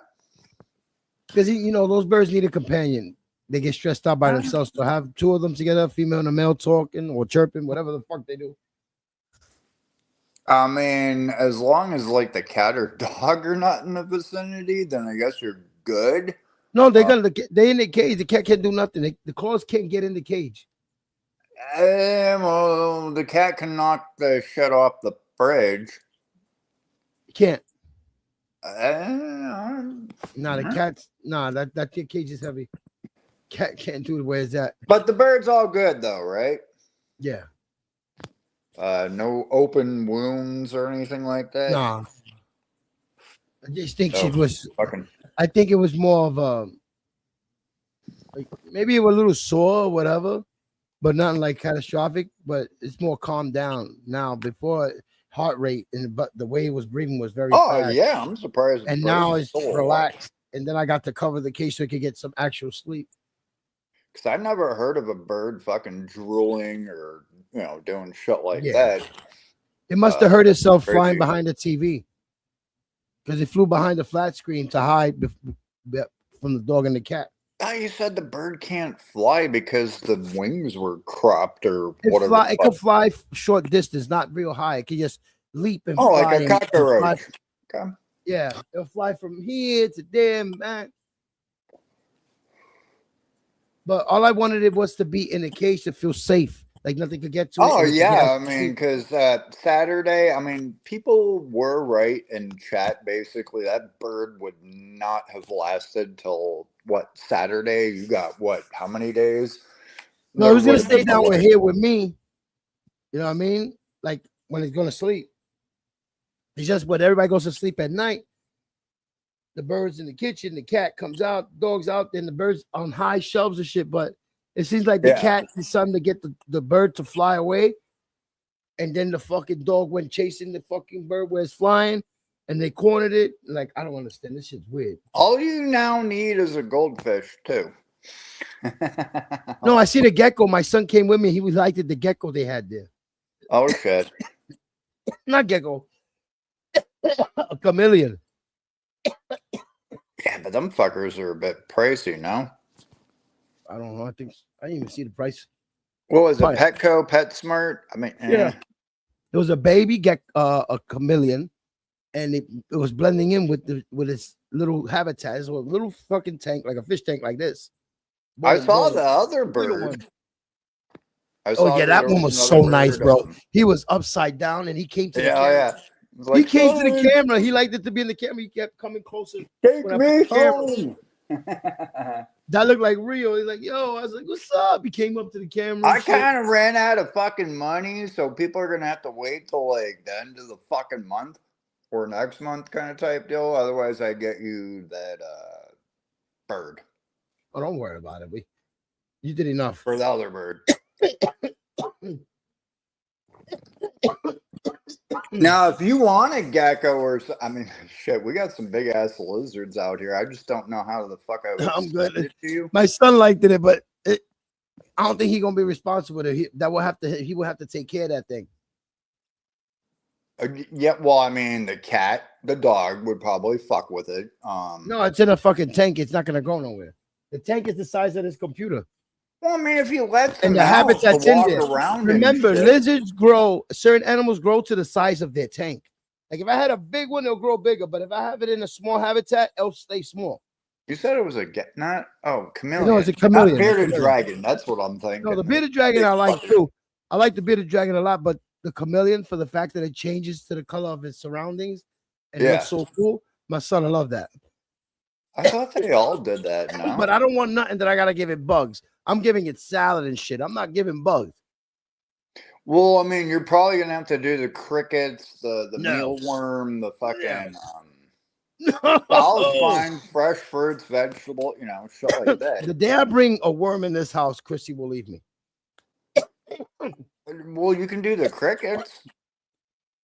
Because those birds need a companion. They get stressed out by themselves. So have 2 of them together, a female and a male, talking or chirping, whatever the fuck they do. I mean, as long as like the cat or dog are not in the vicinity, then I guess you're good. No, they in the cage. The cat can't do nothing. The claws can't get in the cage. Well, the cat can knock the shit off the fridge. Can't. Uh, The cat's that cage is heavy. Cat can't do it. Where is that? But the bird's all good though, right? Yeah. No open wounds or anything like that. Nah. I just think she was. Fucking. I think it was more of maybe it was a little sore or whatever, but nothing like catastrophic. But it's more calmed down now. Before, heart rate and the way it was breathing was very fast. Yeah, I'm surprised. And now it's relaxed. And then I got to cover the cage so it could get some actual sleep. Because I never heard of a bird fucking drooling or doing shit like that. It must have hurt itself crazy. flying behind the TV because it flew behind the flat screen to hide from the dog and the cat. Oh, you said the bird can't fly because the wings were cropped or It whatever. It could fly short distance, not real high. It could just leap and Oh, fly. like a cockroach. Okay. Yeah, it'll fly from here to there, man. But all I wanted was to be in a cage to feel safe, like nothing could get to it. Oh and it could yeah, get I out. mean, because Saturday, I mean, people were right in chat. Basically, that bird would not have lasted till what Saturday? You got what? How many days? No, he was gonna stay down here with me. You know what I mean? Like when he's gonna sleep. It's just when everybody goes to sleep at night. The bird's in the kitchen, the cat comes out, dog's out, then the bird's on high shelves and shit. But it seems like the cat decided to get the bird to fly away. And then the fucking dog went chasing the fucking bird where it's flying, and they cornered it. Like, I don't understand. This shit's weird. All you now need is a goldfish, too. No, I see the gecko. My son came with me. He liked it, the gecko they had there. Oh, shit. Not gecko. A chameleon. Yeah, but them fuckers are a bit pricey, no? I don't know. I didn't even see the price. What was it? Fine. Petco, PetSmart? I mean, Yeah. It was a baby a chameleon, and it was blending in with its little habitat. It's a little fucking tank, like a fish tank, like this. I saw the other little bird. one. I Oh saw yeah, that one was so another nice, bird, bro. He was upside down, and he came to the Yeah, camera. yeah. It was He like, came to the "Son, camera. He liked it to be in the camera. He kept coming closer. Take when I me put the camera. home. That looked like real. He's like, yo, I was like, what's up? He came up to the camera. I and shit. kind of ran out of fucking money, so people are gonna have to wait till like the end of the fucking month or next month kind of type deal. Otherwise, I get you that bird Oh, don't worry about it. You did enough. for the other bird. Now, if you want a gecko I mean, shit, we got some big ass lizards out here. I just don't know how the fuck I would I'm send good. it to you. My son liked it, but I don't think he's gonna be responsible. He will have to take care of that thing. Yeah, well, I mean, the dog would probably fuck with it. No, it's in a fucking tank. It's not gonna go nowhere. The tank is the size of this computer. Well, I mean, if you let them And the out habitat's to in walk there. around and Remember, shit. lizards certain animals grow to the size of their tank. Like if I had a big one, it'll grow bigger. But if I have it in a small habitat, it'll stay small. You said it was chameleon. No, it's a chameleon. Not bearded Chameleon. dragon. That's what I'm thinking. No, the bearded dragon Big I like fucker. too. I like the bearded dragon a lot, but the chameleon, for the fact that it changes to the color of its surroundings and Yeah. looks so cool. My son, I love that. I thought they all did that. No, But I don't want nothing that I gotta give it bugs. I'm giving it salad and shit. I'm not giving bugs. well, I mean, you're probably gonna have to do the crickets, the No. mealworm, the fucking. I'll find fresh fruits, vegetable, shit like that. The day I bring a worm in this house, Chrissy will leave me. Well, you can do the crickets.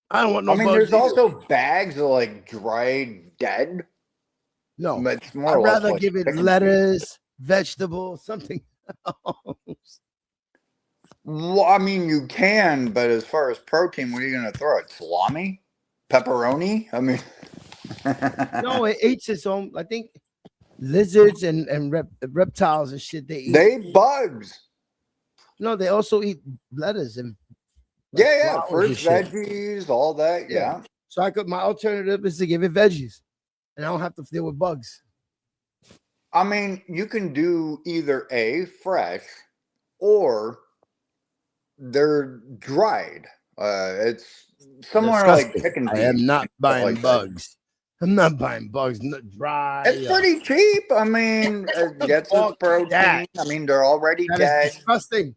I don't want no I mean, bugs there's either. also bags of like dried dead. No, It's more I'd or less rather like give it chicken. lettuce, vegetables, something else. Well, I mean, you can, but as far as protein, what are you going to throw it? Salami? Pepperoni? I mean, No, it eats its own. I think lizards and reptiles and shit. They eat. they bugs. No, they also eat lettuce and Yeah, flowers and fruits, shit. veggies, all that. Yeah. So my alternative is to give it veggies, and I don't have to deal with bugs. I mean, you can do either fresh or they're dried. It's similar to like Disgusting. chicken I feed. am not buying like that. bugs. I'm not buying bugs. Not dry. It's pretty cheap. I mean, it gets its Fuck protein. that. I mean, they're already That dead. is disgusting.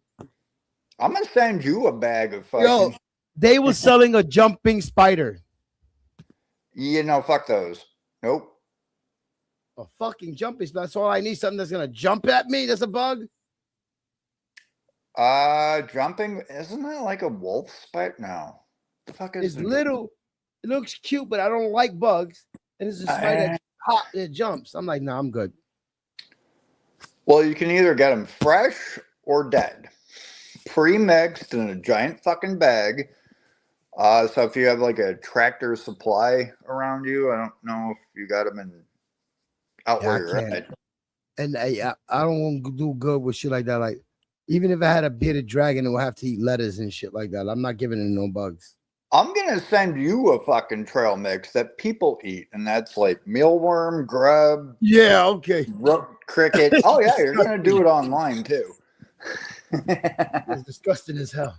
I'm gonna send you a bag of fucking. Yo, they were selling a jumping spider. Fuck those. Nope. A fucking jumping spider. That's all I need. Something that's gonna jump at me. That's a bug. Jumping. Isn't that like a wolf spider? No. The fuck is It's it? little. It looks cute, but I don't like bugs. And it's a spider that jumps. I'm like, no, I'm good. Well, you can either get them fresh or dead, pre-mixed in a giant fucking bag. So if you have like a Tractor Supply around you, I don't know if you got them in out where you're at. And I don't want to do good with shit like that. Like, even if I had a bearded dragon, it would have to eat lettuce and shit like that. I'm not giving it no bugs. I'm gonna send you a fucking trail mix that people eat, and that's like mealworm, grub, Yeah, okay. cricket. Oh yeah, you're gonna do it online too. It's disgusting as hell.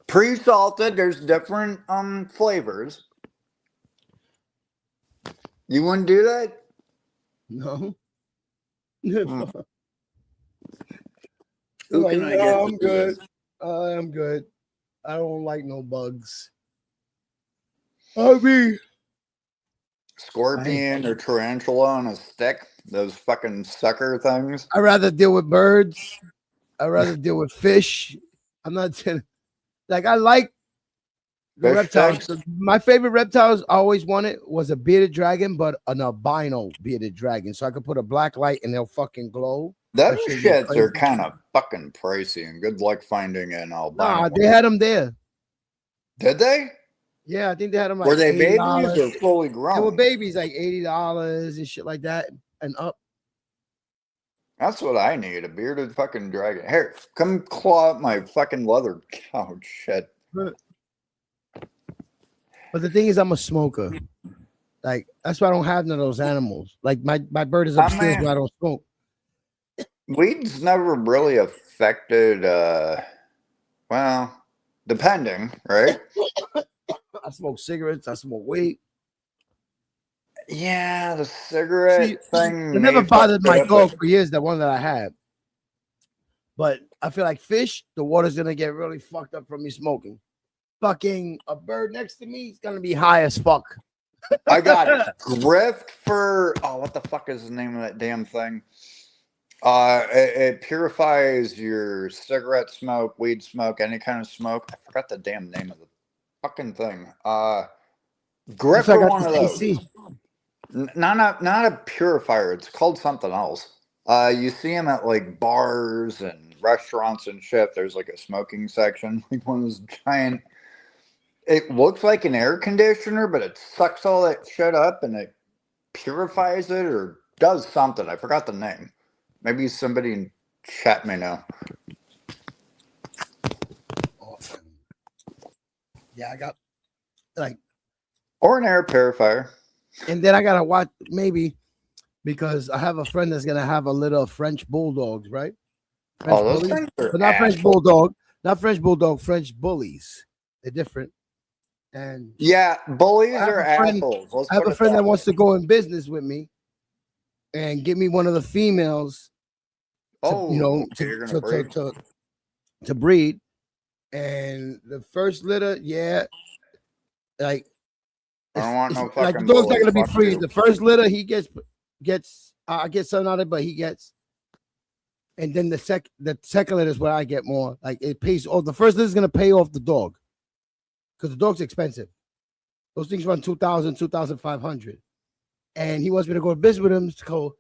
Pre-salted. There's different flavors. You wouldn't do that? No. Who Like, can I no, get I'm to do good. this? I'm good. I don't like no bugs. I mean, Scorpion or tarantula on a stick. Those fucking sucker things. I'd rather deal with birds. I'd rather deal with fish. I'm not saying, like, I like the Fish reptiles. sticks? My favorite reptiles I always wanted was a bearded dragon, but an albino bearded dragon. So I could put a black light and they'll fucking glow. Those That shit be shits are crazy. kind of fucking pricey, and good luck finding an albino. Nah, they had them there. Did they? Yeah, I think they had them like Were they babies $80. or fully They grown? were babies, like $80 and shit like that and up. That's what I need, a bearded fucking dragon. Here, come claw up my fucking leather couch. Shit. But the thing is, I'm a smoker. Like, that's why I don't have none of those animals. Like, my bird is upstairs, but I don't smoke. Weed's never really affected, well, depending, right? I smoke cigarettes. I smoke weed. Yeah, the cigarette thing. It never may bothered fuck my it up, dog but for years, the one that I had. But I feel like fish, the water's going to get really fucked up from me smoking. Fucking a bird next to me is going to be high as fuck. I got it. Grift for, what the fuck is the name of that damn thing? It purifies your cigarette smoke, weed smoke, any kind of smoke. I forgot the damn name of the fucking thing. Grift for one of those. Not a purifier. It's called something else. You see them at like bars and restaurants and shit. There's like a smoking section, like one of those giant. It looks like an air conditioner, but it sucks all that shit up and it purifies it or does something. I forgot the name. Maybe somebody in chat may know. Yeah, I got like, or an air purifier. And then I gotta watch maybe because I have a friend that's gonna have a little French bulldogs, right? French Those bullies, things are but not French assholes. bulldog, not French bulldog, French bullies. They're different. And yeah, bullies I have are a friend- assholes. Let's I have put a it friend that way. wants to go in business with me and give me one of the females. Oh, okay, you're gonna breed. To breed. And the first litter, yeah, like I don't want no it's like the fucking dog's not bully. gonna be Fuck free. you. The first litter he gets I get something out of it, but he gets, and then the second litter is where I get more. Like it pays off. The first litter is gonna pay off the dog because the dog's expensive. Those things run 2,000, 2,500. and he wants me to go to business with him. So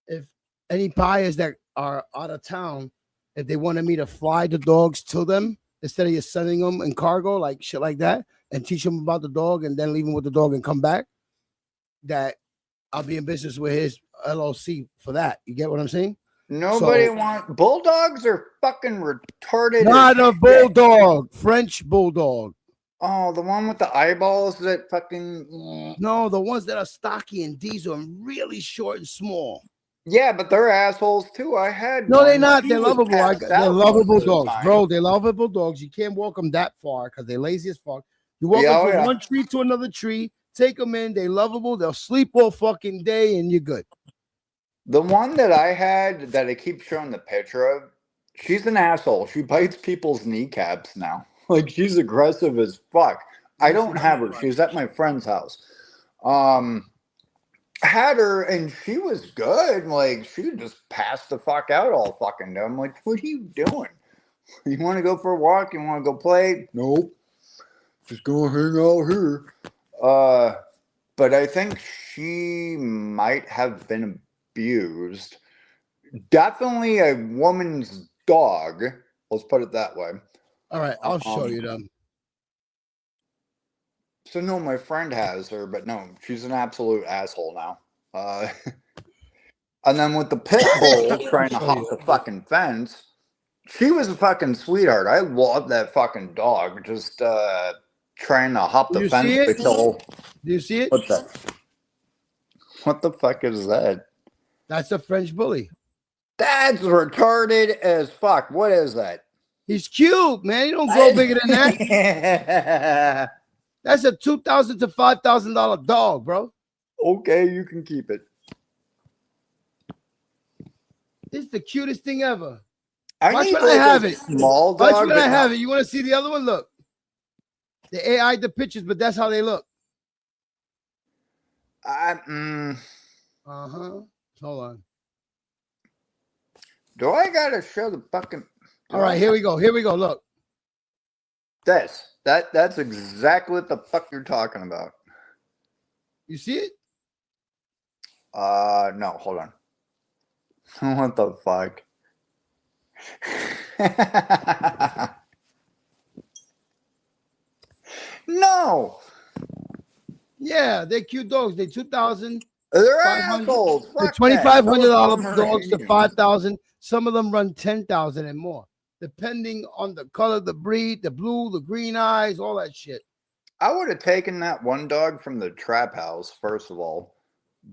if any buyers that are out of town, if they wanted me to fly the dogs to them instead of just sending them in cargo, like shit like that, and teach them about the dog and then leave them with the dog and come back, that I'll be in business with his LLC for that. You get what I'm saying? Nobody wants bulldogs are fucking retarded. Not as a shit. bulldog, French bulldog. Oh, the one with the eyeballs that fucking. No, the ones that are stocky and diesel and really short and small. Yeah, but they're assholes too. I had. No, they're one. not. She They're was lovable. passed They're out lovable most of the dogs, time. bro. They're lovable dogs. You can't walk them that far because they're lazy as fuck. You walk Yeah, them oh, from yeah. one tree to another tree, take them in. They're lovable. They'll sleep all fucking day, and you're good. The one that I had that I keep showing the picture of, she's an asshole. She bites people's kneecaps now. Like, she's aggressive as fuck. I don't have her. She's at my friend's house. Had her and she was good. Like, she just passed the fuck out all fucking day. I'm like, what are you doing? You want to go for a walk? You want to go play? Nope. Just go hang out here. But I think she might have been abused. Definitely a woman's dog. Let's put it that way. All right, I'll show you them. So no, my friend has her, but no, she's an absolute asshole now. And then with the pit bull trying to hop the fucking fence, she was a fucking sweetheart. I love that fucking dog. Just trying to hop the You fence see it? until. Do you see it? What's that? What the fuck is that? That's a French bully. That's retarded as fuck. What is that? He's cute, man. He don't grow bigger than that. That's a $2,000 to $5,000 dog, bro. Okay, you can keep it. It's the cutest thing ever. I Watch need when like I have a it. small Watch dog. when I but have not- it. You want to see the other one? Look. The AI the pictures, but that's how they look. Uh-huh. Hold on. Do I gotta show the fucking? All right, here we go. Here we go. Look. That's exactly what the fuck you're talking about. You see it? No, hold on. What the fuck? No, Yeah, they're cute dogs. They're 2,000. they're 500. assholes. They're Fuck that. $2,500 Those are dogs to Pomeranians. 5,000. Some of them run 10,000 and more, depending on the color, the breed, the blue, the green eyes, all that shit. I would have taken that one dog from the trap house, first of all,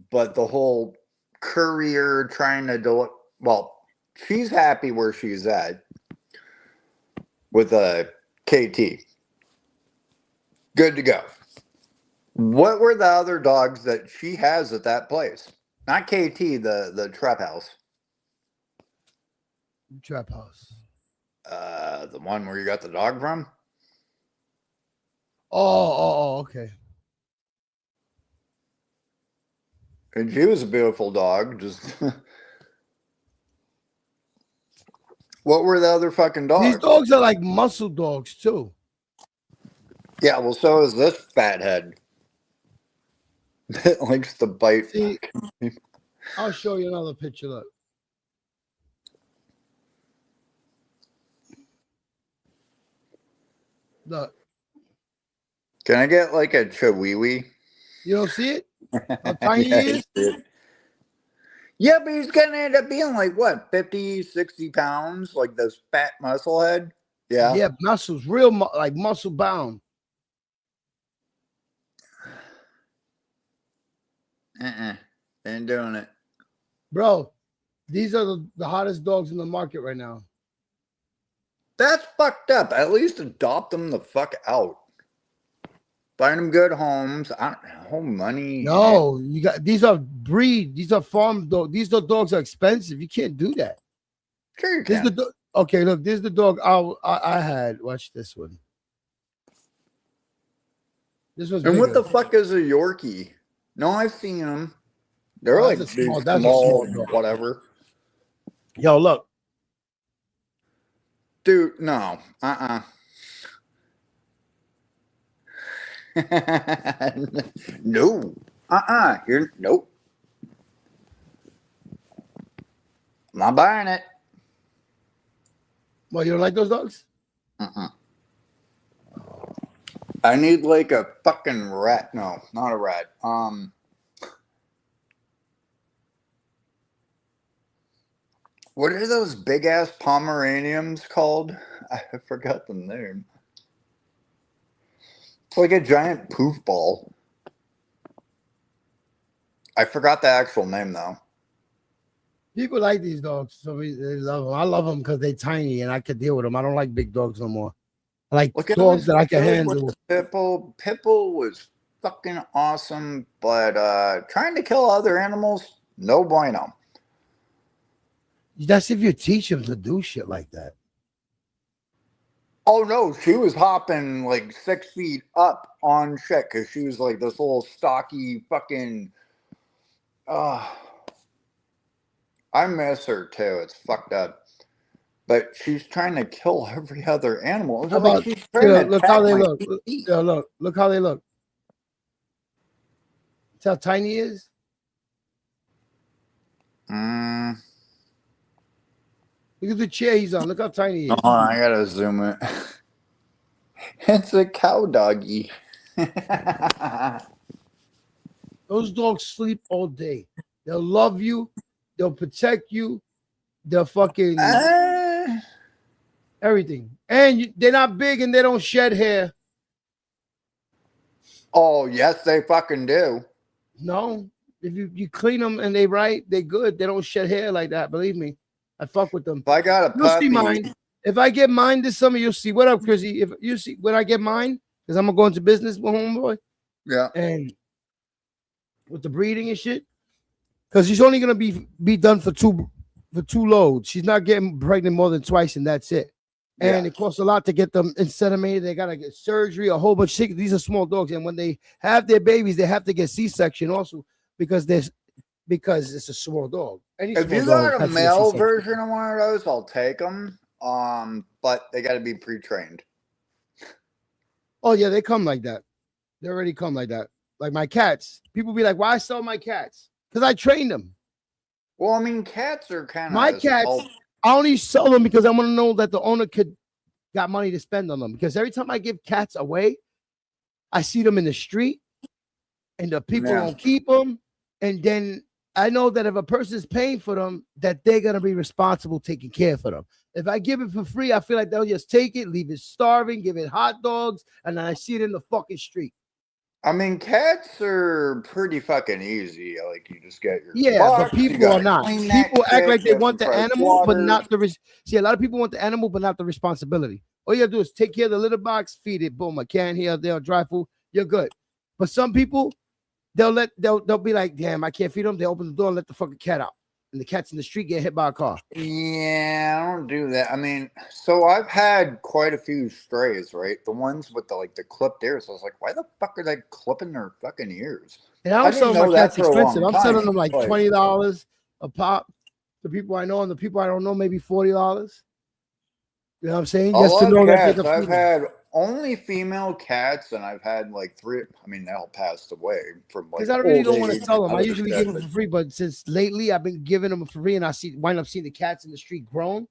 but the whole courier trying to do it. Well, she's happy where she's at with a KT. Good to go. What were the other dogs that she has at that place? Not KT, the trap house. Trap house. The one where you got the dog from? Oh, okay. And she was a beautiful dog. Just what were the other fucking dogs? These dogs are like muscle dogs too. Yeah, well, so is this fathead. That likes to bite. See, I'll show you another picture. Look. Look. Can I get like a chihuahua? You don't see it? How tiny Yeah, he is? dude. Yeah, but he's gonna end up being like what, 50, 60 pounds? Like this fat muscle head? Yeah. Yeah, muscles, real like muscle bound. Ain't doing it. Bro, these are the hottest dogs in the market right now. That's fucked up. At least adopt them the fuck out. Find them good homes. Home money. No, you got these are breed, these are farm dogs. These dogs are expensive. You can't do that. Sure you This can. is the okay, look, this is the dog I had. Watch this one. This was And what bigger. the fuck is a Yorkie? No, I've seen them. They're Oh, like that's a these small- small, that's a small dog. whatever. Yo, look. Dude, no. No. You're nope. Not buying it. Well, you don't like those dogs? I need like a fucking rat. No, not a rat. What are those big ass Pomeranians called? I forgot the name. It's like a giant poof ball. I forgot the actual name though. People like these dogs, so they love them. I love them because they're tiny and I can deal with them. I don't like big dogs no more. I like Look at dogs that I can Pitbull handle. with the Pitbull. Pitbull was fucking awesome, but trying to kill other animals, no bueno. That's if you teach them to do shit like that. Oh no, she was hopping like 6 feet up on shit because she was like this little stocky fucking. I miss her too. It's fucked up, but she's trying to kill every other animal. How about, she's trying to look how attack they my look. feet. Look how they look. See how tiny he is? Look at the chair he's on. Look how tiny he is. Hold on, I gotta zoom it. It's a cow doggy. Those dogs sleep all day. They'll love you. They'll protect you. They'll fucking everything. And they're not big and they don't shed hair. Oh, yes, they fucking do. No. If you clean them and they right, they good. They don't shed hair like that. Believe me. I fuck with them. If I got a You'll see puppy, mine. If I get mine this summer, you'll see. What up, Chrissy? If you see when I get mine, because I'm gonna go into business with homeboy. Yeah. And with the breeding and shit. Because she's only gonna be done for two loads. She's not getting pregnant more than twice, and that's it. And it costs a lot to get them inseminated. They gotta get surgery, a whole bunch of shit. These are small dogs, and when they have their babies, they have to get C-section also because it's a small dog. if you got a male version of one of those, I'll take them. But they got to be pre-trained. Oh yeah, they come like that. They already come like that. Like my cats. People be like, "Why sell my cats?" Because I trained them. Well, I mean, cats are kind of My cats. I only sell them because I want to know that the owner got money to spend on them. Because every time I give cats away, I see them in the street, and the people don't keep them. And then I know that if a person is paying for them, that they're gonna be responsible taking care for them. If I give it for free, I feel like they'll just take it, leave it starving, give it hot dogs, and then I see it in the fucking street. I mean, cats are pretty fucking easy. Like you just get your but people are not. People act like they want the animal, but not the see. A lot of people want the animal, but not the responsibility. All you gotta do is take care of the litter box, feed it, boom, a can here, there, dry food. You're good. But some people, they'll be like, damn, I can't feed them. They open the door and let the fucking cat out, and the cats in the street get hit by a car. Yeah, I don't do that. I mean, so I've had quite a few strays, right? The ones with the clipped ears. I was like, why the fuck are they clipping their fucking ears? And I don't sell my cats expensive. I'm selling them like But- $20 a pop. The people I know and the people I don't know, maybe $40. You know what I'm saying? I Just to love know that cats. they're the I've female. had only female cats, and I've had like 3. I mean, they all passed away from like. Because I really old don't want to age sell them. and I other usually shit, give them but- for free, but since lately I've been giving them for free, and wind up seeing the cats in the street grown,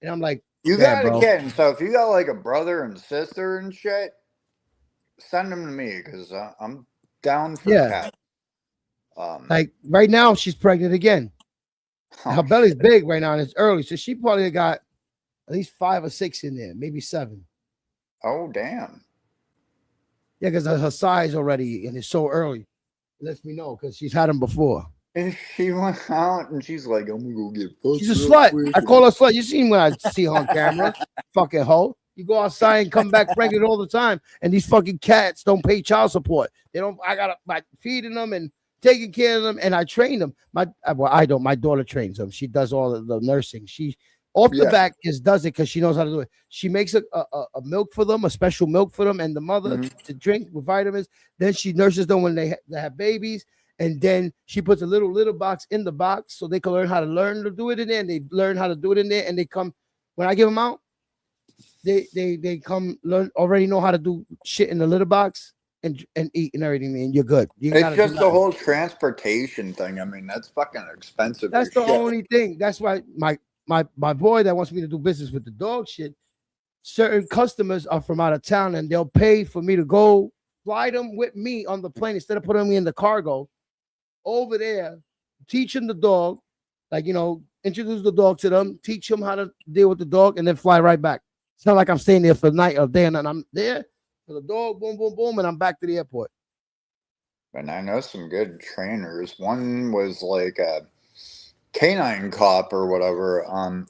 and I'm like, You yeah, got a bro. kitten, so if you got like a brother and sister and shit, send them to me because I'm down for Yeah. cat. Like right now, she's pregnant again. Oh, Her belly's big right now, and it's early, so she probably got at least 5 or 6 in there, maybe 7. Oh damn! Yeah, because her size already, and it's so early. It lets me know because she's had them before. And she went out and she's like, "I'm gonna go get fucked She's a real slut. quick." I call her slut. You seen when I see her on camera, fucking hoe. You go outside and come back pregnant all the time, and these fucking cats don't pay child support. They don't. I gotta like feeding them and taking care of them, and I train them. I don't. My daughter trains them. She does all of the nursing. She off the back just does it because she knows how to do it. She makes a milk for them, a special milk for them, and the mother to drink with vitamins. Then she nurses them when they have babies. And then she puts a little box in the box so they can learn to do it in there. And they learn how to do it in there. And they come when I give them out, they come learn already know how to do shit in the litter box. and eat and everything, and you're good. You It's gotta do just the nothing. whole transportation thing. I mean, that's fucking expensive. That's as the shit. only thing. That's why my boy that wants me to do business with the dog shit. Certain customers are from out of town, and they'll pay for me to go fly them with me on the plane instead of putting me in the cargo over there, teach them the dog, like, you know, introduce the dog to them, teach them how to deal with the dog, and then fly right back. It's not like I'm staying there for the night or day, and then I'm there for the dog, boom, boom, boom, and I'm back to the airport. And I know some good trainers. One was like a canine cop or whatever.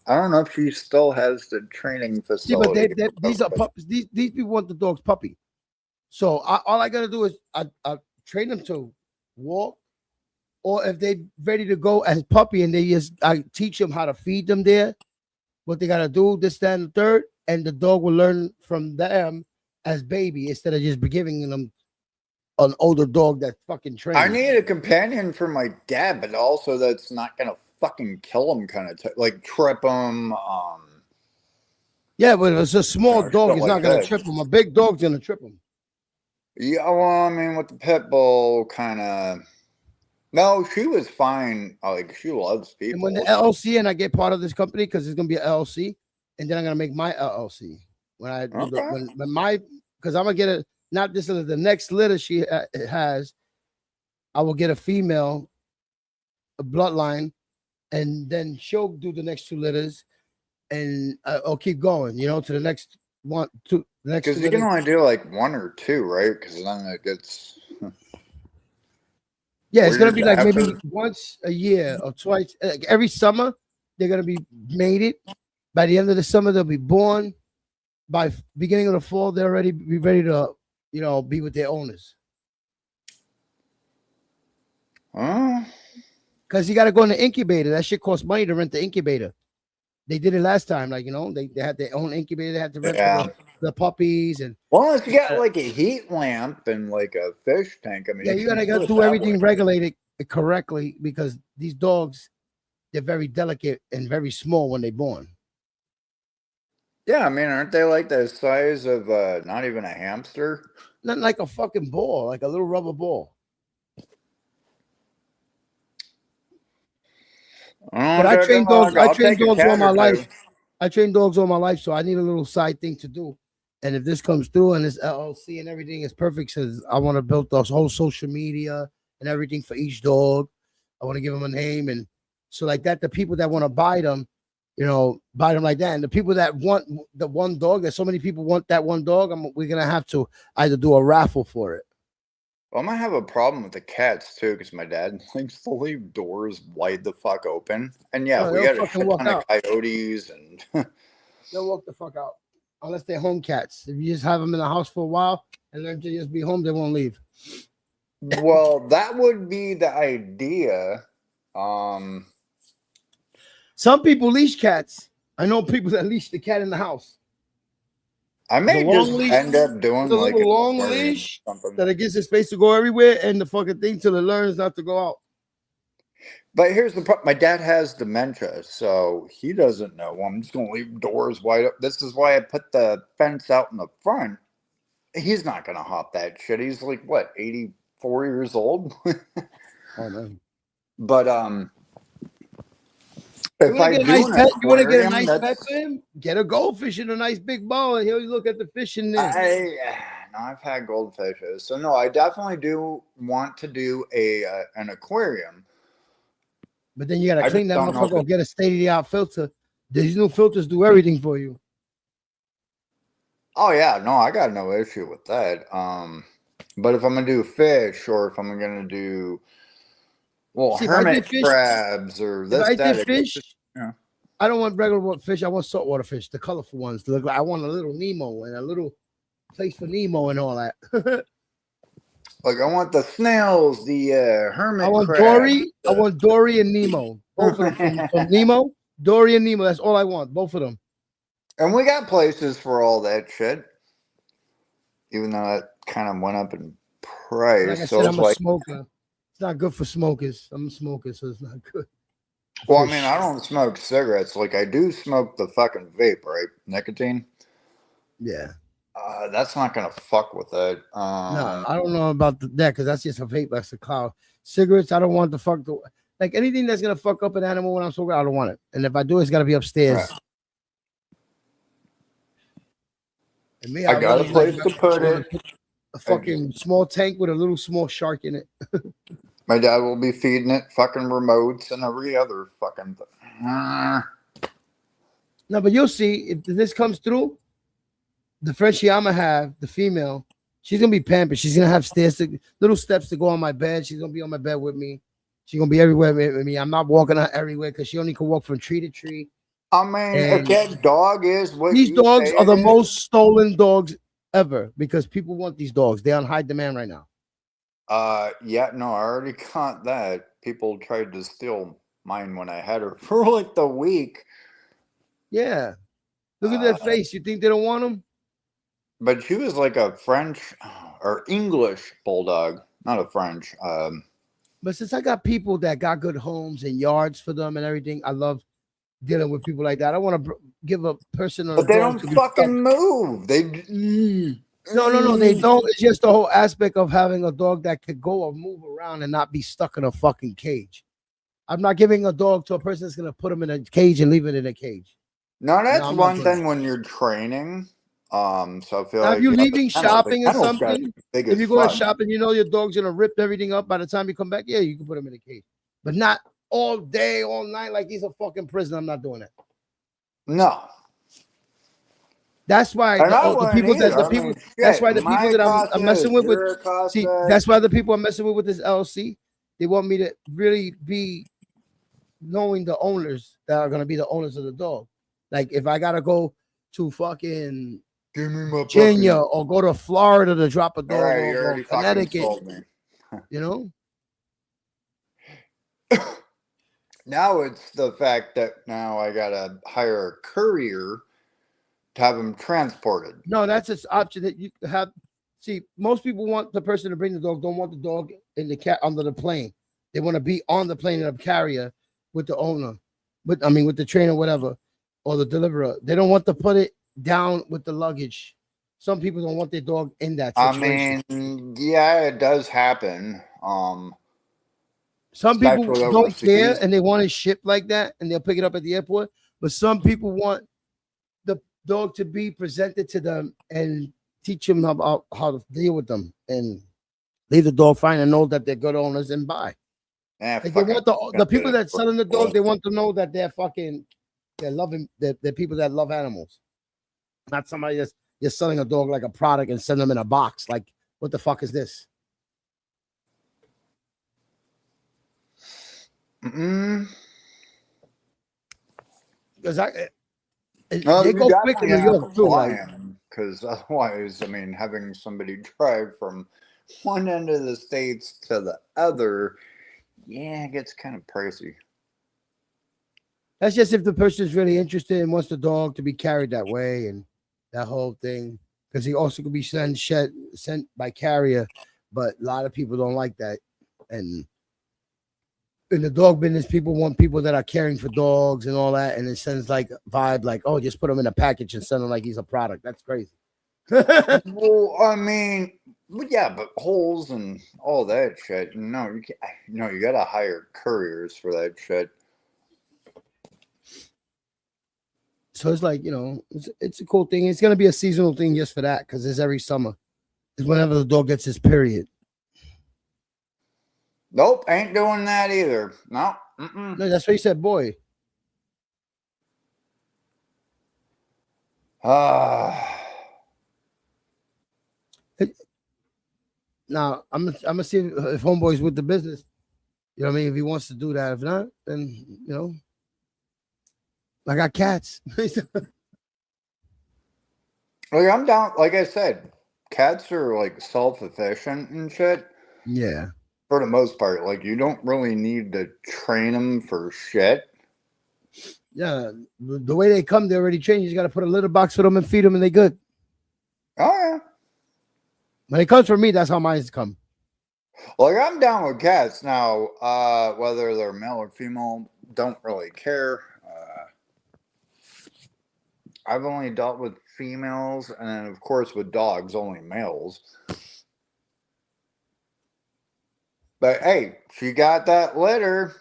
I don't know if she still has the training See, facility. but these are puppies. These people want the dog's puppy. So all I gotta do is I train them to walk, or if they're ready to go as puppy, and I teach them how to feed them there, what they gotta do, this, that, and the third, and the dog will learn from them as baby instead of just giving them an older dog that fucking trained. I need a companion for my dad, but also that's not gonna fucking kill him, kind of like trip him. Yeah, but if it's a small know, dog, shit it's like not gonna that. trip him. A big dog's gonna trip him. Yeah, well, I mean, with the pit bull, kind of. No, she was fine. Like, she loves people. And when the LLC and I get part of this company, because it's gonna be an LLC, and then I'm gonna make my LLC when I do Okay. when my, because I'm gonna get a, not this litter, the next litter she has, I will get a female, a bloodline, and then she'll do the next 2 litters, and I'll keep going, you know, to the next one, two, the next. Because 2 you can litters. only do like 1 or 2, right? Because then it gets. Yeah, it's gonna weird be like maybe after. once a year or twice. Like every summer, they're gonna be mated. By the end of the summer, they'll be born. By beginning of the fall, they're already be ready to, you know, be with their owners. Because you got to go in the incubator. That shit costs money to rent the incubator. They did it last time, like, you know, they had their own incubator. They had to rent Yeah. for the puppies and. Well, if you got like a heat lamp and like a fish tank, I mean, Yeah, you can gotta it do that everything way. regulated correctly, because these dogs, they're very delicate and very small when they're born. Yeah, I mean, aren't they like the size of not even a hamster? Nothing like a fucking ball, like a little rubber ball. But I train dogs. I train dogs all my life. I train dogs all my life, so I need a little side thing to do. And if this comes through and this LLC and everything is perfect, says I want to build this whole social media and everything for each dog. I want to give them a name, and so like that, the people that want to buy them, you know, buy them like that. And the people that want the one dog, that so many people want that one dog, we're gonna have to either do a raffle for it. Well, I might have a problem with the cats too, because my dad likes to leave doors wide the fuck open. And yeah, No, we they'll got a fucking shit walk ton of out. coyotes and They'll walk the fuck out unless they're home cats. If you just have them in the house for a while and learn to just be home, they won't leave. well, that would be the idea. Some people leash cats. I know people that leash the cat in the house. I may The long just leash- end up doing The like little an long aquarium or leash something. that it gives it space to go everywhere, and the fucking thing till it learns not to go out. But here's the problem. My dad has dementia, so he doesn't know. Well, I'm just going to leave doors wide up. This is why I put the fence out in the front. He's not going to hop that shit. He's like, what, 84 years old? Oh, man. But, You if want I to do get a nice an pet? You want to get a aquarium, nice pet that's... for him? Get a goldfish in a nice big bowl, and he'll look at the fish in there. No, I've had goldfishes. So, no, I definitely do want to do an aquarium. But then you gotta I clean just that don't know if motherfucker or get a state-of-the-art filter. These new filters do everything for you. Oh yeah, no, I got no issue with that. But if I'm gonna do fish, or if I'm gonna do See, if I hermit did fish- crabs or If this, I that, did it fish, just- yeah. I don't want regular fish. I want saltwater fish, the colorful ones. To look like I want a little Nemo and a little place for Nemo and all that. Like I want the snails, the hermit. I want crabs, Dory. I the- want Dory and Nemo. Both of them from Nemo. Dory and Nemo. That's all I want. Both of them. And we got places for all that shit. Even though that kind of went up in price. Like I so said, it's I'm a like, smoker. It's not good for smokers. I'm a smoker, so it's not good. well, I Fish. mean, I don't smoke cigarettes. Like I do smoke the fucking vape, right? Nicotine. Yeah. That's not gonna fuck with it. No, I don't know about that because that's just a vape. That's a cloud. Cigarettes, I don't want to fuck the like anything that's gonna fuck up an animal when I'm sober. I don't want it. And if I do, it's gotta be upstairs. Right. And me, I got a really place like to put it. a fucking small tank with a little small shark in it. My dad will be feeding it fucking remotes and every other fucking thing. No, but you'll see if this comes through. The Frenchie I'ma have, the female, she's gonna be pampered. She's gonna have little steps to go on my bed. She's gonna be on my bed with me. She's gonna be everywhere with me. I'm not walking her everywhere because she only can walk from tree to tree. I mean, And if that dog is what these you dogs say are the it is, most stolen dogs ever because people want these dogs. They're on high demand right now. yeah, no, I already got that. People tried to steal mine when I had her for like the week. Yeah. Look at their face. You think they don't want them? But she was like a French or English bulldog, not a French. But since I got people that got good homes and yards for them and everything, I love dealing with people like that. I want to give a person. But they don't fucking move. They No, they don't. It's just the whole aspect of having a dog that could go or move around and not be stuck in a fucking cage. I'm not giving a dog to a person that's gonna put him in a cage and leave it in a cage. No, that's I'm not one doing thing when you're training. So I feel Now, like if you're yeah, the leaving kennel- the shopping or kennel's gotta something, be big if as you're going fuck. shopping, you know your dog's gonna rip everything up by the time you come back. Yeah, you can put him in a cage, but not all day, all night like he's a fucking prisoner. I'm not doing that. No. That's why And I the wouldn't people that either. the I people. mean, That's shit, why the people my that Costa I'm messing is with. your See, Costa. that's why the people I'm messing with this LLC. They want me to really be knowing the owners that are gonna be the owners of the dog. Like if I gotta go to fucking Give me my Virginia puppy. or go to Florida to drop a All dog right, you off or already fucking Connecticut, sold me. you know. Now it's the fact that now I gotta hire a courier to have him transported. No, that's an option that you have. See, most people want the person to bring the dog, don't want the dog in the cat under the plane. They want to be on the plane in a carrier with the owner, with the trainer, whatever, or the deliverer. They don't want to put it down with the luggage. Some people don't want their dog in that situation. I mean, yeah, it does happen. Some people especially don't care overseas. and they want it shipped like that and they'll pick it up at the airport. But some people want the dog to be presented to them and teach them about how to deal with them and leave the dog fine and know that they're good owners and buy. Yeah, Like they want the people that selling the dog, bullshit. they want to know that they're loving, they're people that love animals. Not somebody that's just selling a dog like a product and send them in a box. Like, what the fuck is this? Because they go quick in New York too. Like, Because otherwise, I mean, having somebody drive from one end of the states to the other, yeah, it gets kind of pricey. that's just if the person is really interested and wants the dog to be carried that way and that whole thing. Because he also could be sent by carrier, but a lot of people don't like that. And in the dog business, people want people that are caring for dogs and all that, and it sends like a vibe, like, oh, just put him in a package and send him like he's a product. That's crazy. Well, I mean, yeah, but holes and all that shit. No, you can't. No, you gotta hire couriers for that shit. So it's like, it's a cool thing. It's gonna be a seasonal thing just for that, because it's every summer. It's whenever the dog gets his period. Nope, ain't doing that either. No. Mm-mm. No, that's what he said, boy. Now I'm gonna see if homeboy's with the business. You know what I mean? If he wants to do that, if not, then I got cats. Like I'm down. Like I said, cats are like self-efficient and shit. Yeah. For the most part, like you don't really need to train them for shit. Yeah, the way they come, they're already trained. You just got to put a litter box for them and feed them, and they good. Oh yeah. When it comes from me, that's how mine come. Like I'm down with cats now. Whether they're male or female, don't really care. I've only dealt with females, and then of course with dogs, only males. But hey, she got that litter.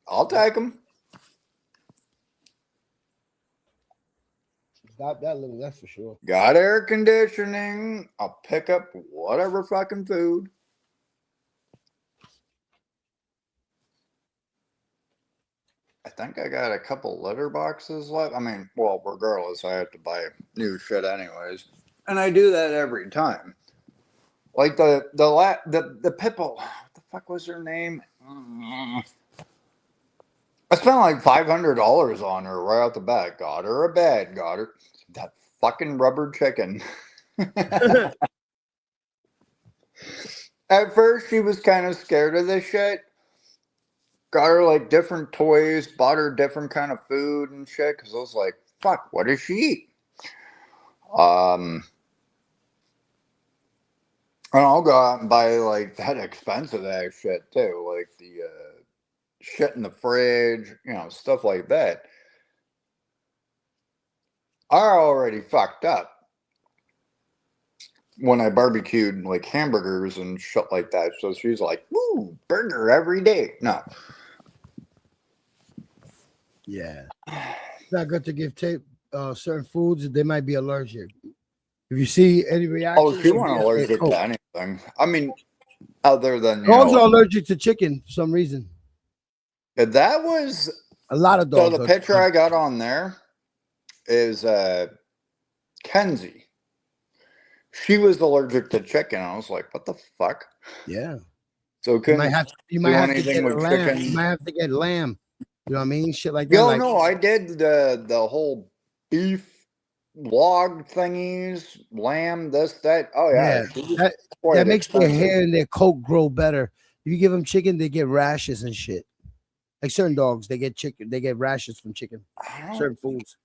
I'll take them. Got that little, that's for sure. Got air conditioning. I'll pick up whatever fucking food. I think I got a couple litter boxes left. I mean, well, regardless, I have to buy new shit anyways, and I do that every time. Like the pit bull. What the fuck was her name? I spent like $500 on her right out the bat. Got her a bed. Got her that fucking rubber chicken. At first, she was kind of scared of this shit. Got her like different toys, bought her different kind of food and shit. Because I was like, fuck, what does she eat? And I'll go out and buy like that expensive ass shit too. Like the shit in the fridge, you know, stuff like that. I already fucked up when I barbecued like hamburgers and shit like that. So she's like, woo, burger every day. No. Yeah. It's not good to give certain foods. They might be allergic. If you see any reaction. Oh, she wasn't allergic to anything. I mean, other than dogs are allergic to chicken for some reason. That was a lot of dogs. So the picture I got on there is Kenzie. She was allergic to chicken. I was like, what the fuck? Yeah. So you might have to get lamb. You might have to get lamb. You know what I mean? Shit like that. Yo, no, I did the whole beef log thingies, lamb, this, that. Oh yeah. That makes their hair and their coat grow better. If you give them chicken, they get rashes and shit. Like certain dogs, they get rashes from chicken. Certain foods.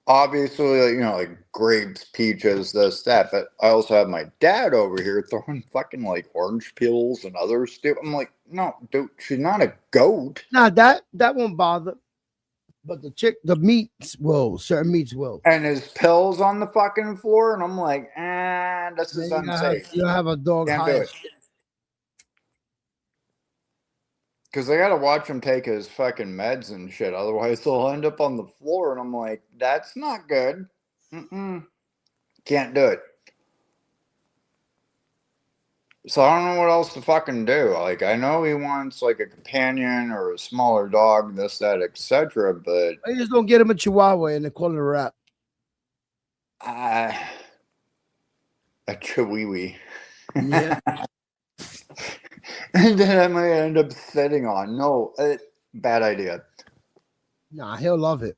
Obviously, you know, like grapes, peaches, this, that. But I also have my dad over here throwing fucking like orange peels and other stuff. I'm like, no, dude, she's not a goat. Nah, that won't bother. But the meats will. Certain meats will. And his pills on the fucking floor, and I'm like, this is unsafe. You have a dog. Can't do it. Because I gotta watch him take his fucking meds and shit. Otherwise, he'll end up on the floor, and I'm like, that's not good. Can't do it. So I don't know what else to fucking do. Like, I know he wants like a companion or a smaller dog, this, that, etc. But I just don't get him a Chihuahua and they call it a wrap. A Chihuahua. Yeah. And then I might end up sitting on. No, bad idea. Nah, he'll love it.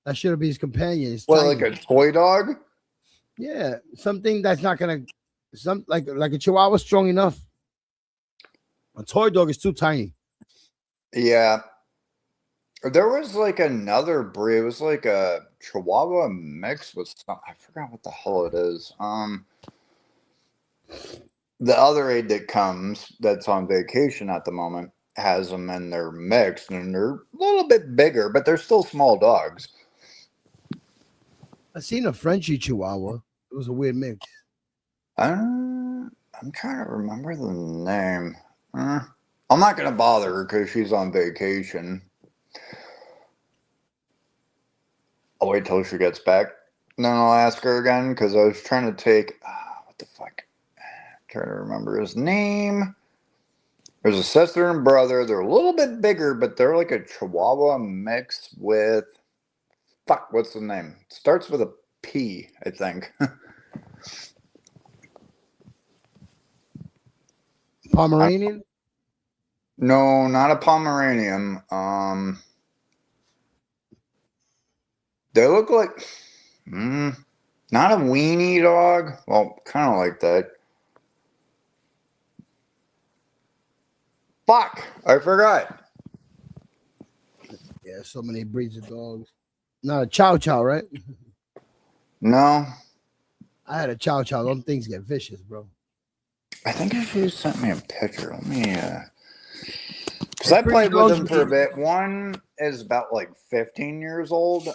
That should be his companion. It's well, tiny. like a toy dog? Yeah, something that's not gonna like a Chihuahua strong enough. A toy dog is too tiny. Yeah. There was like another breed. It was like a Chihuahua mixed with some, I forgot what the hell it is. The other aide that comes that's on vacation at the moment has them and they're mixed and they're a little bit bigger, but they're still small dogs. I seen a Frenchie Chihuahua. It was a weird mix. I'm trying to remember the name. I'm not going to bother her because she's on vacation. I'll wait till she gets back. And then I'll ask her again because I was trying to take... what the fuck? Trying to remember his name. There's a sister and brother. They're a little bit bigger, but they're like a Chihuahua mixed with... Fuck, what's the name? Starts with a P, I think. Pomeranian? No, not a Pomeranian. They look like... not a weenie dog. Well, kind of like that. Fuck, I forgot. Yeah, so many breeds of dogs. Not a Chow Chow, right? No. I had a Chow Chow. Those things get vicious, bro. I think she sent me a picture. Let me, because I played with him for a bit. One is about like 15 years old.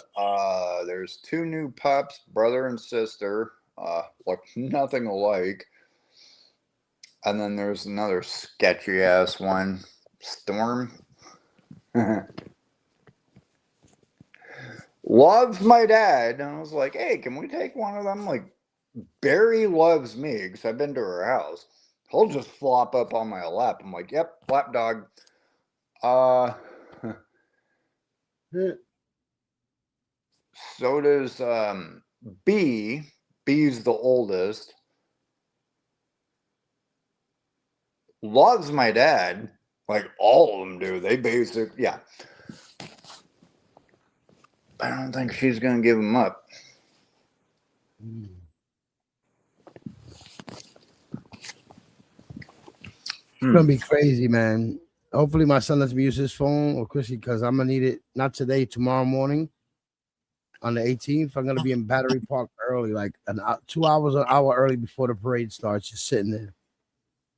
There's 2 new pups, brother and sister. Look nothing alike. And then there's another sketchy ass one, Storm. Loves my dad. And I was like, hey, can we take one of them? Like, Barry loves me because I've been to her house. He'll just flop up on my lap. I'm like, yep, lap dog. So does B. B's the oldest. Loves my dad. Like all of them do. They yeah. I don't think she's gonna give him up. It's gonna be crazy, man. Hopefully, my son lets me use his phone or Chrissy, because I'm gonna need it not today, tomorrow morning. On the 18th, I'm gonna be in Battery Park early, like 2 hours, an hour early before the parade starts. Just sitting there.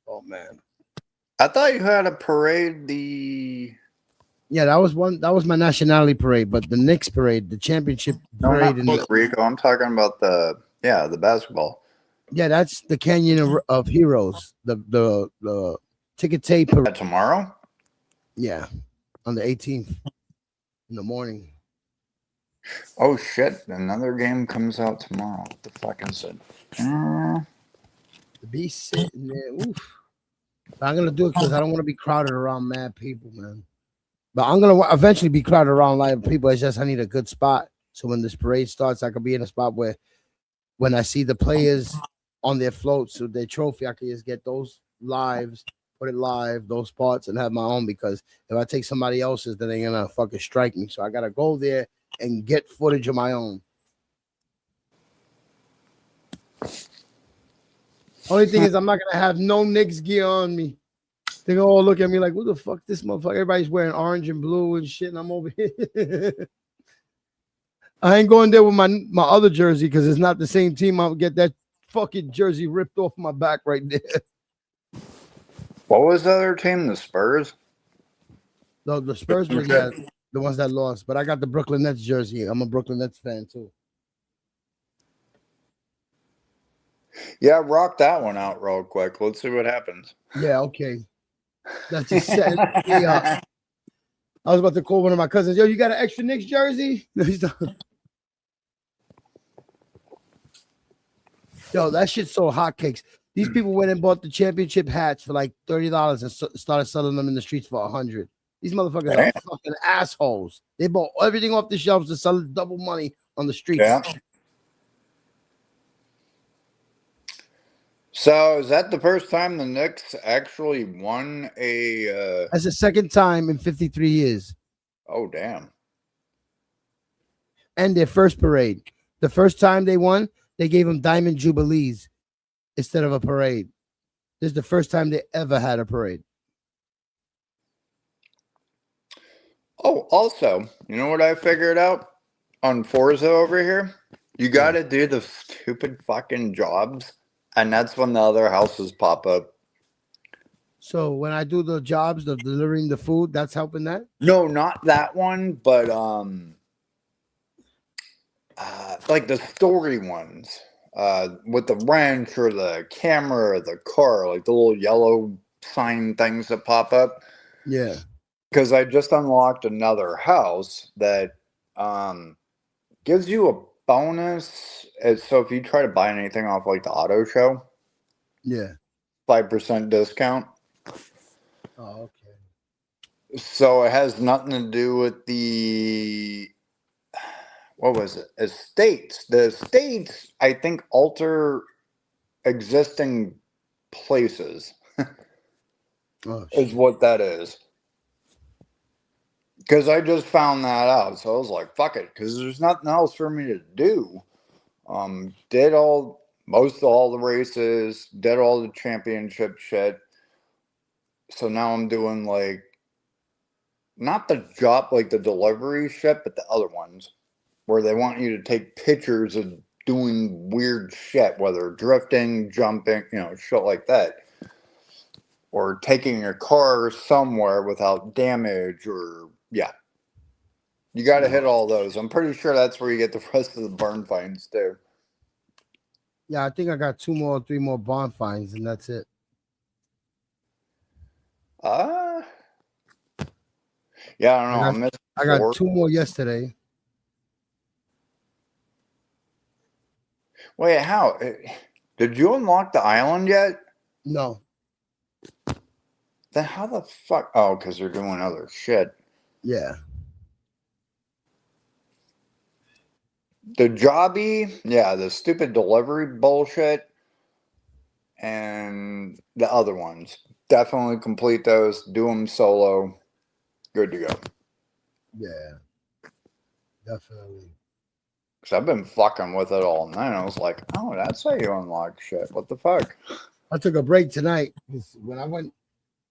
Oh man. I thought you had a parade. Yeah, that was my nationality parade, but the Knicks parade, the championship parade, in Puerto Rico. I'm talking about the basketball. Yeah, that's the Canyon of Heroes. The ticket tape parade tomorrow. Yeah, on the 18th in the morning. Oh shit! Another game comes out tomorrow. What the fuck is it? The beast sitting there. Oof. But I'm gonna do it because I don't want to be crowded around mad people, man. But I'm gonna eventually be crowded around live people. It's just I need a good spot. So when this parade starts, I can be in a spot where when I see the players on their floats with their trophy, I can just get those lives, put it live, those parts, and have my own. Because if I take somebody else's, then they're gonna fucking strike me. So I gotta go there and get footage of my own. Only thing is, I'm not gonna have no Knicks gear on me. They're gonna all look at me like, "What the fuck, this motherfucker?" Everybody's wearing orange and blue and shit, and I'm over here. I ain't going there with my other jersey because it's not the same team. I'll get that fucking jersey ripped off my back right there. What was the other team? The Spurs? No, the Spurs were the ones that lost. But I got the Brooklyn Nets jersey. I'm a Brooklyn Nets fan too. Yeah, rock that one out real quick. Let's see what happens. Yeah, okay. That just set me up. I was about to call one of my cousins. Yo, you got an extra Knicks jersey? Yo, that shit's so hotcakes. These people went and bought the championship hats for like $30 and started selling them in the streets for $100. These motherfuckers are fucking assholes. They bought everything off the shelves to sell double money on the streets. Yeah. So is that the first time the Knicks actually won a? That's the second time in 53 years. Oh damn! And their first parade. The first time they won, they gave them Diamond Jubilees instead of a parade. This is the first time they ever had a parade. Oh, also, you know what I figured out on Forza over here? You got to do the stupid fucking jobs. And that's when the other houses pop up. So when I do the jobs, the delivering the food, that's helping that? No, not that one, but like the story ones. With the wrench or the camera or the car, like the little yellow sign things that pop up. Yeah. Because I just unlocked another house that gives you a bonus. So if you try to buy anything off like the auto show, 5% discount. Oh, okay. So it has nothing to do with the what was it? Estates. The estates, I think, alter existing places. Is what that is. Because I just found that out. So I was like, fuck it. Because there's nothing else for me to do. Did most of all the races, did all the championship shit. So now I'm doing like, not the job, like the delivery shit, but the other ones where they want you to take pictures of doing weird shit, whether drifting, jumping, shit like that. Or taking a car somewhere without damage or, You got to hit all those. I'm pretty sure that's where you get the rest of the barn finds too. Yeah, I think I got 2 more, 3 more barn finds, and that's it. Yeah, I don't know. I got 2 more yesterday. Wait, how? Did you unlock the island yet? No. Then how the fuck? Oh, because they're doing other shit. Yeah. The jobby, yeah, the stupid delivery bullshit, and the other ones. Definitely complete those. Do them solo. Good to go. Yeah. Definitely. Because I've been fucking with it all night. I was like, oh, that's how you unlock shit. What the fuck? I took a break tonight when I went.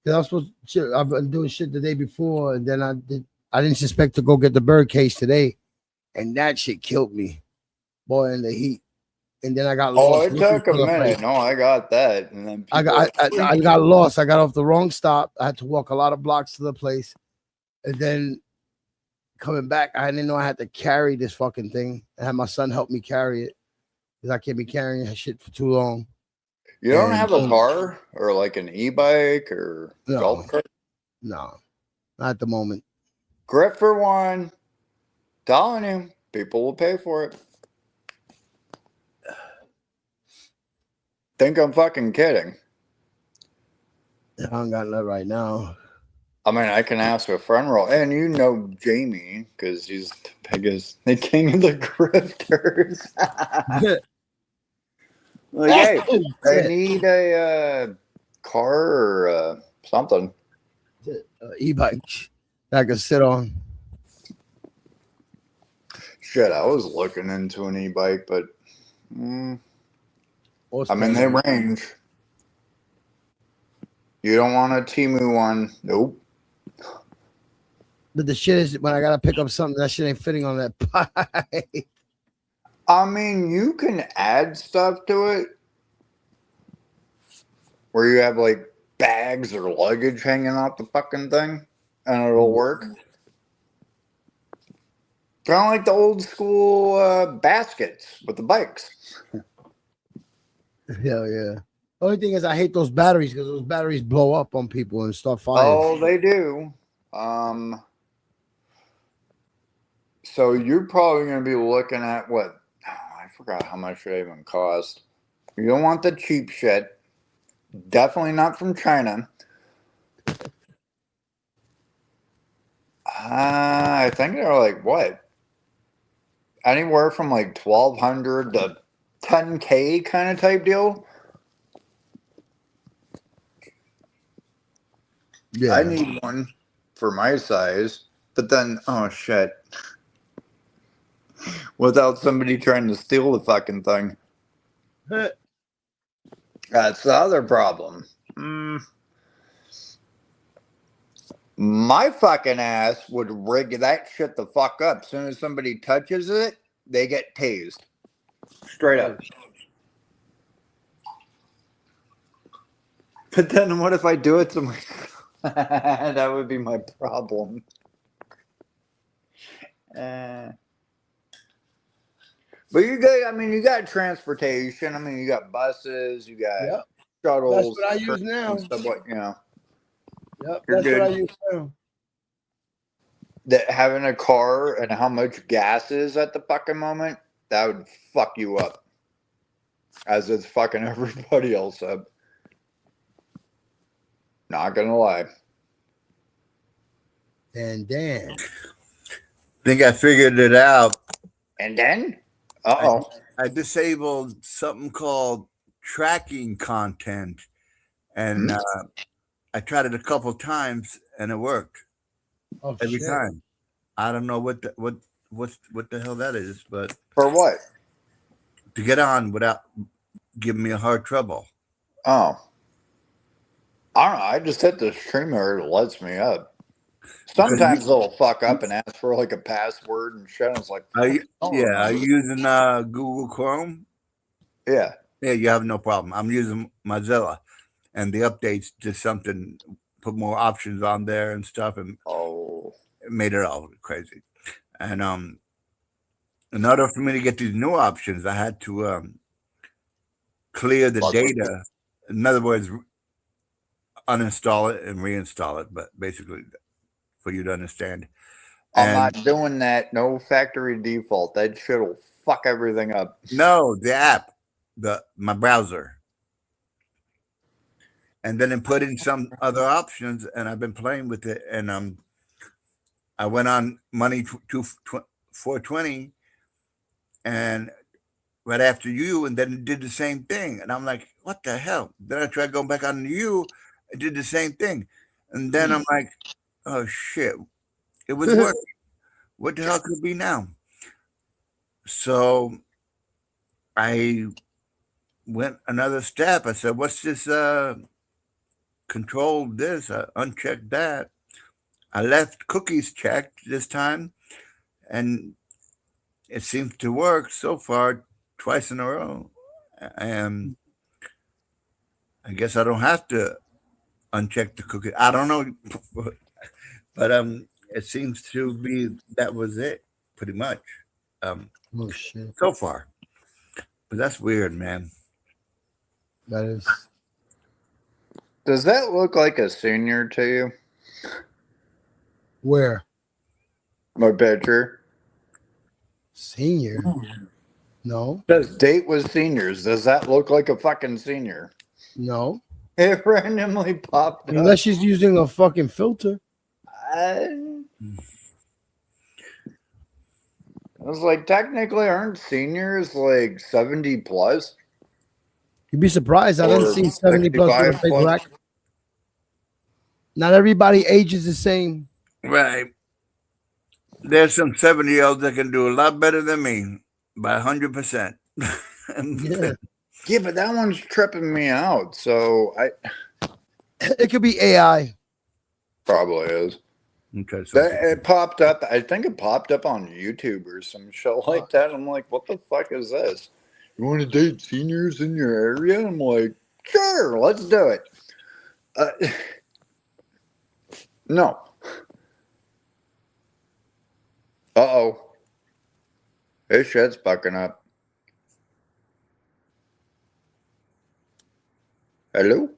Cause I was supposed to, I've been doing shit the day before, and then I didn't suspect to go get the bird cage today, and that shit killed me, boy, in the heat. And then I got lost. Oh, it took a minute. No, I got that, and then I got lost. I got off the wrong stop. I had to walk a lot of blocks to the place, and then coming back, I didn't know I had to carry this fucking thing. I had my son help me carry it because I can't be carrying that shit for too long. You don't have a car or like an e-bike or golf cart? No, not at the moment. Grip for one. Telling you, people will pay for it. Think I'm fucking kidding. I don't got that right now. I mean, I can ask a friend roll, and you know Jamie because he's the king of the grifters. Like, hey, I need a car or something. E-bike that I can sit on. Shit, I was looking into an e-bike, but I'm in their range. You don't want a Temu one. Nope. But the shit is when I gotta pick up something, that shit ain't fitting on that bike. I mean, you can add stuff to it where you have like bags or luggage hanging off the fucking thing and it'll work. Kind of like the old school baskets with the bikes. Hell yeah. Only thing is I hate those batteries because those batteries blow up on people and start firing. Oh, they do. So you're probably going to be looking at what? Oh, I forgot how much it even cost. You don't want the cheap shit. Definitely not from China. I think they're like what? Anywhere from like 1,200 to 10K kind of type deal. Yeah. I need one for my size, but then oh shit. Without somebody trying to steal the fucking thing. That's the other problem. My fucking ass would rig that shit the fuck up. As soon as somebody touches it, they get tased. Straight up. But then what if I do it to myself? That would be my problem. But you got, I mean, you got transportation. I mean, you got buses, you got shuttles. That's what I use now. Stuff like, you know. Yep, You're that's good. what I use now. That having a car and how much gas is at the fucking moment, that would fuck you up. As it's fucking everybody else up. Not gonna lie. And then Think I figured it out. And then? Uh-oh. I disabled something called tracking content, and I tried it a couple times, and it worked every time. I don't know what the hell that is, but for what? To get on without giving me a hard trouble. Oh, I don't know. I just hit the streamer; it lets me up. Sometimes they'll fuck up and ask for like a password and shit. And it's like, are you using Google Chrome? Yeah. Yeah, you have no problem. I'm using Mozilla, and the updates did something, put more options on there and stuff, and it made it all crazy. And in order for me to get these new options, I had to clear the data. In other words, uninstall it and reinstall it. But basically, for you to understand. I'm And not doing that. No factory default. That shit will fuck everything up. no, the app, my browser. And then it put in some other options, and I've been playing with it. And I went on Money 420, and right after you, and then it did the same thing. And I'm like, what the hell? Then I tried going back on you, it did the same thing. And then I'm like, oh shit, it was working. What the hell could it be now? So I went another step. I said, what's this? Control this, I unchecked that. I left cookies checked this time, and it seems to work so far twice in a row. And I guess I don't have to uncheck the cookie. I don't know, but it seems to be that was it pretty much. Oh shit. So far, but that's weird, man. That is. Does that look like a senior to you? Where? My picture. Senior? No. Does date with seniors? Does that look like a fucking senior? No. It randomly popped up. Unless she's using a fucking filter. I was like, technically, aren't seniors like 70 plus? You'd be surprised. I didn't Or see 70 plus with a 65 big plus? black. Not everybody ages the same. Right. There's some 70-year-olds that can do a lot better than me by 100%. Yeah. Yeah, but that one's tripping me out. So It could be AI. probably is. Okay, so It popped up. I think it popped up on YouTube or some show like that. I'm like, what the fuck is this? You want to date seniors in your area? I'm like, sure, let's do it. No. Uh-oh. This shit's fucking up. Hello?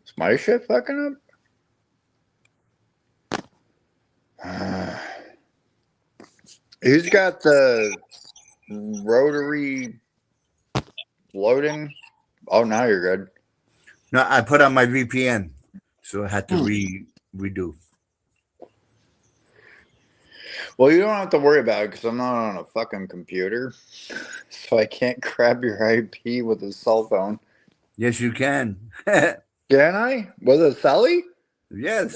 Is my shit fucking up? He's got the rotary loading. Oh, now you're good. no, I put on my VPN, so I had to redo. Well, you don't have to worry about it because I'm not on a fucking computer, so I can't grab your IP with a cell phone. Yes, you can. Can I? With a celly? Yes.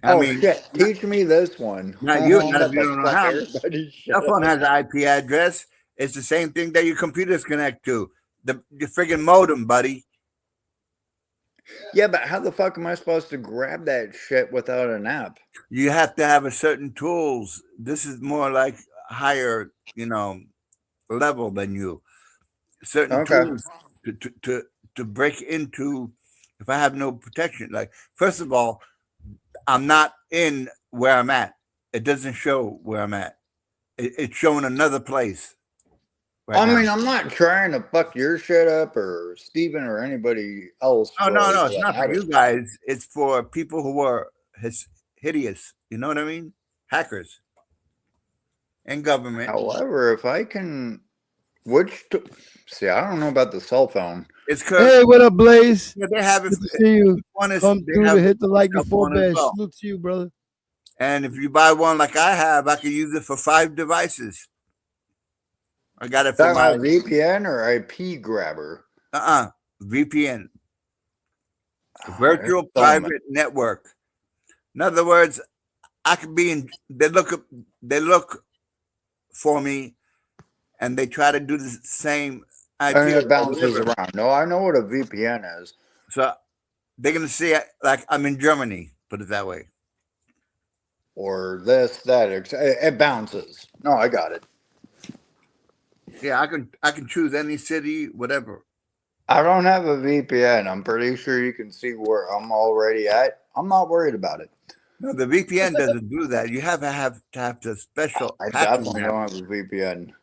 I mean, shit. Teach me this one. not you, Oh, not if you what don't the know fuck, how. everybody shut Your phone up. has an IP address. It's the same thing that your computers connect to. The friggin' modem, buddy. Yeah, but how the fuck am I supposed to grab that shit without an app? You have to have a certain tools. This is more like higher, level than you. Certain Okay. tools to break into. If I have no protection, like first of all, I'm not in where I'm at. It doesn't show where I'm at. It's showing another place. I mean, I'm not trying to fuck your shit up or Steven or anybody else. No, it's not for you guys. It's for people who are hideous. You know what I mean? Hackers and government. However, if I can, see, I don't know about the cell phone. It's Hey, what up, Blaze? Yeah, they have it. Good to see you. One is, Come they through have to hit the like cell before phone as bed. well. Salute to you, brother. And if you buy one like I have, I can use it for 5 devices. I got it for That my a VPN or IP grabber? VPN, Oh, virtual it's dumb. private network. In other words, I could be in. They look for me, and they try to do the same IP. And it bounces around. No, I know what a VPN is. So they're gonna see it like I'm in Germany. Put it that way. Or this, that. It bounces. No, I got it. Yeah, I can choose any city, whatever. I don't have a VPN. I'm pretty sure you can see where I'm already at. I'm not worried about it. No, the VPN doesn't do that. You have to have the special I hacking definitely app. don't have a VPN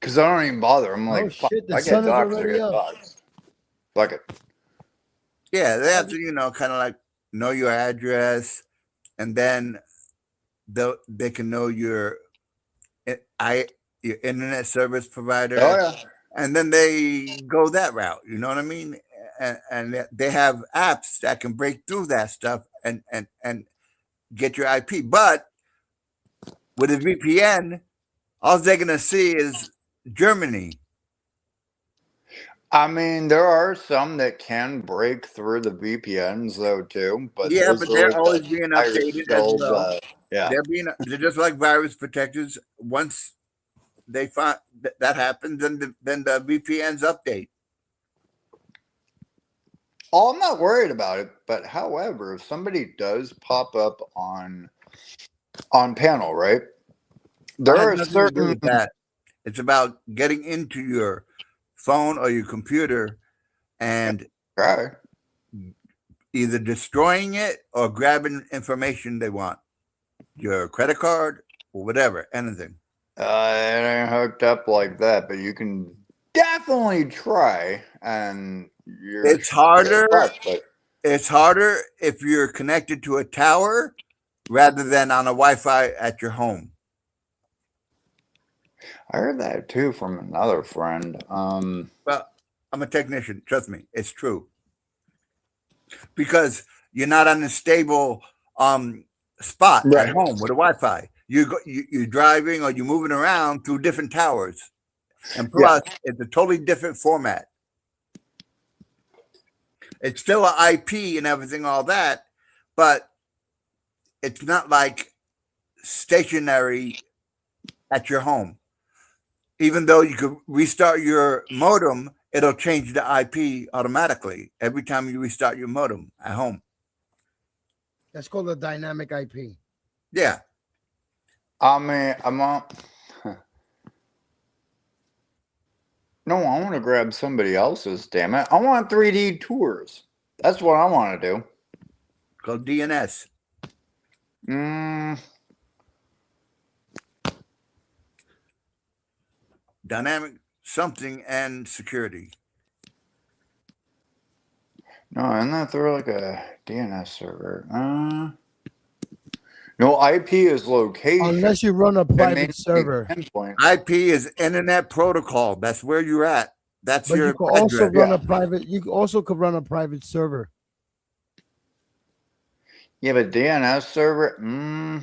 because I don't even bother. I'm like, Oh fuck, shit, the I get sun is doxxed. I already get up. doxxed. Fuck it. Yeah, they have to, kind of like know your address, and then they can know your internet service provider, Oh yeah. and then they go that route. You know what I mean? And they have apps that can break through that stuff and get your IP. But with a VPN, all they're gonna see is Germany. I mean, there are some that can break through the VPNs though too, but Yeah, those but are they're like always the being higher updated as skilled, well. yeah. They're just like virus protectors. Once they find that happens, then the VPNs update. Oh, I'm not worried about it, but however, if somebody does pop up on panel, right? There It has are nothing to do certain with that. It's about getting into your phone or your computer and either destroying it or grabbing information they want, your credit card or whatever, anything. it ain't hooked up like that, but you can definitely try, and It's harder. but It's harder if you're connected to a tower rather than on a Wi-Fi at your home. I heard that too from another friend. Well, I'm a technician. Trust me, it's true. Because you're not on a stable spot Right. at home with a Wi-Fi. You're driving or you're moving around through different towers, and plus, it's a totally different format. It's still an IP and everything, all that, but it's not like stationary at your home. Even though you could restart your modem, it'll change the IP automatically every time you restart your modem at home. That's called a dynamic IP. Yeah. I mean, No, I want to grab somebody else's, damn it. I want 3D tours. That's what I want to do. Called DNS. Dynamic something and security. No, isn't that through like a DNS server? No, IP is location. Unless you run a private server. IP is internet protocol. That's where you're at. That's But your you can also address. run a private. You also could run a private server. Yeah, but DNS server.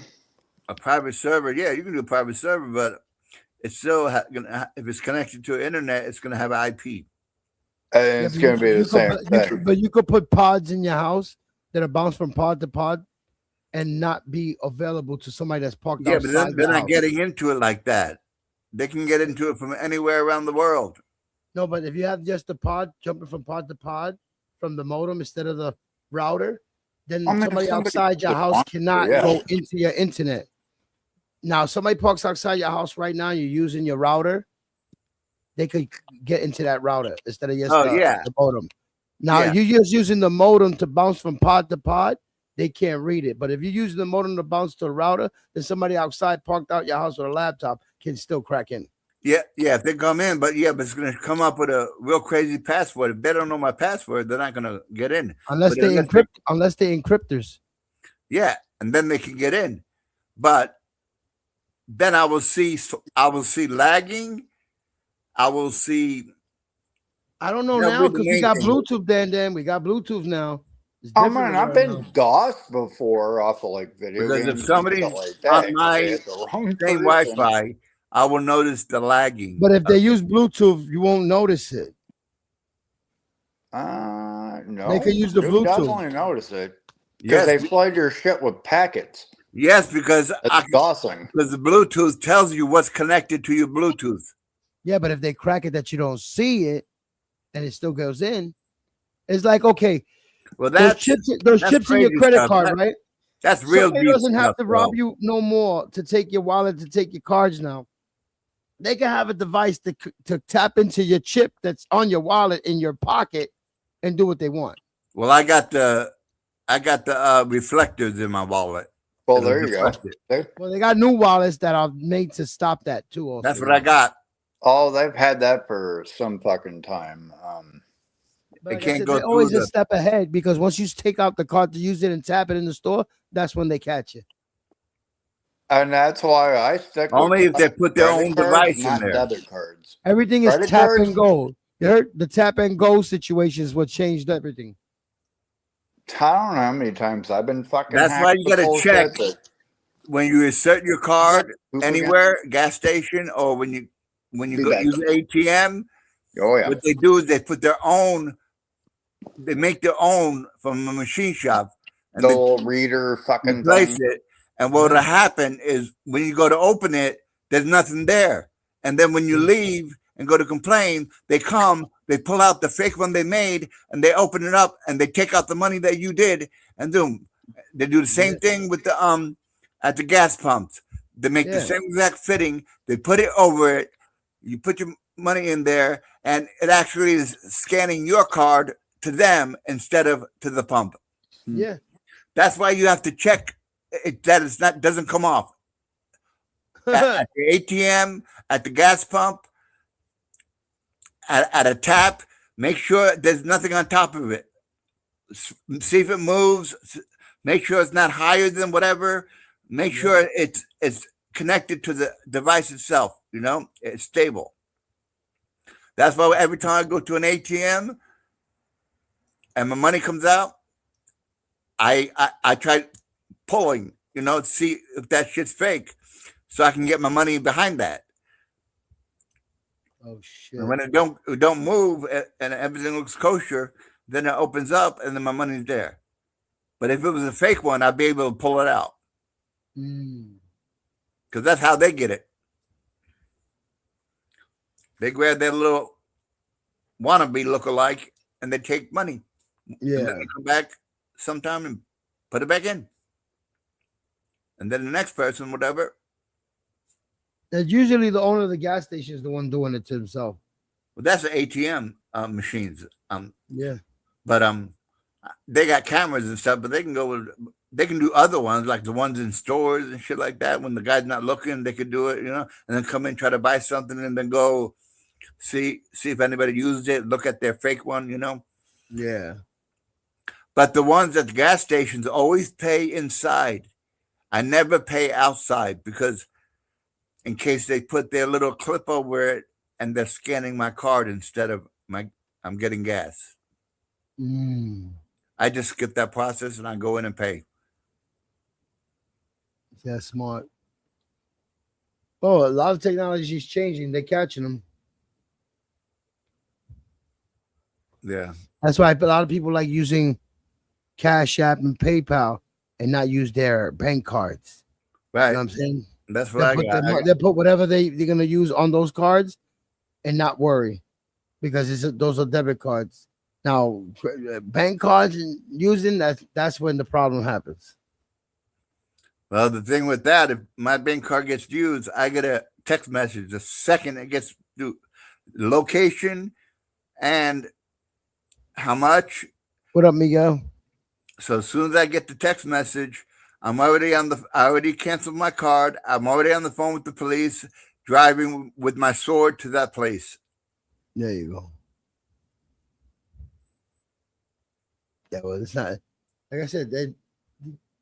A private server. Yeah, you can do a private server, but it's still if it's connected to internet, it's gonna have IP. It's going to be the same thing. But you could put pods in your house that are bounced from pod to pod, and not be available to somebody that's parked Yeah, outside. but they're the not house. getting into it like that. They can get into it from anywhere around the world. No, but if you have just the pod jumping from pod to pod from the modem instead of the router, then somebody outside your house cannot go into your internet. Now, somebody parks outside your house right now, you're using your router, they could get into that router instead of just the modem. Now, you're just using the modem to bounce from pod to pod, they can't read it. But if you're using the modem to bounce to the router, then somebody outside parked out your house with a laptop can still crack in. Yeah, if they come in, but it's going to come up with a real crazy password. If they don't know my password, they're not going to get in unless they encrypters. Yeah, and then they can get in, but then I will see lagging. I will see. I don't know now because we got Bluetooth. Then we got Bluetooth now. Oh man, I've been DOSed before off of like video because games. if somebody's on my same Wi-Fi, I will notice the lagging. But if they use Bluetooth, you won't notice it. No. They can use the You Bluetooth. definitely notice it because they flood your shit with packets. Yes, because that's DOSing. Because the Bluetooth tells you what's connected to your Bluetooth. Yeah, but if they crack it that you don't see it, and it still goes in, it's like okay. Well, those chips in your credit card, right? That's real. Somebody doesn't have to rob you no more to take your wallet, to take your cards now. They can have a device to tap into your chip that's on your wallet in your pocket and do what they want. Well, I got the I got the reflectors in my wallet. Well, It'll there you go. deflect it. Well, they got new wallets that are made to stop that too. Also, That's what I got. Oh, they've had that for some fucking time. But It like I can't said, go they're always through a the- step ahead because once you take out the card to use it and tap it in the store, that's when they catch you. And that's why I stick with Only if they put their credit own cards, device in not there. debit cards. Everything is Credit tap cards? and go. You heard? The tap and go situation is what changed everything. I don't know how many times I've been fucking. That's why you got to check when you insert your card Who forgot? anywhere, gas station, or when you Be go back. use the ATM. Oh yeah. What they do is they put their own. They make their own from a machine shop, and The they little reader fucking replace thing. it. And what'll happen is when you go to open it, there's nothing there. And then when you leave and go to complain, they come, they pull out the fake one they made, and they open it up and they take out the money that you did, and boom. They do the same thing with the at the gas pumps. They make the Yeah. same exact fitting, they put it over it, you put your money in there, and it actually is scanning your card to them instead of to the pump. Yeah. That's why you have to check it, that it's not doesn't come off at the ATM, at the gas pump, at a tap. Make sure there's nothing on top of it. See if it moves. Make sure it's not higher than whatever. Make sure it's connected to the device itself. You know, it's stable. That's why every time I go to an ATM and my money comes out, I try pulling, you know, to see if that shit's fake, so I can get my money behind that. Oh shit. And when it don't move and everything looks kosher, then it opens up and then my money's there. But if it was a fake one, I'd be able to pull it out because that's how they get it. They grab their little wannabe lookalike and they take money. Yeah. And then they come back sometime and put it back in. And then the next person, whatever. That's usually the owner of the gas station is the one doing it to himself. Well, that's the ATM machines. Yeah. But they got cameras and stuff, but they can do other ones like the ones in stores and shit like that. When the guy's not looking, they could do it, you know, and then come in, try to buy something, and then go see if anybody used it, look at their fake one, you know. Yeah. But the ones at the gas stations always pay inside. I never pay outside because in case they put their little clip over it and they're scanning my card instead of I'm getting gas. I just skip that process and I go in and pay. That's smart. Oh, a lot of technology is changing. They're catching them. Yeah. That's why a lot of people like using Cash App and PayPal and not use their bank cards. Right. You know what I'm saying? That's what They put whatever they're going to use on those cards and not worry because those are debit cards. Now, bank cards and using that's when the problem happens. Well, the thing with that, if my bank card gets used, I get a text message the second it gets to location and how much. What up, Miguel? So as soon as I get the text message, I already canceled my card. I'm already on the phone with the police, driving with my sword to that place. There you go. Yeah, well, it's not like I said.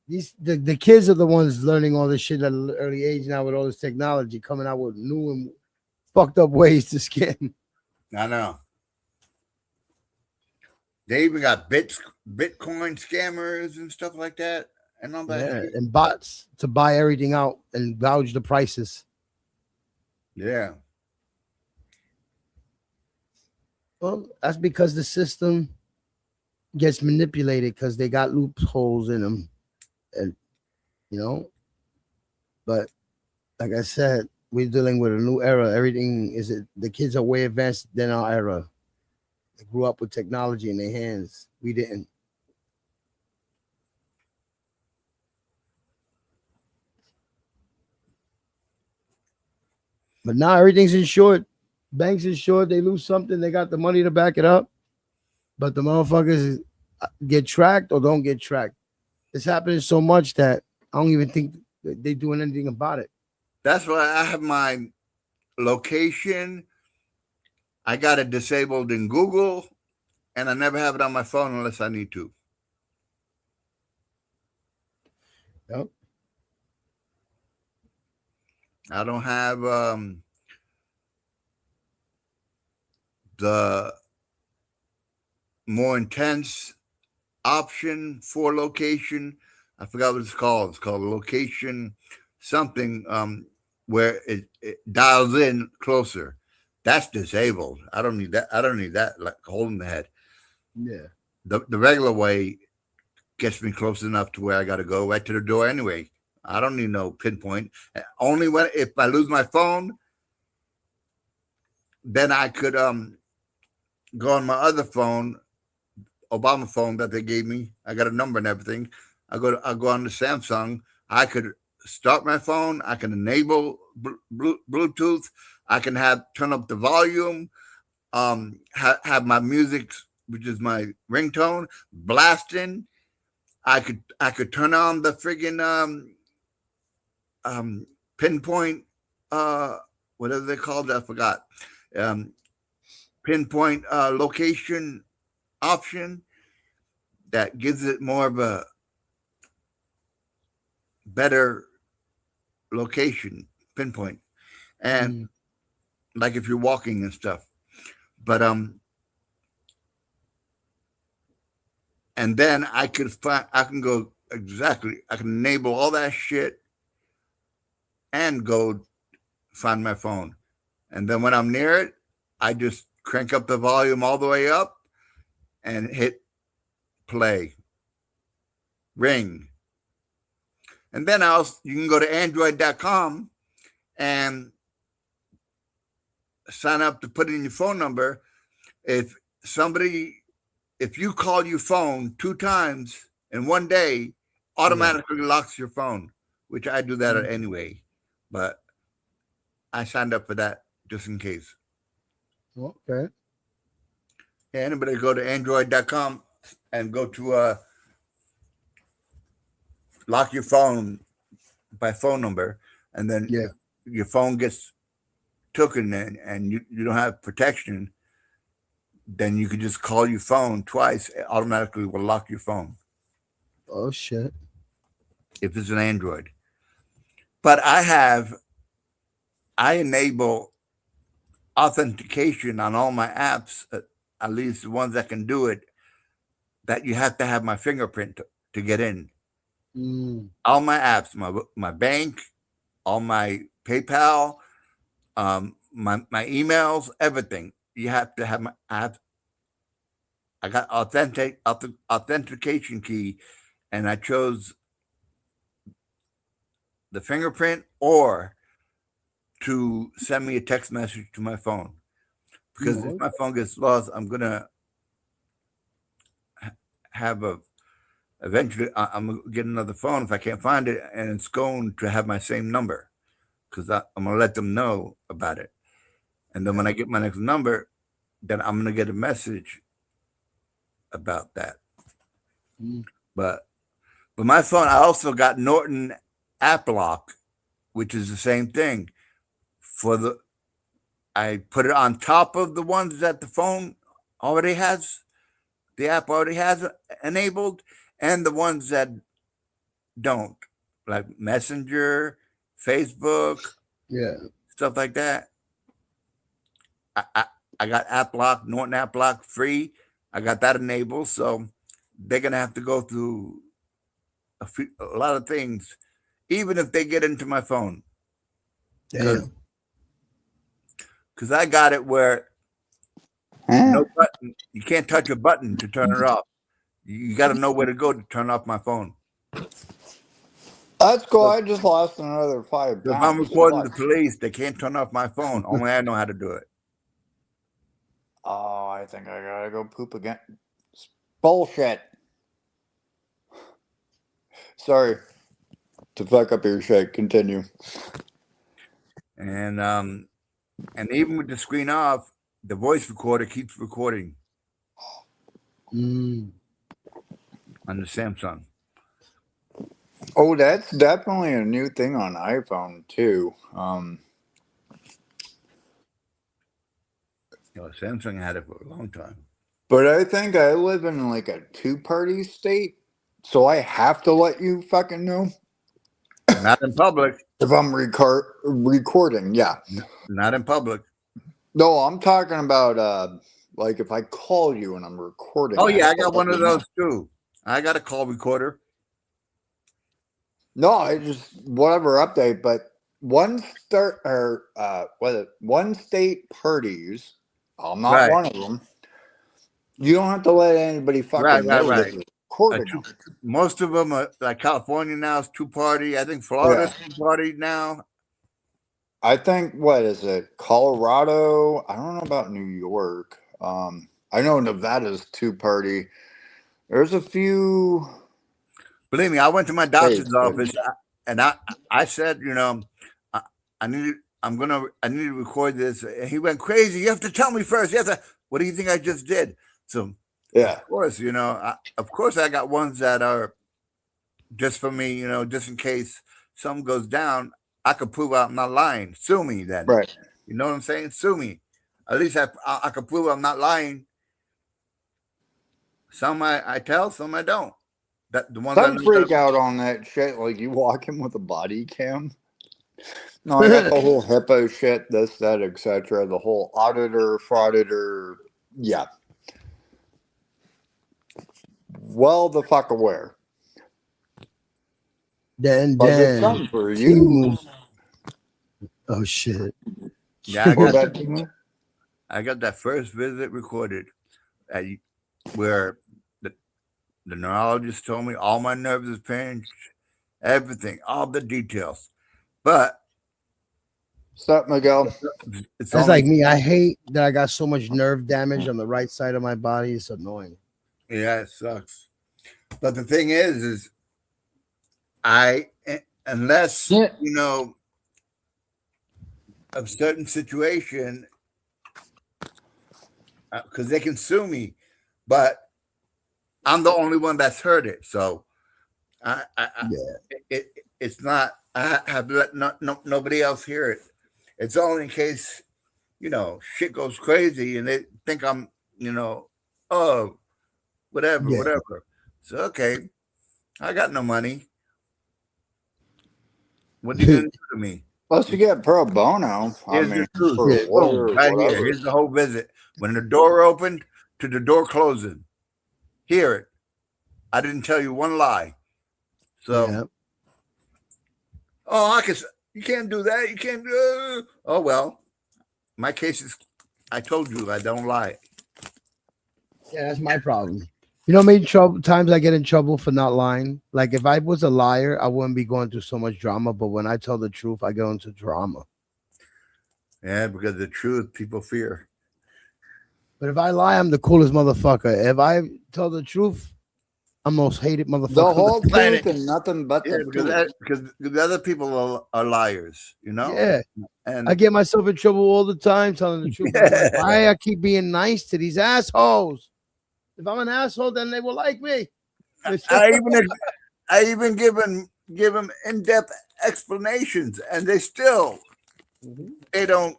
The kids are the ones learning all this shit at an early age now with all this technology coming out with new and fucked up ways to scam. I know. They even got Bitcoin scammers and stuff like that, and all that. Yeah, and bots to buy everything out and gouge the prices. Yeah. Well, that's because the system gets manipulated because they got loopholes in them, and you know. But like I said, we're dealing with a new era. The kids are way advanced than our era. They grew up with technology in their hands. We didn't. But now everything's insured. Banks insured. They lose something. They got the money to back it up. But the motherfuckers get tracked or don't get tracked. It's happening so much that I don't even think that they're doing anything about it. That's why I have my location. I got it disabled in Google, and I never have it on my phone unless I need to. Yep. I don't have the more intense option for location. I forgot what it's called. It's called location something where it dials in closer. That's disabled. I don't need that. I don't need that like holding the head. Yeah. The regular way gets me close enough to where I got to go right to the door anyway. I don't need no pinpoint. Only when if I lose my phone, then I could go on my other phone, Obama phone that they gave me. I got a number and everything. I'll go on the Samsung. I could start my phone. I can enable Bluetooth. I can turn up the volume. Have my music, which is my ringtone, blasting. I could turn on the friggin' pinpoint. Whatever they called it, I forgot. Pinpoint location option that gives it more of a better location pinpoint, and like if you're walking and stuff. But and then I can go exactly. I can enable all that shit and go find my phone. And then when I'm near it, I just crank up the volume all the way up and hit play, ring. And then you can go to android.com and sign up to put in your phone number. If you call your phone 2 times in one day, automatically locks your phone, which I do that anyway. But I signed up for that just in case. Okay. Yeah, anybody go to android.com and go to lock your phone by phone number, and then your phone gets taken and you don't have protection, then you can just call your phone twice. It automatically will lock your phone. Oh, shit. If it's an Android. But I enable authentication on all my apps, at least the ones that can do it, that you have to have my fingerprint to get in. All my apps, my bank, all my PayPal, my emails, everything. You have to have I got authentication key, and I chose the fingerprint or to send me a text message to my phone. Because if my phone gets lost, I'm gonna eventually I'm gonna get another phone if I can't find it, and it's going to have my same number, because I'm gonna let them know about it. And then when I get my next number, then I'm gonna get a message about that. But my phone, I also got Norton App Lock, which is the same thing. I put it on top of the ones that the phone already has, the app already has enabled, and the ones that don't, like Messenger, Facebook, stuff like that. I got App Lock, Norton App Lock free. I got that enabled, so they're gonna have to go through a lot of things, even if they get into my phone. Because I got it where no button, you can't touch a button to turn it off. You got to know where to go to turn off my phone. That's cool. I just lost another 5 pounds. If I'm recording the police, they can't turn off my phone. Only I know how to do it. Oh, I think I gotta go poop again. It's bullshit. Sorry to fuck up your shit. Continue. And even with the screen off, the voice recorder keeps recording. on the Samsung. Oh, that's definitely a new thing on iPhone too. Samsung had it for a long time. But I think I live in like a two-party state, so I have to let you fucking know Not in public. if I'm recording. Yeah. Not in public. No, I'm talking about like if I call you and I'm recording. Oh yeah, I have to got let one of you know. those too. I got a call recorder. No, I just whatever update, but one state parties. I'm not Right. one of them. You don't have to let anybody fucking know that you're recording them. Most of them are like California now is 2-party. I think Florida's 2-party now. I think what is it? Colorado? I don't know about New York. I know Nevada's 2-party. There's a few. Believe me, I went to my doctor's States, office and I said, you know, I need to record this. And he went crazy. You have to tell me first. You have to. What do you think I just did? So yeah, of course, you know, of course I got ones that are just for me, you know, just in case something goes down, I could prove I'm not lying. Sue me then. right. You know what I'm saying? Sue me. At least I could prove I'm not lying. Some I tell, some I don't. That the ones Some freak out on that shit. Like you walk in with a body cam. No, I got the whole HIPAA shit, this, that, etc. The whole auditor, frauditor. Yeah. Well, the fuck aware. Then But it's something for you. King. Oh shit. Yeah, I got that first visit recorded where the neurologist told me all my nerves is pinched, everything, all the details. But what's up, Miguel? That's like me. I hate that I got so much nerve damage on the right side of my body. It's annoying. Yeah, it sucks. But the thing is unless you know a certain situation, because they can sue me, but I'm the only one that's heard it. So it's not. I have let nobody else hear it. It's only in case, you know, shit goes crazy and they think I'm, you know, oh, whatever. So okay, I got no money. What are you gonna do to me? Plus, you get pro bono. Here's the truth. Right here. Here's the whole visit. When the door opened to the door closing, hear it. I didn't tell you one lie. So, you can't do that. You can't do. Oh well, my case is. I told you I don't lie. Yeah, that's my problem. You know how many times I get in trouble for not lying? Like if I was a liar, I wouldn't be going through so much drama. But when I tell the truth, I go into drama. Yeah, because the truth people fear. But if I lie, I'm the coolest motherfucker. If I tell the truth, I'm most hated motherfucker. The whole on the planet. truth and nothing but the truth. Because the other people are liars, you know? Yeah. And I get myself in trouble all the time telling the truth. Like, why I keep being nice to these assholes? If I'm an asshole, then they will like me. I even give them in-depth explanations, and they still they don't,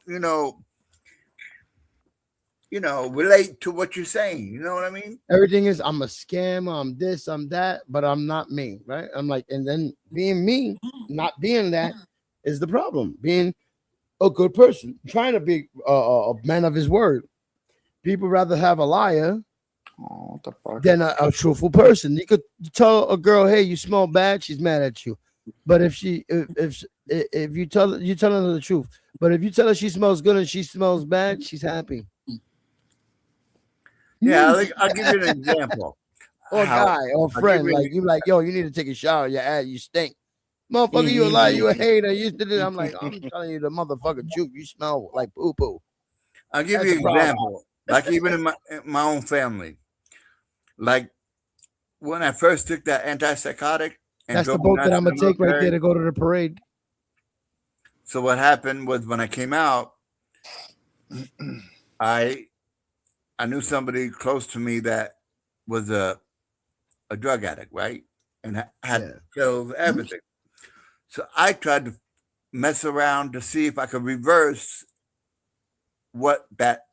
relate to what you're saying. You know what I mean? Everything is I'm a scammer, I'm this, I'm that, but I'm not me, right? I'm like, and then being me, not being that is the problem. Being a good person, trying to be a man of his word. People rather have a liar what the fuck? than a truthful person. You could tell a girl, "Hey, you smell bad," she's mad at you. But if you tell her the truth, but if you tell her she smells good and she smells bad, she's happy. Yeah, I'll give you an example. Or guy or friend, like you like, yo, you need to take a shower. You stink. Motherfucker, you a liar, you a hater. You did it. I'm like, I'm telling you the motherfucker truth. You smell like poo poo. I'll give you an example. Like even in my own family. Like when I first took that antipsychotic. That's the boat that I'm gonna take right there to go to the parade. So what happened was when I came out, I knew somebody close to me that was a a drug addict, right? And had Yeah. pills, everything. So I tried to mess around to see if I could reverse what that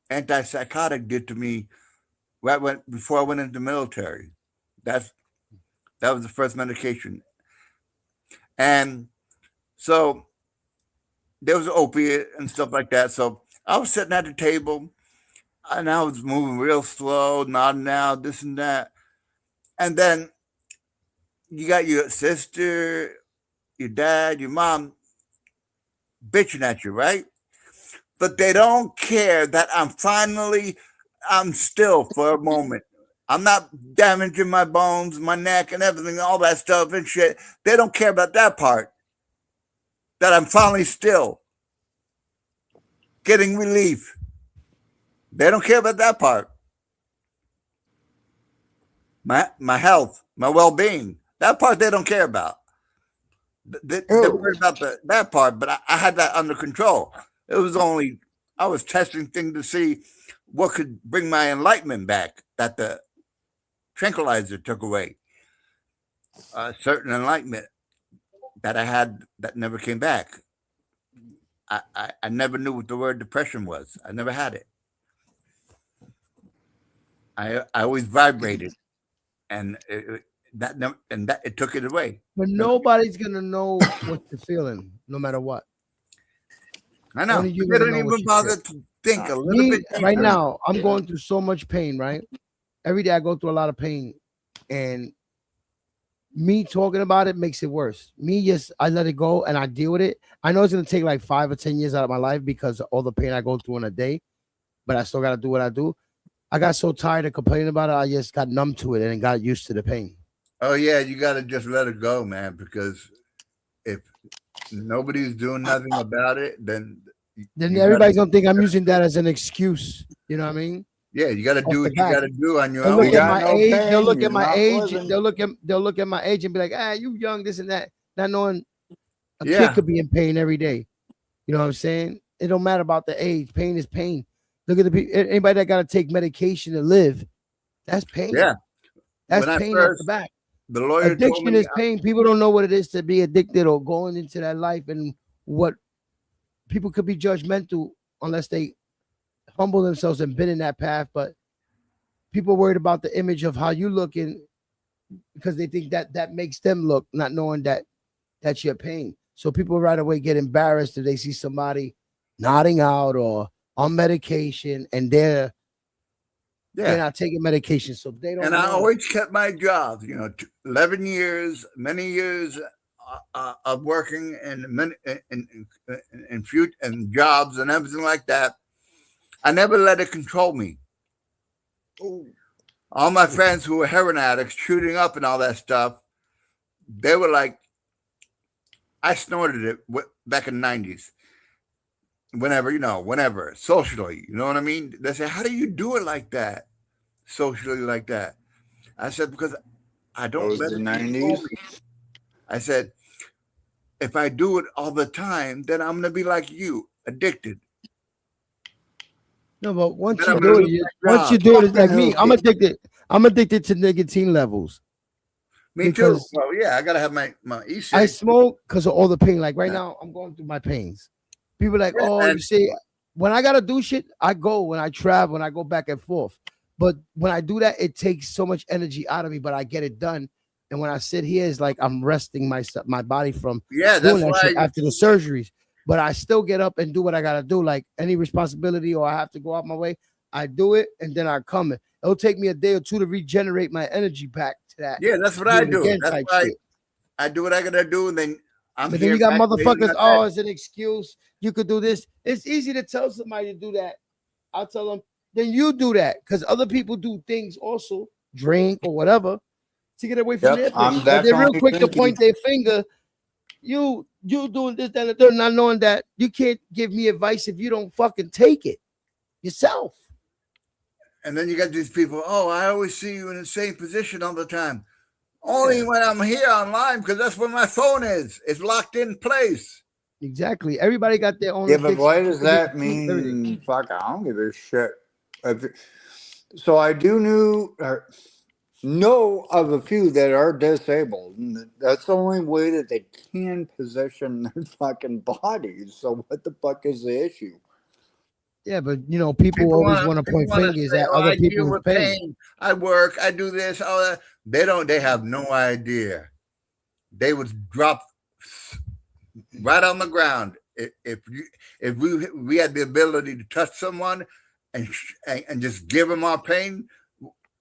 antipsychotic did to me before I went into the military. That was the first medication. And so there was opiate and stuff like that. So I was sitting at the table and I was moving real slow, nodding out, this and that. And then you got your sister, your dad, your mom bitching at you, right? But they don't care that I'm still for a moment. I'm not damaging my bones, my neck, and everything, all that stuff and shit. They don't care about that part. That I'm finally still getting relief. They don't care about that part. My health, my well-being, that part they don't care about. They're worried about that part, but I had that under control. It was only, I was testing things to see what could bring my enlightenment back that the tranquilizer took away. A certain enlightenment that I had that never came back. I never knew what the word depression was. I never had it. I always vibrated, and it took it away. But nobody's gonna know what you're feeling, no matter what. I know. Only you They gonna don't know even what you bother feel. to think a little Me, bit. right deeper. now, I'm going through so much pain, right? Every day I go through a lot of pain, and me talking about it makes it worse. I let it go and I deal with it. I know it's gonna take like 5 or 10 years out of my life because of all the pain I go through in a day, but I still gotta do what I do. I got so tired of complaining about it, I just got numb to it and got used to the pain. Oh yeah, you got to just let it go, man. Because if nobody's doing nothing about it, then Everybody's gonna think I'm using that as an excuse. You know what I mean? Yeah, you got to do what you got to do on your They'll own. look at my age. They'll look You're at my not age. living. They'll look at my age and be like, "Ah, you young, this and that." Not knowing a Yeah. kid could be in pain every day. You know what I'm saying? It don't matter about the age. Pain is pain. Look at the people. Anybody that got to take medication to live, that's pain. Yeah. That's When I pain off first- the back. The lawyer told Addiction me is pain. People don't know what it is to be addicted or going into that life, and what people could be judgmental unless they humble themselves and been in that path. But people worried about the image of how you looking because they think that makes them look, not knowing that that's your pain. So people right away get embarrassed if they see somebody nodding out or on medication and they're not taking medication, so they don't. And know. I always kept my job. 11 years, many years of working in jobs and everything like that. I never let it control me. All my friends who were heroin addicts, shooting up and all that stuff, they were like, I snorted it back in the 90s. Whenever, socially, you know what I mean? They say, how do you do it like that? Socially like that? I said, because I don't Those let the it 90s? control me. I said, if I do it all the time, then I'm going to be like you, addicted. No, but once Then you I'm do gonna it, lose you, my once you job. do it, it's like Fucking me. hell, I'm kid. addicted. I'm addicted to nicotine levels. Me because too. Well, yeah, I got to have my e-cig. I smoke because of all the pain. Like right now, I'm going through my pains. People are like, Yeah, oh, man. you see, when I gotta do shit, I go. When I travel, when I go back and forth. But when I do that, it takes so much energy out of me. But I get it done. And when I sit here, it's like I'm resting my body from Yeah, doing that's that shit why. after the surgeries. But I still get up and do what I gotta do. Like any responsibility or I have to go out my way, I do it and then I come. It'll take me a day or two to regenerate my energy back to that. Yeah, that's what do I it do. again That's type why shit. I do what I got to do, and then I'm But here. then you got back raising motherfuckers, my oh, head. it's an excuse. You could do this. It's easy to tell somebody to do that. I'll tell them, then you do that. Because other people do things also, drink or whatever, to get away from Yep, their I'm pain. But they're real definitely quick to drinking. point their finger. You doing this, that, and the third, not knowing that you can't give me advice if you don't fucking take it yourself. And then you got these people, oh, I always see you in the same position all the time. Only when I'm here online, because that's where my phone is. It's locked in place. Exactly. Everybody got their own. Yeah, but addiction. why does that Everything. mean? Fuck, I don't give a shit. So I do know of a few that are disabled. And that's the only way that they can position their fucking bodies. So what the fuck is the issue? Yeah, but you know, people always want to point fingers say, at "Oh, other I deal people's with pain. pain. I work. I do this. All that." They don't. They have no idea. They would drop right on the ground if we had the ability to touch someone and just give them our pain.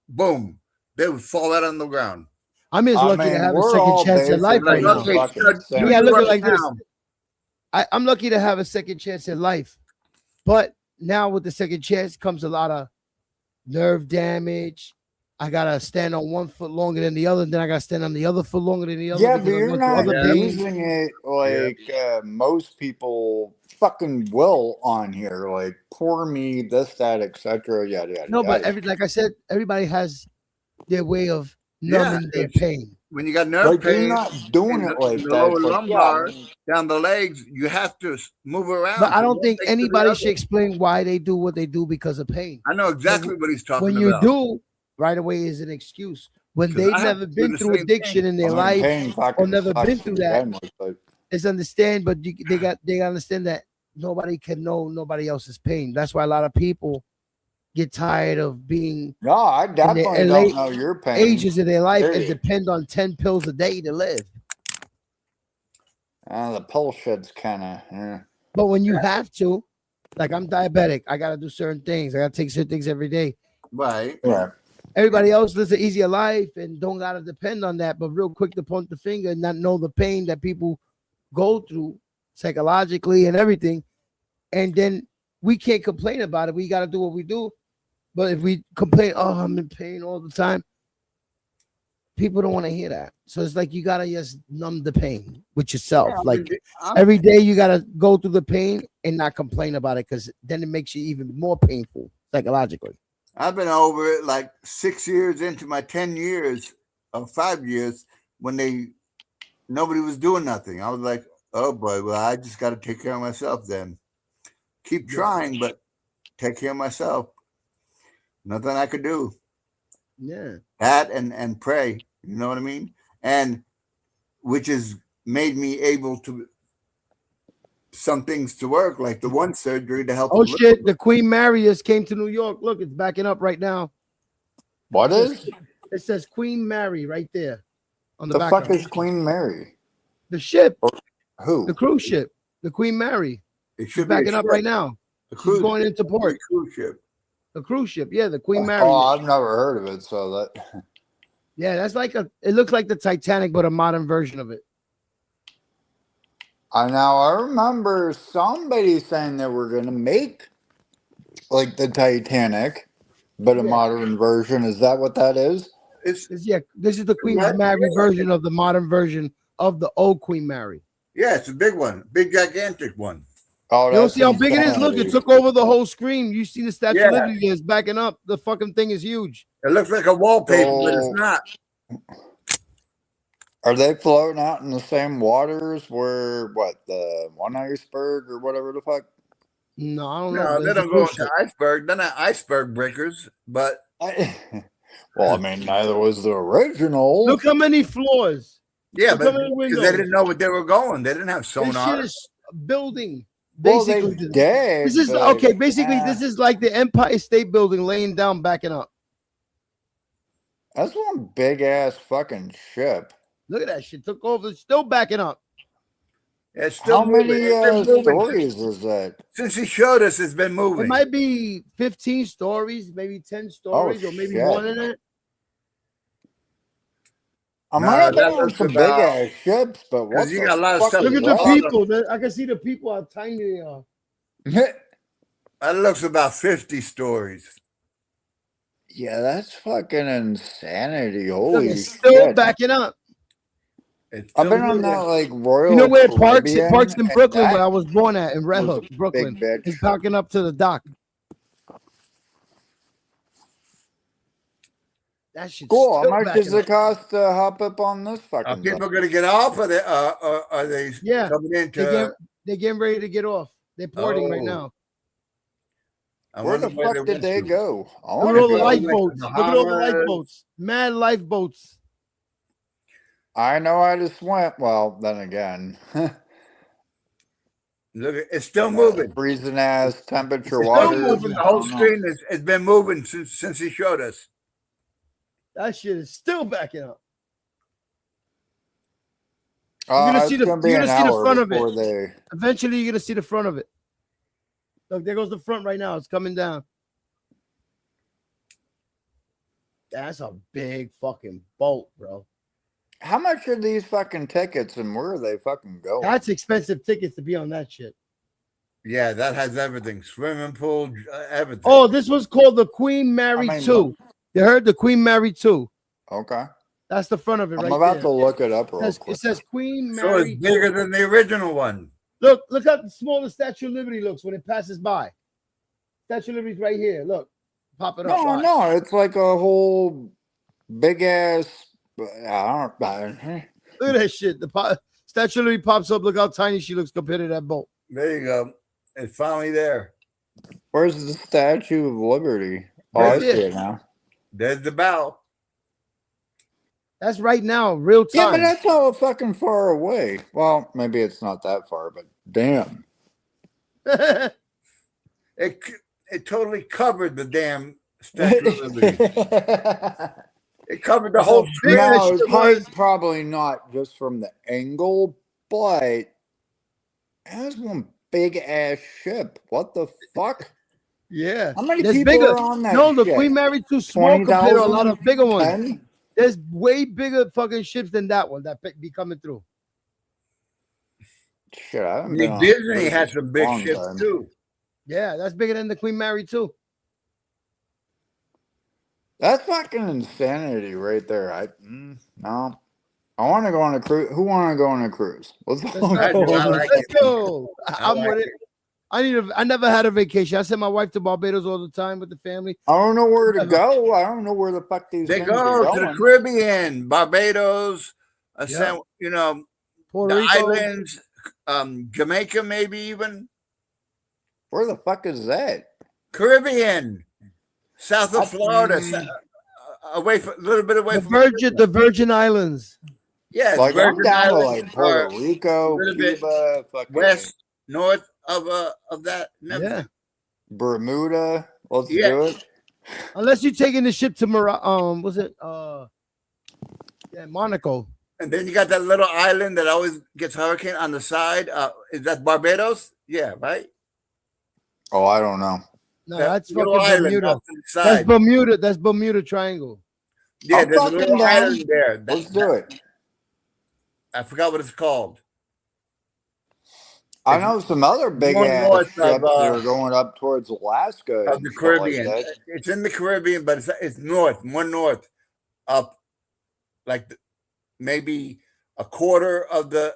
Boom, they would fall out on the ground. I'm just lucky to have a we're second all chance at life right now. basically fucking You insane. gotta look at it right like this. now. I'm lucky to have a second chance at life, but now with the second chance comes a lot of nerve damage. I gotta stand on one foot longer than the other, then I gotta stand on the other foot longer than the other. Yeah, because but I you're went through not other pain. using it like most people fucking will on here. Like, poor me, this, that, etc. Yada yada. No, but yada. like I said, everybody has their way of numbing their pain. When you got nerve Like, you're pain, not doing in it the, like in the that. lower It's like, lumbar, yeah, down the legs, you have to move around. But I from don't one think leg to the anybody other. should explain why they do what they do because of pain. I know exactly what he's talking When you about. do, right away is an excuse. When 'Cause they've I have never to do been the through same addiction thing. in their I mean, life pain or fucking never been sucks through to that, begin with, but is understand. But they gotta understand that nobody can know nobody else's pain. That's why a lot of people get tired of being no, I in definitely the don't late know your pain. ages of their life and Period. depend on 10 pills a day to live. The pill shit's kind of. But when you have to, like I'm diabetic, I gotta do certain things. I gotta take certain things every day. Right. Yeah. Everybody else lives an easier life and don't gotta depend on that. But real quick to point the finger and not know the pain that people go through psychologically and everything. And then we can't complain about it. We gotta do what we do. But if we complain, oh, I'm in pain all the time, people don't want to hear that. So it's like you gotta just numb the pain with yourself. Yeah, I like mean, every day you gotta go through the pain and not complain about it because then it makes you even more painful psychologically. I've been over it like 6 years into my 10 years or 5 years when nobody was doing nothing. I was like, oh boy, well, I just got to take care of myself then. Keep trying, but take care of myself. Nothing I could do. Yeah. That and pray. You know what I mean? And which has made me able to some things to work, like the one surgery to help. Oh shit! The Queen Mary just came to New York. Look, it's backing up right now. What is? It says Queen Mary right there on the The back. fuck is Queen Mary? The ship. Who? The cruise ship. The Queen Mary. It She's should be a backing up ship. right now. The She's cruise going into port. cruise ship. The cruise ship. Yeah, the Queen Mary. Oh, I've never heard of it. So that. Yeah, that's like it looks like the Titanic, but a modern version of it. I remember somebody saying that we're gonna make like the Titanic, but a modern version. Is that what that is? This is the Queen Mary version of the modern version of the old Queen Mary. Yeah, it's a big one, big gigantic one. Oh, you don't see how big it is? Look, it took over the whole screen. You see the Statue of Liberty there, it's backing up. The fucking thing is huge. It looks like a wallpaper, but it's not. Are they floating out in the same waters where the one iceberg or whatever the fuck? No, I don't know. No, they don't go into iceberg. They're not iceberg breakers, but well, I mean, neither was the original. Look how many floors. Yeah, Look but how many because they windows. didn't know what they were going. They didn't have This sonar. shit is a building. Well, they Basically, did, this is but, okay. Basically, this is like the Empire State Building laying down, backing up. That's one big ass fucking ship. Look at that shit. Took over. Still backing up. It's still How moving. many It's been moving. stories is that? Since he showed us, it's been It moving. might be 15 stories, maybe 10 stories, or maybe shit. more than that. I Nah, might have been that on looks some big about- ass ships, but what you the got a lot of fuck stuff. is Look at the that? people. I can see the people how tiny they are. That looks about 50 stories. Yeah, that's fucking insanity. Look, Holy it's still shit. backing up. It's I've been still on that moving. like Royal You know where it parks? It Caribbean, parks in and Brooklyn, that where I was born at, in Red was Hook, a Brooklyn. big bitch. It's backing up to the dock. That shit's Cool. How still much backing does up. it cost to hop up on this Are fucking people thing? going to get off, or are they Yeah. coming into? They're getting ready to get off. They're porting right Oh. now. Where the fuck did they go? I Look want at all the to go. lifeboats. Look at all the lifeboats. Mad lifeboats. I know I just went. Well, then again, Look, it's still moving. freezing ass temperature It's water. still moving. The whole screen it's been moving since he showed us. That shit is still backing up. You're gonna see the front of it. Eventually, you're gonna see the front of it. Look, there goes the front right now. It's coming down. That's a big fucking boat, bro. How much are these fucking tickets and where are they fucking going? That's expensive tickets to be on that shit. Yeah, that has everything. Swimming pool, everything. Oh, this was called the Queen Mary 2. You heard the Queen Mary 2. Okay. That's the front of it I'm right about there. to look it up real It says, quick. it says Queen So Mary it's bigger 2. than the original one. Look how small the Statue of Liberty looks when it passes by. Statue of Liberty's right here. Look. Pop it up. No, Watch. no, it's like a whole big ass. I don't. Look at that shit. The Statue of Liberty pops up. Look how tiny she looks compared to that boat. There you go. It's finally there. Where's the Statue of Liberty? Oh, Right I see there. it now. There's the bow. That's right now, real Yeah, but time. that's all fucking far away. Well, maybe it's not that far, but damn. It totally covered the damn Statue of Liberty. It covered the whole screen. No, it's probably not just from the angle, but that's one big ass ship. What the fuck? Yeah. How many There's people bigger. are on that No, the ship? Queen Mary 2 small compared to a lot of bigger ones. 10? There's way bigger fucking ships than that one that be coming through. Shit, I haven't been on Disney a has some big long ships time. too. Yeah, that's bigger than the Queen Mary 2. That's fucking insanity right there. No. I want to go on a cruise. Who want to go on a cruise? Let's all I go do. I on a like Let's it. go. I I'm like with it. I never had a vacation. I sent my wife to Barbados all the time with the family. I don't know where to go. I don't know where the fuck these They things are go to the going. Caribbean, Barbados, Yeah. Puerto the Rico. islands, Jamaica, maybe even Where the fuck is that? Caribbean, south of Florida, away from, a little bit away The Virgin Islands. Yeah, Like I'm Virgin down to Islands like Puerto are Rico, a little bit Cuba, fucking west, north of that. and Yeah. everything. Bermuda. Let's Yeah. do it. Unless you're taking the ship to Monaco. And then you got that little island that always gets hurricane on the side. Is that Barbados? Yeah, right. Oh, I don't know. No, That that's little fucking island Bermuda. off to the That's side. Bermuda. That's Bermuda Triangle. Yeah, I'm there's a fucking little down. island there. Let's do it. I forgot what it's called. I know some other big More ass north ships of, that are going up towards Alaska Of and the shit Caribbean. like that. It's in the Caribbean, but it's north, more north, up like maybe a quarter of the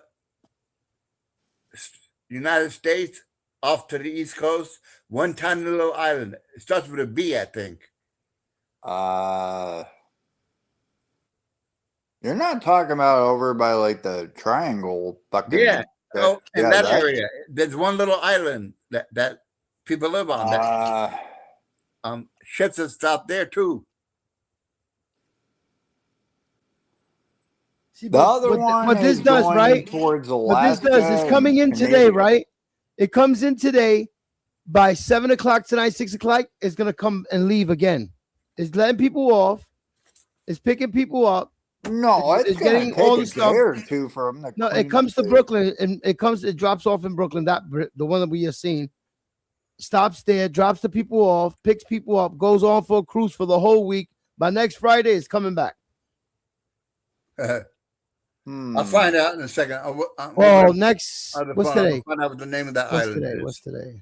United States off to the East Coast. One tiny little island. It starts with a B, I think. You're not talking about over by like the triangle fucking Yeah. Oh, in yeah, that area, there's one little island that people live on. That ships have stopped there too. See, The other one what this is does, going right? towards What this Alaska. does is coming in and today, Canada. right? It comes in today. By 7 o'clock tonight, 6 o'clock, it's gonna come and leave again. It's letting people off. It's picking people up. No, it's getting gonna all take the a stuff. day or two for them to No, clean it comes to up. Brooklyn and it drops off in Brooklyn. The one that we have seen stops there, drops the people off, picks people up, goes on for a cruise for the whole week. By next Friday, it's coming back. I'll find out in a second. Well, next on the what's phone, I'll today? find out what the name of that What's island today? is. What's today?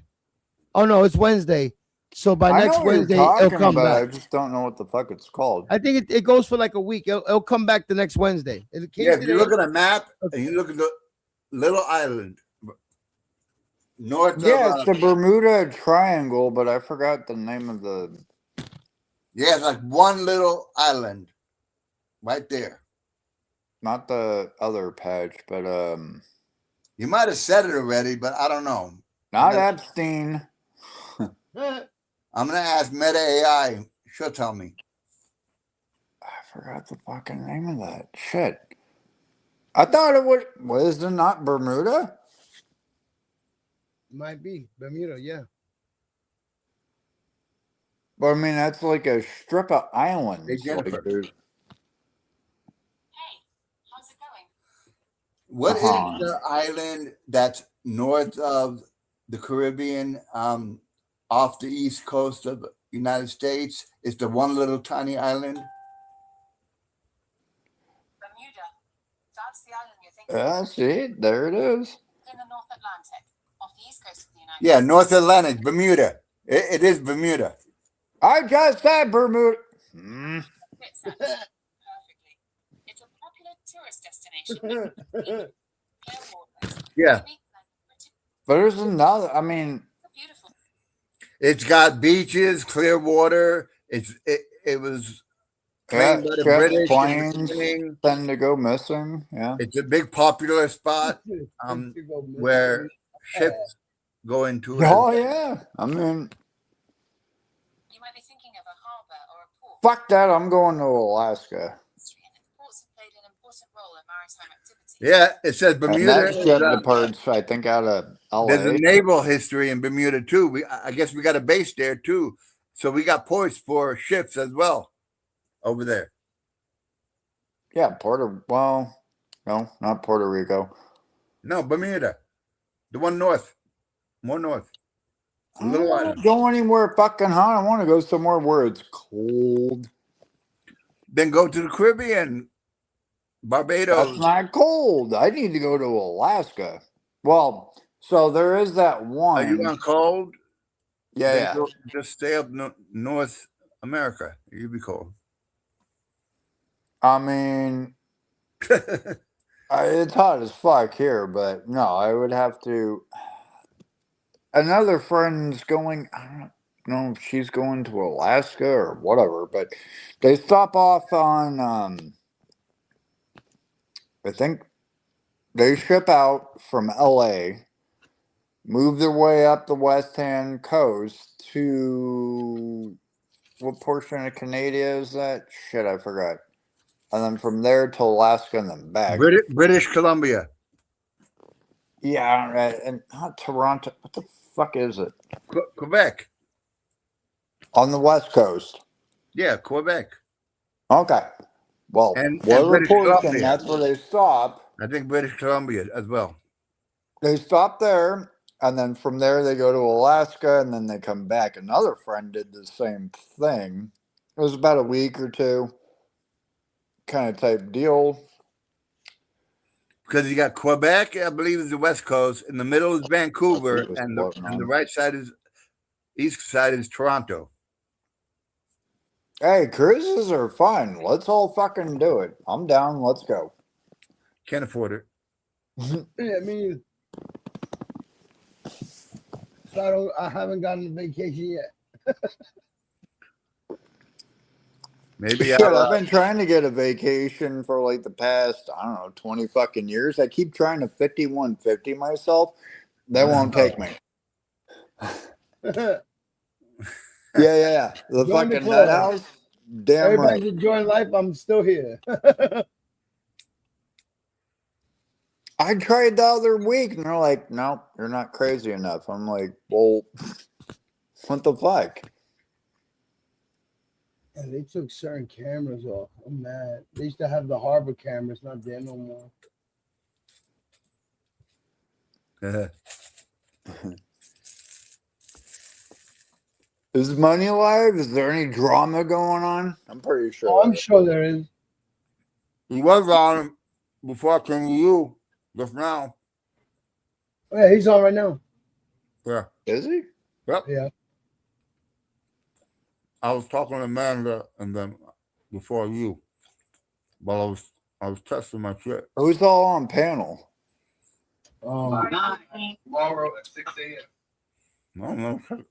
Oh no, it's Wednesday. So by I next know what you're Wednesday, it'll talking come about, I back. just don't know what the fuck it's called. I think it goes for like a week. It'll come back the next Wednesday. It came Yeah, if you today. look at a map and you look at the little island north Yeah, of it's the Bermuda Triangle, but I forgot the name of the. yeah, it's like one little island right there. Not the other patch, but You might have said it already, but I don't know. not Epstein. I'm gonna ask Meta AI. She'll tell me. I forgot the fucking name of that shit. I thought it was it not Bermuda? Might be Bermuda, yeah. But I mean, that's like a strip of islands. Hey, Jennifer. Like, there's- What Uh-huh. is the island that's north of the Caribbean, off the east coast of the United States? It's the one little tiny island. Bermuda. That's the island you're thinking of. see, there it is. In the North Atlantic, off the east coast of the United Yeah, States. North Atlantic, Bermuda. It is Bermuda. I just said Bermuda. Hmm. Fits that perfectly. It's a popular tourist destination. Yeah. But there's another. I mean, Beautiful. It's got beaches, clear water. It was claimed by the ships, British. in the planes beginning. tend to go missing. Yeah. It's a big popular spot where ships go into it. Oh yeah. I mean, You might be thinking of a harbor or a port. fuck that. I'm going to Alaska. Ports have played an important role in maritime activity. Yeah, it says And Bermuda. that shit departs, I think, out of LA. There's a naval history in Bermuda too. I guess we got a base there too. So we got ports for ships as well over there. Yeah, well, no, not Puerto Rico. No, Bermuda. The one north. More north. A I little don't wanna island. go anywhere fucking hot. I want to go somewhere where it's cold. Then go to the Caribbean. Barbados. That's not cold. I need to go to Alaska. Well, so there is that Are one. you on cold? Yeah, Then yeah. just stay up North America. You'll be cold. I mean, it's hot as fuck here, but no, I would have to. Another friend's going. I don't know if she's going to Alaska or whatever, but they stop off on. I think they ship out from LA, move their way up the west hand coast to what portion of Canada is that? Shit, I forgot. And then from there to Alaska and then back. British Columbia. Yeah, and not Toronto. What the fuck is it? Quebec. On the west coast. Yeah, Quebec. Okay. Well, And whatever British portion, Columbia. that's where they stop. I think British Columbia as well. They stop there, and then from there they go to Alaska, and then they come back. Another friend did the same thing. It was about a week or two, kind of type deal. Because you got Quebec, I believe, is the west coast. In the middle is Vancouver, and the right side is east side is Toronto. Hey, cruises are fun. Let's all fucking do it. I'm down. Let's go. Can't afford it. Yeah, I mean, so I haven't gotten a vacation yet. Maybe Shit, I've been trying to get a vacation for like the past, I don't know, 20 fucking years. I keep trying to 5150 myself. They won't take me. Yeah. The Join the fucking club. nut house. Damn Everybody's right. enjoying life. I'm still here. I tried the other week and they're like, no, you're not crazy enough. I'm like, well, what the fuck? And they took certain cameras off. I'm mad. They used to have the harbor cameras, not there no more. Is Money live? Is there any drama going on? I'm pretty sure. Oh, I'm sure there is. He was on before I came to you just now. Oh, yeah, he's on right now. Yeah. Is he? Yep. Yeah. I was talking to Amanda and them before you. While I was testing my shit. Who's all on panel? Tomorrow at 6 a.m. I don't know.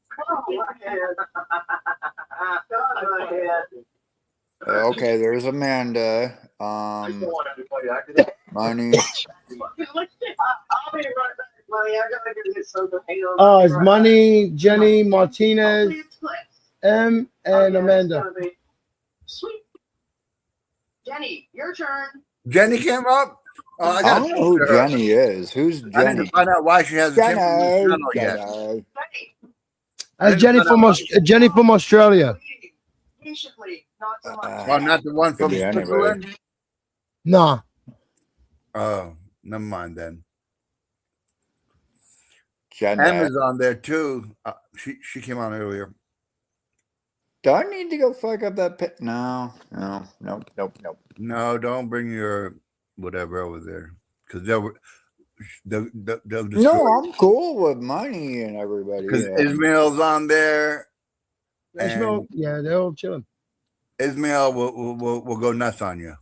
Okay, there's Amanda. Money. It's Money, Jenny, Martinez, M and Amanda. Sweet. Jenny, your turn. Jenny came up. Oh, I I got don't know who Jenny is. Who's I need Jenny? to find out why she hasn't came on the Jenny. channel yet. Jenny. That's Jenny from Australia. Patiently, not so much. Well, not the one Could from be anybody. Switzerland. Nah. Oh, never mind then. Jenny. Emma's on there too. She came on earlier. Do I need to go fuck up that pit? No. Nope. No, don't bring your whatever over there because they'll destroy. No, I'm cool with money and everybody. Because Yeah. Ismail's on there. Ishmael, yeah, they're all chilling. Ismail will go nuts on you.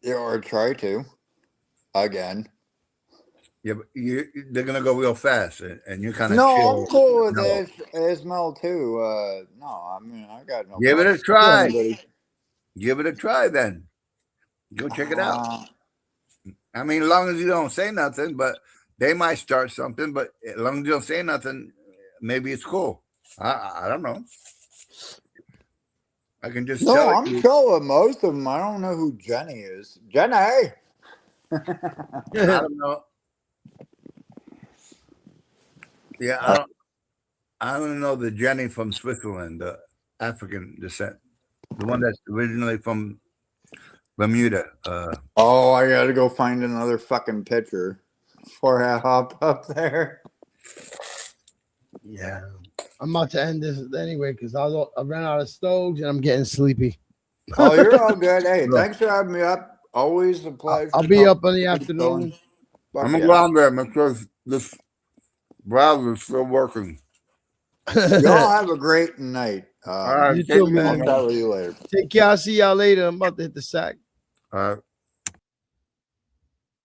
Yeah, or try to. Again. Yeah, but they're gonna go real fast, and you kind of No, chill. I'm cool with No. Ismail too. No, I mean I got no. Give it a problem with try. anybody. Give it a try, then. Go check it out. Uh, I mean, as long as you don't say nothing, but they might start something. But as long as you don't say nothing, maybe it's cool. I don't know. I can just no, tell I'm you. chill with most of them. I don't know who Jenny is. Jenny. I don't know. Yeah, I don't know the Jenny from Switzerland, the African descent, the one that's originally from Bermuda. Oh, I gotta go find another fucking picture before I hop up there. Yeah. I'm about to end this anyway because I ran out of stoves and I'm getting sleepy. Oh, you're all good. Hey, thanks for having me up. Always a pleasure. I'll be up in the afternoon. I'm gonna go on there because this browser is still working. Y'all have a great night. All right, You take too, it man. easy. I'll talk with you later. Take care. I'll see y'all later. I'm about to hit the sack. All right.